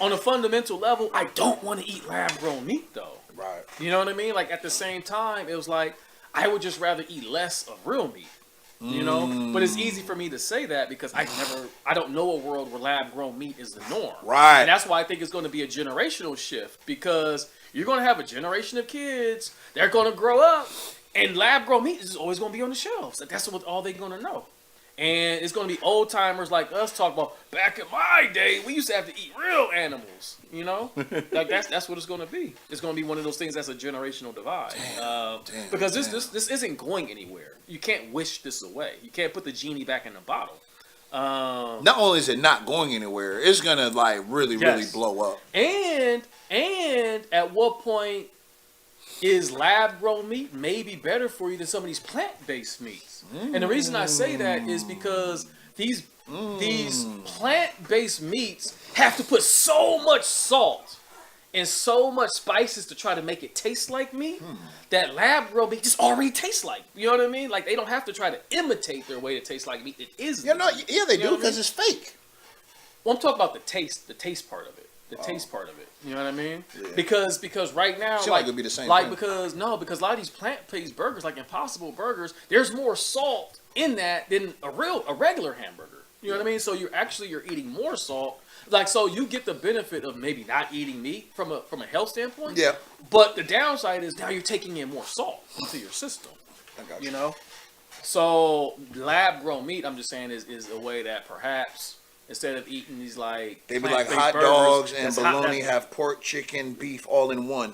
on a fundamental level, I don't want to eat lab-grown meat, though. Right. You know what I mean? Like, at the same time, it was like, I would just rather eat less of real meat. You know? But it's easy for me to say that because I don't know a world where lab-grown meat is the norm. Right. And that's why I think it's going to be a generational shift, because you're going to have a generation of kids, they're going to grow up, and lab-grown meat is always going to be on the shelves. Like, that's all they're going to know. And it's going to be old timers like us talk about, back in my day, we used to have to eat real animals, you know? Like that's what it's going to be. It's going to be one of those things that's a generational divide. Because this isn't going anywhere. You can't wish this away. You can't put the genie back in the bottle. Not only is it not going anywhere, it's going to like really blow up. And at what point is lab-grown meat maybe better for you than some of these plant-based meats? And the reason I say that is because these plant-based meats have to put so much salt and so much spices to try to make it taste like meat that lab-grown meat just already tastes like. You know what I mean? Like they don't have to try to imitate their way to taste like meat. It is. They do because it's fake. Well, I'm talking about the taste part of it. The taste part of it. You know what I mean? Yeah. Because right now, like it'd be the same thing. Because a lot of these plant-based burgers, like Impossible Burgers, there's more salt in that than a regular hamburger. You know what I mean? So you're eating more salt. Like, so you get the benefit of maybe not eating meat from a health standpoint. Yeah. But the downside is now you're taking in more salt into your system. I got you know? So lab-grown meat, I'm just saying, is a way that perhaps instead of eating these like they be like hot dogs and bologna have pork, chicken, beef all in one.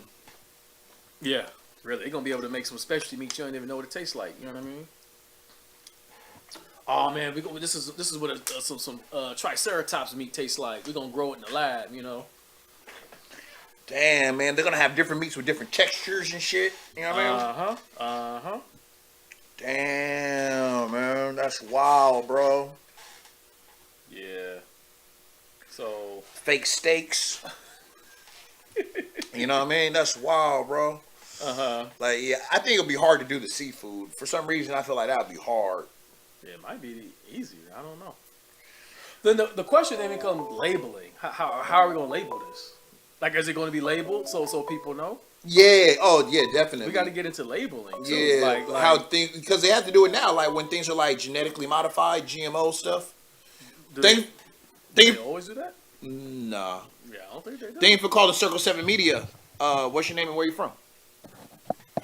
Yeah, really. They're gonna be able to make some specialty meat you don't even know what it tastes like. You know what I mean? Oh man, this is what some Triceratops meat tastes like. We're gonna grow it in the lab, you know. Damn, man, they're gonna have different meats with different textures and shit. You know what I mean? Damn, man, that's wild, bro. Yeah. So fake steaks. You know what I mean? That's wild, bro. Like, yeah, I think it'll be hard to do the seafood. For some reason, I feel like that would be hard. Yeah, it might be easier. I don't know. Then the question then becomes labeling. How are we gonna label this? Like, is it going to be labeled so people know? Yeah. Oh, yeah, definitely. We got to get into labeling too. Yeah. Like how things, because they have to do it now. Like when things are like genetically modified, GMO stuff. They always do that? Nah. Yeah, I don't think they do. Thank you for calling Circle 7 Media. What's your name and where you from?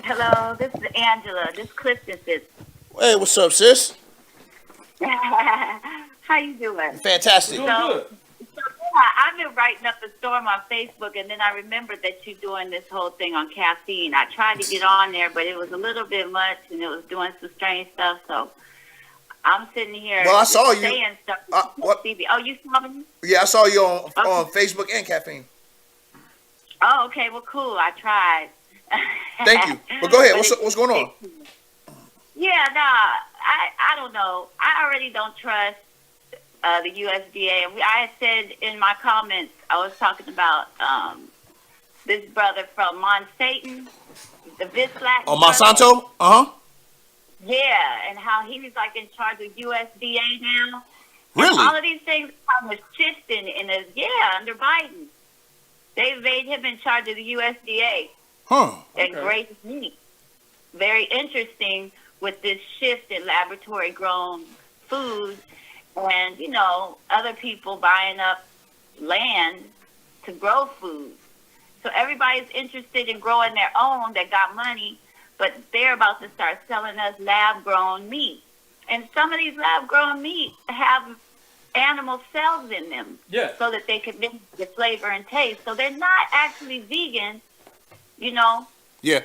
Hello, this is Angela. This is Clifton's sister. Hey, what's up, sis? How you doing? Fantastic. Doing good. So yeah, I've been writing up a storm on Facebook, and then I remembered that you're doing this whole thing on caffeine. I tried to get on there, but it was a little bit much, and it was doing some strange stuff. So I'm sitting here. Well, I saw you. Saying stuff. What? Oh, you saw me? Yeah, I saw you on Facebook and caffeine. Oh, okay. Well, cool. I tried. Thank you. But go ahead. What's going on? Yeah, I don't know. I already don't trust the USDA. And I had said in my comments, I was talking about this brother from Monsanto, the Vislac. Oh, Monsanto? Uh-huh. Yeah, and how he was like in charge of USDA now. Really? And all of these things was shifting under Biden. They made him in charge of the USDA. Huh. And great meat. Very interesting with this shift in laboratory grown food and, other people buying up land to grow food. So everybody's interested in growing their own that got money, but they're about to start selling us lab-grown meat. And some of these lab-grown meat have animal cells in them so that they can mix the flavor and taste. So they're not actually vegan, Yeah.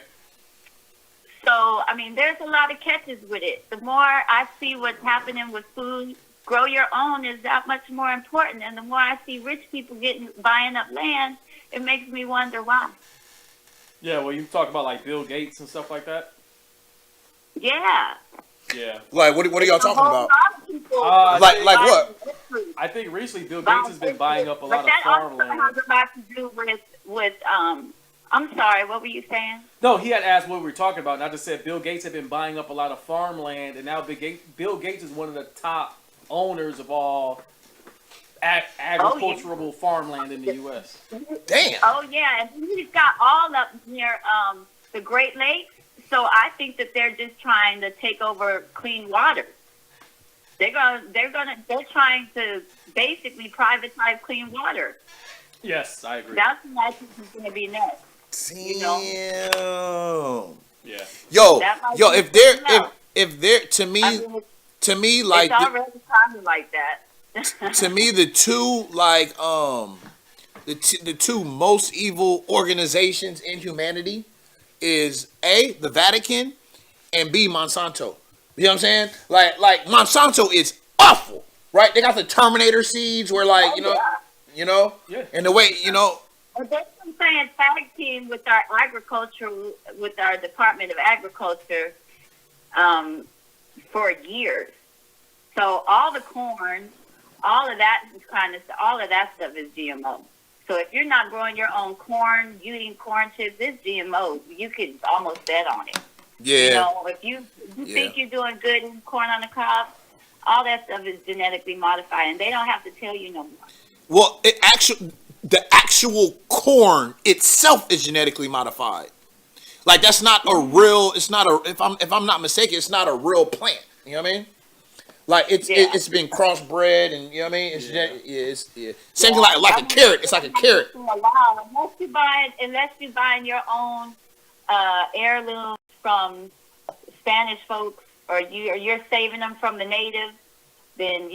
So, there's a lot of catches with it. The more I see what's happening with food, grow your own is that much more important. And the more I see rich people buying up land, it makes me wonder why. Yeah, well, you talk about like Bill Gates and stuff like that. Yeah. Yeah. Like, what are y'all talking about? Like what? I think recently Bill Gates has been buying up a lot of farmland. But that also has a lot to do with I'm sorry, what were you saying? No, he had asked what we were talking about, and I just said Bill Gates had been buying up a lot of farmland, and now Bill Gates is one of the top owners of all agricultural farmland in the U.S. Damn. Oh, yeah, and he's got all up near the Great Lakes, so I think that they're just trying to take over clean water. They're trying to basically privatize clean water. Yes, I agree. That's what I think is going to be next. Damn. Yeah. Yo, if they're to me like it's already sounding like that. to me the two the two most evil organizations in humanity is A, the Vatican, and B, Monsanto. You know what I'm saying? Like Monsanto is awful, right? They got the Terminator seeds where and the way But they've been saying tag team with our with our Department of Agriculture for years. So all the corn, all of that stuff is GMO. So if you're not growing your own corn, eating corn chips, it's GMO. You can almost bet on it. Yeah. If you think you're doing good in corn on the cob, all that stuff is genetically modified, and they don't have to tell you no more. Well, the actual corn itself is genetically modified. Like that's not a real. It's not a. If I'm not mistaken, it's not a real plant. You know what I mean? Like it's been crossbred, and you know what I mean. It's same thing like a carrot. It's like a carrot. Unless you're buying your own heirlooms from Spanish folks, or you're saving them from the natives, then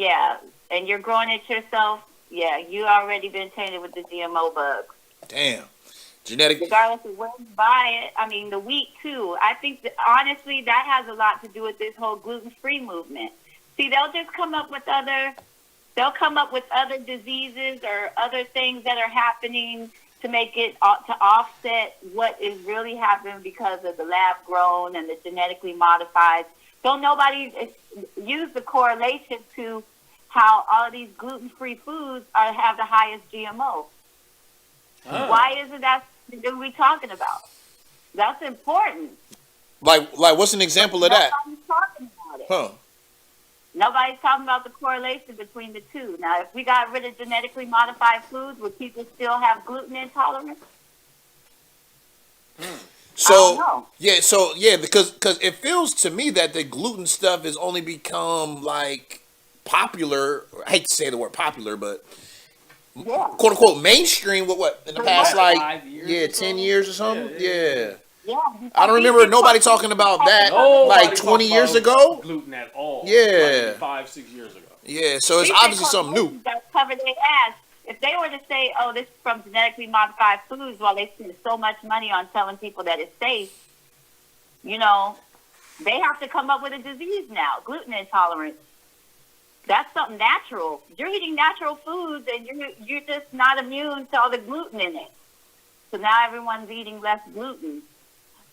and you're growing it yourself. Yeah, you already been tainted with the GMO bugs. Damn. Genetic. Regardless of where you buy it, the wheat too. I think that honestly that has a lot to do with this whole gluten-free movement. See, they'll come up with other diseases or other things that are happening to make it to offset what is really happening because of the lab grown and the genetically modified. Don't nobody use the correlation to how all of these gluten-free foods have the highest GMO. Oh. Why isn't that we talking about? That's important. Like what's an example of that? Nobody's talking about it. Huh. Nobody's talking about the correlation between the two. Now, if we got rid of genetically modified foods, would people still have gluten intolerance? So because it feels to me that the gluten stuff has only become like popular. I hate to say the word popular, but quote unquote mainstream. What in the past 10 years or something? Yeah. I don't remember nobody talking about that like 20 years ago. Gluten at all. Yeah. Like 5-6 years ago. Yeah, so it's These obviously big something new. corporations that cover their ass. If they were to say, "Oh, this is from genetically modified foods," while they spend so much money on telling people that it's safe, you know, they have to come up with a disease now, gluten intolerance. That's something natural. You're eating natural foods, and you're just not immune to all the gluten in it. So now everyone's eating less gluten,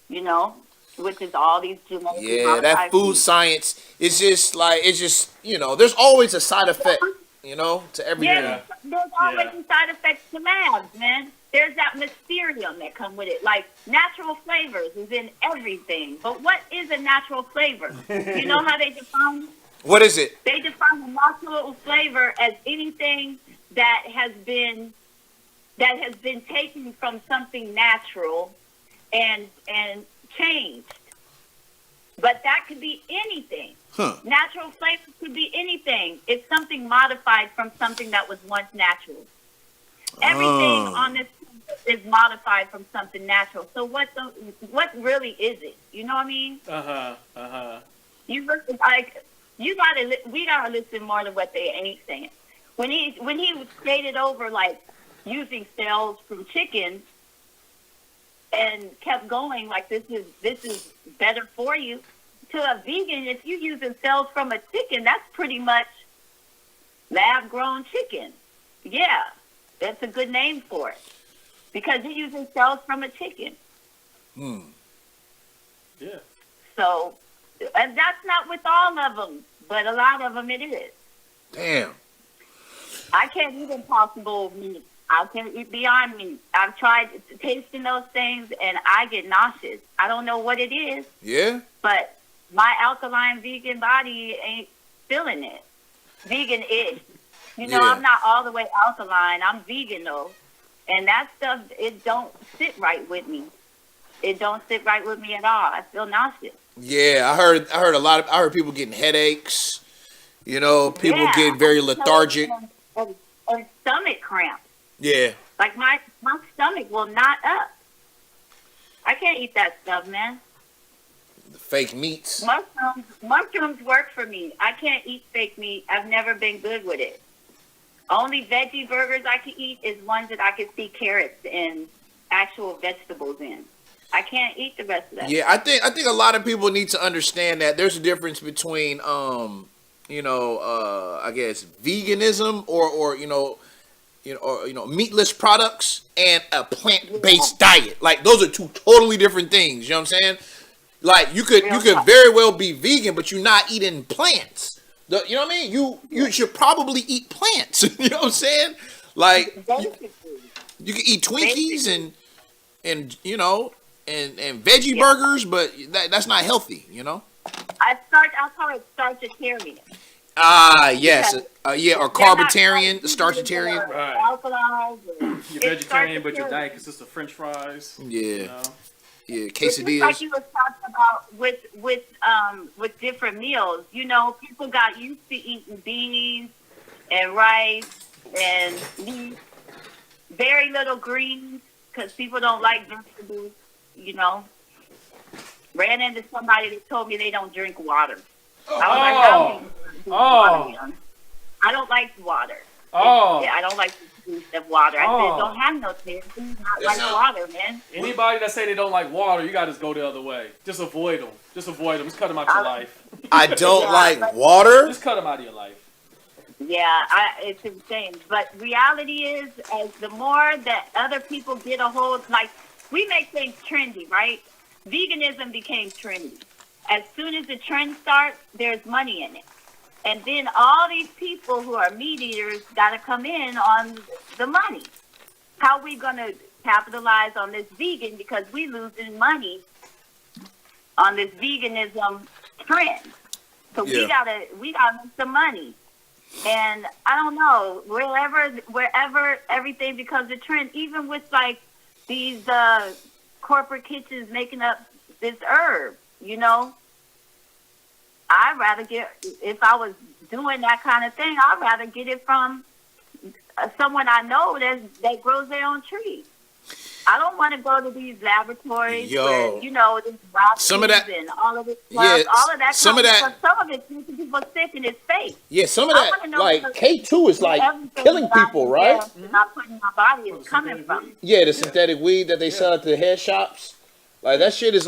you know, which is all these genetically Yeah, that modified food foods. science is just like, it's just, you know, there's always a side effect, you know, to everything. Yeah, there's always some side effects to labs, man. There's that mysterium that come with it. Like, natural flavors is in everything. But what is a natural flavor? You know how they define it? What is it? They define a natural flavor as anything that has been taken from something natural and changed. But that could be anything. Natural flavor could be anything. It's something modified from something that was once natural. Everything on this is modified from something natural. So what really is it? You know what I mean? You listen, like, we gotta listen more to what they ain't saying. When he stated over like using cells from chicken and kept going like this is better for you. To a vegan, if you're using cells from a chicken, that's pretty much lab grown chicken. Yeah, that's a good name for it because you're using cells from a chicken. Yeah. So, and that's not with all of them, but a lot of them it is. Damn. I can't eat Impossible meat. I can't eat Beyond Meat. I've tried tasting those things, and I get nauseous. I don't know what it is. Yeah? But my alkaline vegan body ain't feeling it. Vegan-ish. You know, Yeah. I'm not all the way alkaline. I'm vegan, though. And that stuff, it don't sit right with me. It don't sit right with me at all. I feel nauseous. Yeah, I heard people getting headaches. You know, people Yeah, get very lethargic. And stomach cramps. Yeah. Like my stomach will knot up. I can't eat that stuff, man. The fake meats. Mushrooms work for me. I can't eat fake meat. I've never been good with it. Only veggie burgers I can eat is ones that I can see carrots and actual vegetables in. I can't eat the rest of that. Yeah, I think a lot of people need to understand that there's a difference between I guess veganism or meatless products and a plant-based diet. Like those are two totally different things, you know what I'm saying? Like you could very well be vegan but you're not eating plants. You know what I mean? You should probably eat plants. You know what I'm saying? Like you can eat Twinkies and veggie burgers, but that's not healthy, you know? I'll call it starchitarian. Ah, yes. Or carbitarian, starchitarian. Right. You're vegetarian, but your diet consists of French fries. Yeah. You know? Yeah, Just quesadillas. like you was talking about with different meals. You know, people got used to eating beans and rice and meat, very little greens because people don't like vegetables. You know, ran into somebody that told me they don't drink water. I don't like water. Yeah, I don't like the taste of water. I said, it don't have no taste. It's not like water, man. Anybody that say they don't like water, you gotta just go the other way. Just avoid them. Just cut them out your life. I don't like water. Just cut them out of your life. Yeah, it's insane. But reality is, as the more that other people get a hold, like, we make things trendy, right? Veganism became trendy. As soon as the trend starts, there's money in it. And then all these people who are meat eaters got to come in on the money. How are we going to capitalize on this vegan because we losing money on this veganism trend? So we gotta make some money. And I don't know, wherever everything becomes a trend, even with like these corporate kitchens making up this herb, you know, I'd rather if I was doing that kind of thing, I'd rather get it from someone I know that grows their own trees. I don't want to go to these laboratories Yo. where, you know, these boxes Some of that- and all of this stuff, Yeah, all of that some kind of of that- stuff. Some of it's making people sick and it's fake. Yeah, some of I that, wanna know like where- K2 is like everything killing that I people, right? ingest and I put in my body is coming from. Yeah, the synthetic weed that they sell at the head shops. Like that shit is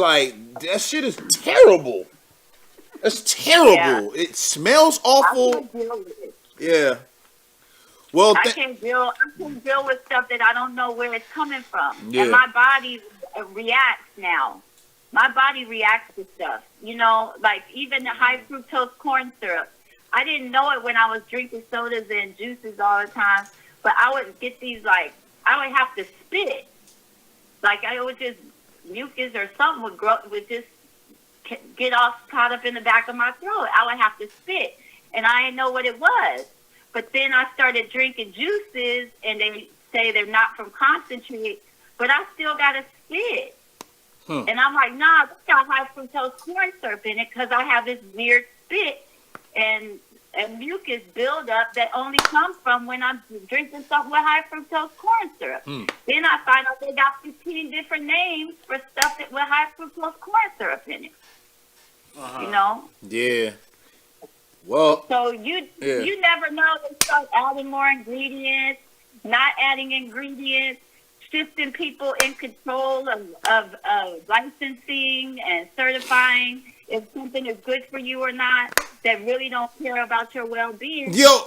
terrible. That's terrible. It smells I awful. can't deal with it. Yeah. Well, I can't deal with stuff that I don't know where it's coming from. Yeah. And my body reacts now. My body reacts to stuff. You know, like even the high fructose corn syrup. I didn't know it when I was drinking sodas and juices all the time, but I would get these, like, I would have to spit. Like I would just, mucus or something would just get all caught up in the back of my throat. I would have to spit, and I didn't know what it was. But then I started drinking juices, and they say they're not from concentrate, but I still got to spit. And I'm like, nah, this got high fructose corn syrup in it because I have this weird spit and mucus buildup that only comes from when I'm drinking something with high fructose corn syrup. Then I find out they got 15 different names for stuff that with high fructose corn syrup in it. You know? Yeah. Well. So you never know. They start adding more ingredients, not adding ingredients, shifting people in control of licensing and certifying if something is good for you or not, that really don't care about your well-being. Yo.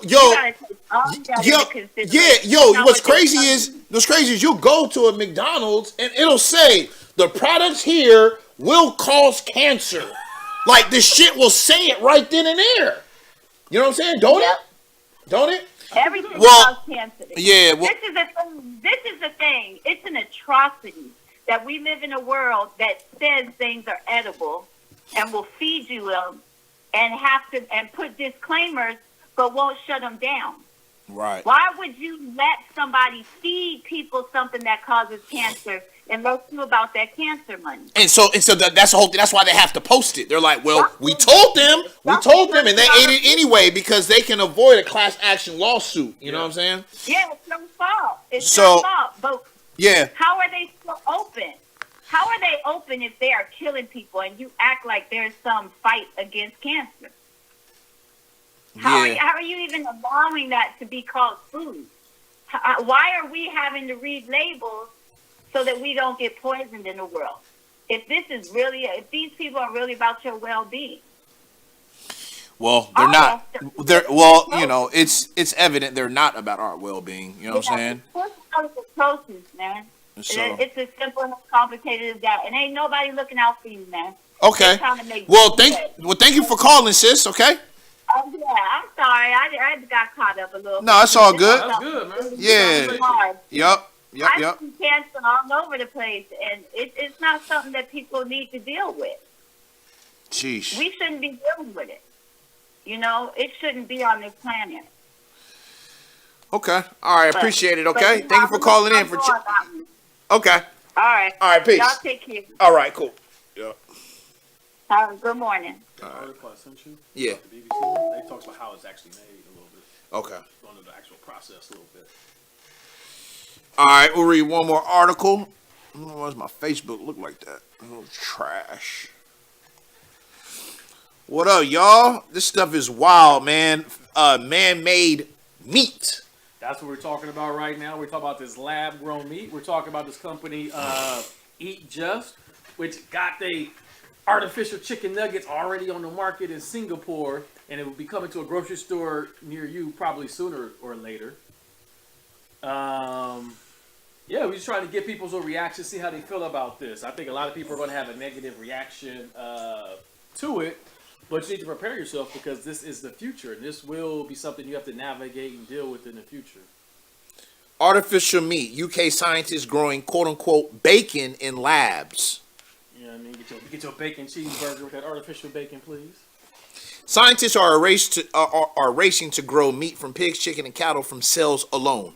What's crazy is you'll go to a McDonald's and it'll say the products here will cause cancer. Like this shit will say it right then and there. You know what I'm saying? Don't it? Everything causes cancer. Yeah. Well, this is the thing. It's an atrocity that we live in a world that says things are edible and will feed you them and have to and put disclaimers, but won't shut them down. Right. Why would you let somebody feed people something that causes cancer and let you about that cancer money? And so that's the whole thing. That's why they have to post it. They're like, well, we told them, and they ate it anyway because they can avoid a class action lawsuit. You know what I'm saying? Yeah, it's their fault. It's their fault. But how are they still open? How are they open if they are killing people and you act like there's some fight against cancer? How are you even allowing that to be called food? Why are we having to read labels so that we don't get poisoned in the world? If these people are really about your well-being. Well, they're not. You know, it's evident they're not about our well-being. You know what I'm saying? It's the process, man. It's as simple and as complicated as that. And ain't nobody looking out for you, man. Okay. Well, thank you for calling, sis. Okay. Oh, yeah, I'm sorry. I got caught up a little. No, it's all good. That's good, man. Yeah. Yep. I see cancer all over the place, and it's not something that people need to deal with. Sheesh. We shouldn't be dealing with it. You know, it shouldn't be on this planet. Okay. All right. Appreciate it. Okay. Thank you for calling in. Okay. All right. All right. Peace. Y'all take care. All right. Cool. Yep. Good morning. The article I sent you. Yeah. The BBC. They talks about how it's actually made a little bit. Okay. Going into the actual process a little bit. All right. We'll read one more article. Why does my Facebook look like that? Oh, trash. What up, y'all? This stuff is wild, man. Man-made meat. That's what we're talking about right now. We're talking about this lab-grown meat. We're talking about this company, Eat Just, which got the artificial chicken nuggets already on the market in Singapore, and it will be coming to a grocery store near you probably sooner or later. Yeah, we're just trying to get people's reaction, see how they feel about this. I think a lot of people are going to have a negative reaction to it, but you need to prepare yourself because this is the future, and this will be something you have to navigate and deal with in the future. Artificial meat. UK scientists growing quote-unquote bacon in labs. You know what I mean? Get your bacon cheeseburger with that artificial bacon, please. Scientists are racing to grow meat from pigs, chicken, and cattle from cells alone.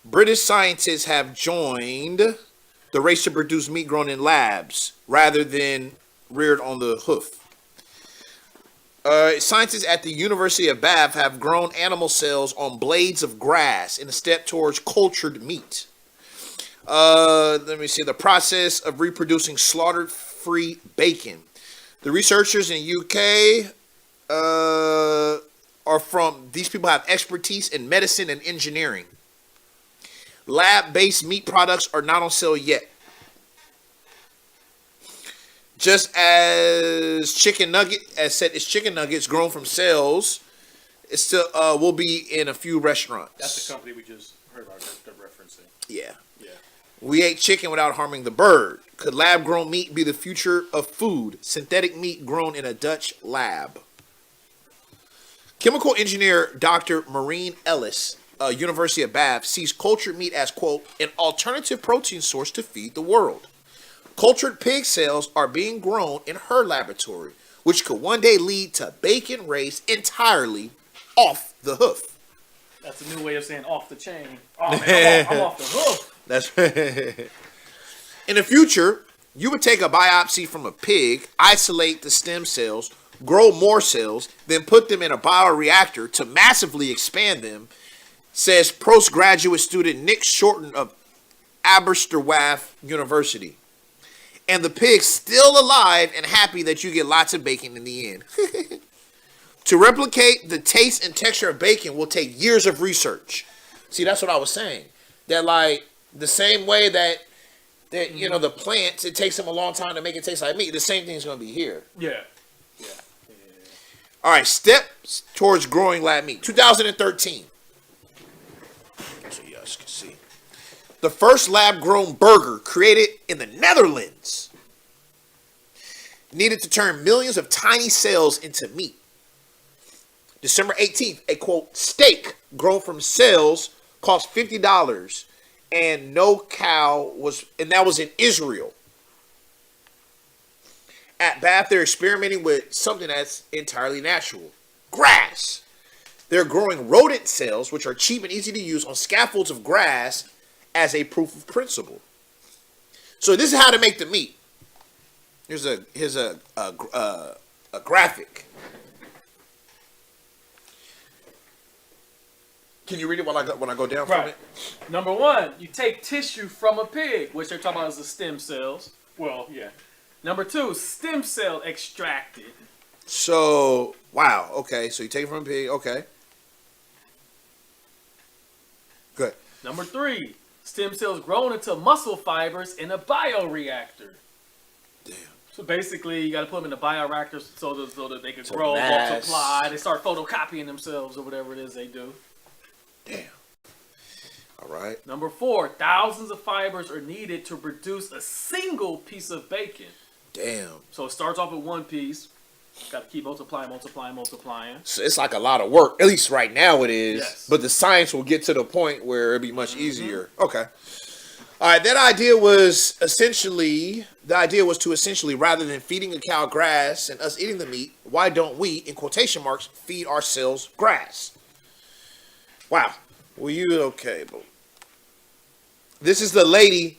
British scientists have joined the race to produce meat grown in labs rather than reared on the hoof. Scientists at the University of Bath have grown animal cells on blades of grass in a step towards cultured meat. Let me see. The process of reproducing slaughter-free bacon. The researchers in UK are from. These people have expertise in medicine and engineering. Lab-based meat products are not on sale yet. Just as chicken nuggets grown from cells. It still will be in a few restaurants. That's the company we just heard about referencing. Yeah. Yeah. We ate chicken without harming the bird. Could lab-grown meat be the future of food? Synthetic meat grown in a Dutch lab. Chemical engineer Dr. Maureen Ellis, University of Bath, sees cultured meat as, quote, an alternative protein source to feed the world. Cultured pig cells are being grown in her laboratory, which could one day lead to bacon raised entirely off the hoof. That's a new way of saying off the chain. Oh, man, I'm off the hoof. That's in the future, you would take a biopsy from a pig, isolate the stem cells, grow more cells, then put them in a bioreactor to massively expand them, says postgraduate student Nick Shorten of Aberystwyth University. And the pig's still alive and happy that you get lots of bacon in the end. To replicate the taste and texture of bacon will take years of research. See, that's what I was saying. That like the same way that you know the plants, it takes them a long time to make it taste like meat. The same thing's going to be here. Yeah. All right, steps towards growing lab meat. 2013. So you guys can see. The first lab-grown burger created in the Netherlands needed to turn millions of tiny cells into meat. December 18th, a quote steak grown from cells cost $50, and that was in Israel. At Bath, they're experimenting with something that's entirely natural: grass. They're growing rodent cells, which are cheap and easy to use, on scaffolds of grass as a proof of principle. So this is how to make the meat. Here's a graphic. Can you read it when I go down from it? Number one, you take tissue from a pig, which they're talking about as the stem cells. Well, yeah. Number two, stem cell extracted. So, wow. Okay, so you take it from a pig. Okay. Good. Number three, stem cells grown into muscle fibers in a bioreactor. Damn. So basically, you got to put them in the bioreactors so that they can grow, multiply. They start photocopying themselves or whatever it is they do. Damn. All right. Number four, thousands of fibers are needed to produce a single piece of bacon. Damn. So it starts off with one piece. Got to keep multiplying. So it's like a lot of work. At least right now it is. Yes. But the science will get to the point where it'll be much easier. Okay. All right. That idea was to essentially, rather than feeding a cow grass and us eating the meat, why don't we, in quotation marks, feed ourselves grass? Wow. Well, okay, but this is the lady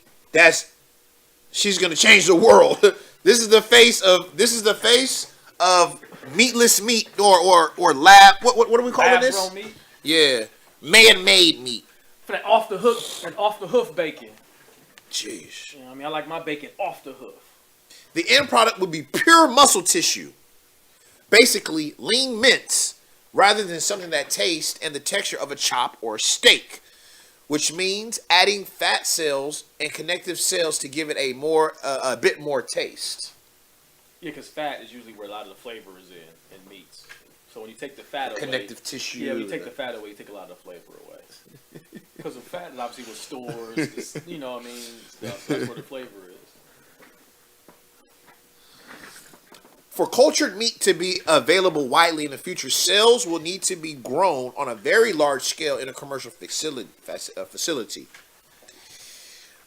she's gonna change the world. This is the face of meatless meat or lab. What are we calling this? Lab-grown meat. Yeah, man-made meat. For that off the hoof bacon. Jeez. You know what I mean, I like my bacon off the hoof. The end product would be pure muscle tissue, basically lean mince, rather than something that tastes and the texture of a chop or a steak, which means adding fat cells and connective cells to give it a bit more taste. Yeah, because fat is usually where a lot of the flavor is in meats. So when you take the fat away, connective tissue. Yeah, when you take the fat away, you take a lot of the flavor away. Because the fat is obviously what stores, you know what I mean, stuff. That's where the flavor is. For cultured meat to be available widely in the future, cells will need to be grown on a very large scale in a commercial facility.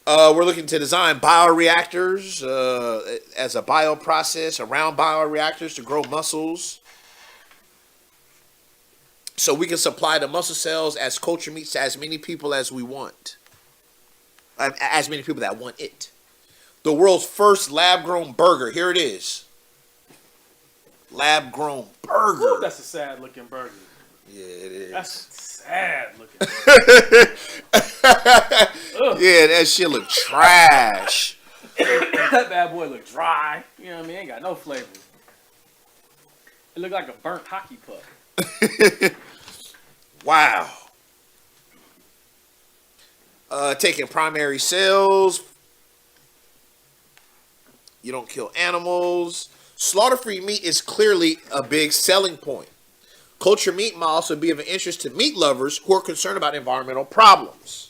We're looking to design bioreactors as a bioprocess around bioreactors to grow muscles, so we can supply the muscle cells as culture meats to as many people as we want, as many people that want it. The world's first lab-grown burger. Here it is. Lab-grown burger. Ooh, that's a sad-looking burger. Yeah, it is. That's sad-looking burger. Yeah, that shit look trash. That bad boy look dry. You know what I mean? Ain't got no flavor. It looked like a burnt hockey puck. Wow. Taking primary cells. You don't kill animals. Slaughter-free meat is clearly a big selling point. Cultured meat might also be of an interest to meat lovers who are concerned about environmental problems.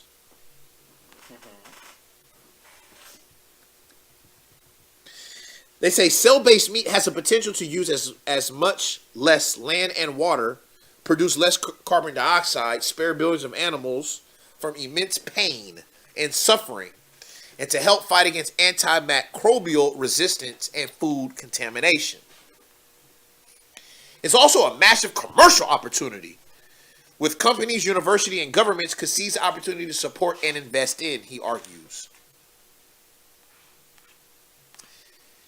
They say cell-based meat has the potential to use as much less land and water, produce less carbon dioxide, spare billions of animals from immense pain and suffering, and to help fight against antimicrobial resistance and food contamination. It's also a massive commercial opportunity, with companies, universities, and governments could seize the opportunity to support and invest in, he argues.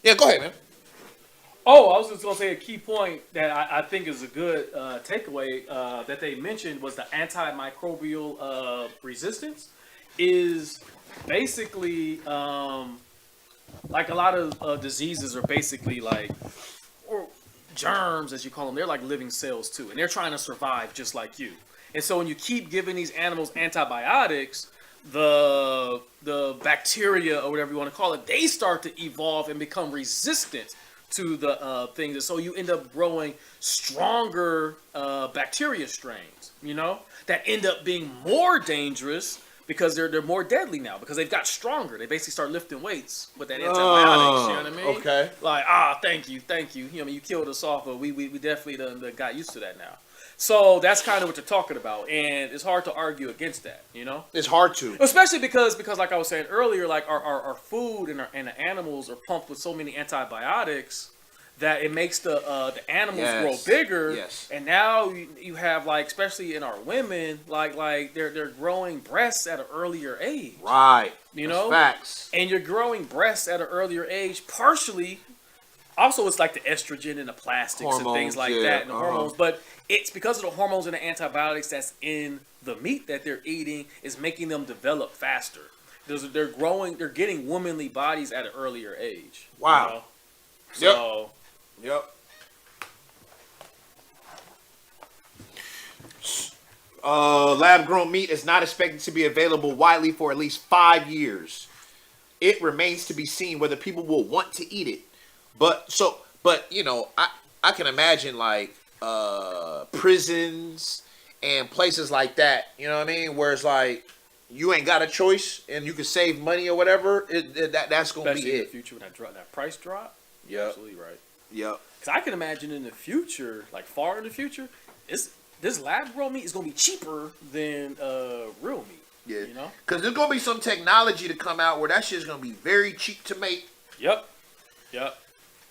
Yeah, go ahead, man. Oh, I was just going to say a key point that I think is a good takeaway that they mentioned was the antimicrobial resistance is basically like a lot of diseases are basically like, or germs as you call them, they're like living cells too. And they're trying to survive just like you. And so when you keep giving these animals antibiotics, the bacteria or whatever you want to call it, they start to evolve and become resistant to the things. And so you end up growing stronger bacteria strains, you know, that end up being more dangerous because they're more deadly now because they've got stronger. They basically start lifting weights with that antibiotics, you know what I mean? Okay. Like, thank you. You know, I mean, you killed us off, but we definitely done got used to that now. So that's kind of what they're talking about, and it's hard to argue against that, you know? It's hard to. Especially because like I was saying earlier, like our food and the animals are pumped with so many antibiotics that it makes the animals grow bigger. Yes. And now you have, like, especially in our women, like they're growing breasts at an earlier age. Right. You That's know? facts. And you're growing breasts at an earlier age, partially. Also, it's like the estrogen and the plastics Hormones, and things like yeah, that, and the hormones. But it's because of the hormones and the antibiotics that's in the meat that they're eating is making them develop faster. They're growing, they're getting womanly bodies at an earlier age. Wow. You know? So, Yep. Lab-grown meat is not expected to be available widely for at least 5 years. It remains to be seen whether people will want to eat it. But you know, I can imagine like prisons and places like that. You know what I mean? Where it's like you ain't got a choice and you can save money or whatever. That's gonna especially be in it. the future when that price drop. Yep. Absolutely right. Yep. Because I can imagine in the future, like far in the future, this lab-grown meat is gonna be cheaper than real meat. Yeah. You know? Because there's gonna be some technology to come out where that shit's gonna be very cheap to make. Yep.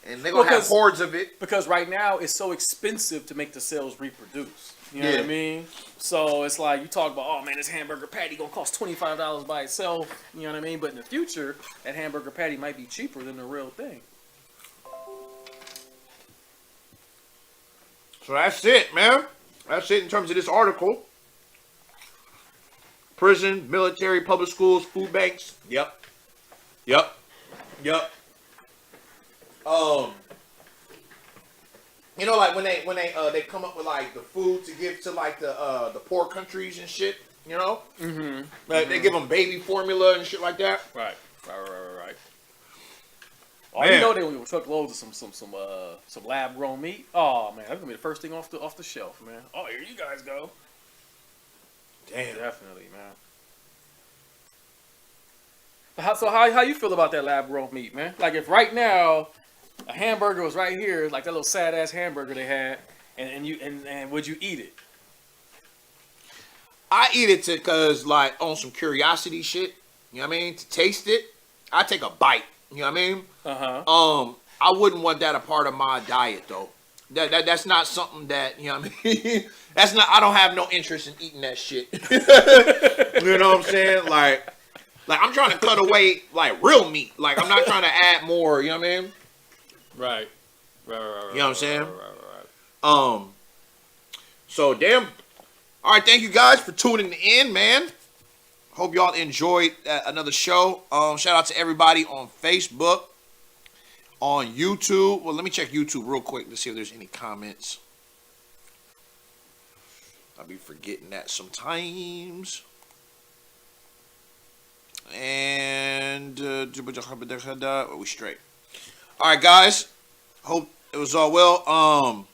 And they're gonna have hordes of it. Because right now it's so expensive to make the cells reproduce. You know what I mean? So it's like you talk about, oh man, this hamburger patty gonna cost $25 by itself. You know what I mean? But in the future, that hamburger patty might be cheaper than the real thing. So that's it, man. That's it in terms of this article. Prison, military, public schools, food banks. Yep. You know, like when they come up with like the food to give to like the poor countries and shit. You know, like they give them baby formula and shit like that. Right. Oh, you know they will truck loads of some lab grown meat. Oh man, that's gonna be the first thing off the shelf, man. Oh, here you guys go. Damn, definitely, man. So how you feel about that lab grown meat, man? Like if right now a hamburger was right here, like that little sad ass hamburger they had, and would you eat it? I eat it because like on some curiosity shit. You know what I mean? To taste it, I take a bite. You know what I mean? I wouldn't want that a part of my diet though. That's not something that, you know what I mean? That's not. I don't have no interest in eating that shit. You know what I'm saying? Like I'm trying to cut away like real meat. Like I'm not trying to add more. You know what I mean? Right. You know what I'm saying? Right. So damn. All right, thank you guys for tuning in, man. Hope y'all enjoyed another show. Shout out to everybody on Facebook, on YouTube. Well, let me check YouTube real quick to see if there's any comments. I'll be forgetting that sometimes. And we straight. All right, guys. Hope it was all well.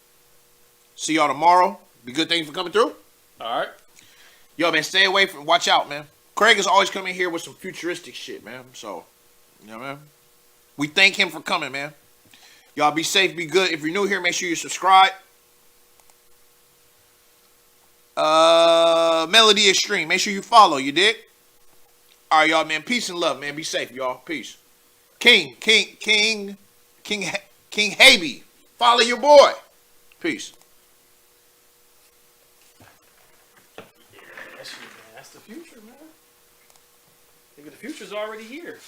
See y'all tomorrow. Be good. Thank you for coming through. All right. Yo, man, stay away from. Watch out, man. Craig is always coming here with some futuristic shit, man. So, you know, man. We thank him for coming, man. Y'all be safe, be good. If you're new here, make sure you subscribe. Melody Extreme. Make sure you follow. You dig? All right, y'all, man. Peace and love, man. Be safe, y'all. Peace. King Haby. Follow your boy. Peace. That's the future, man. Nigga, the future's already here.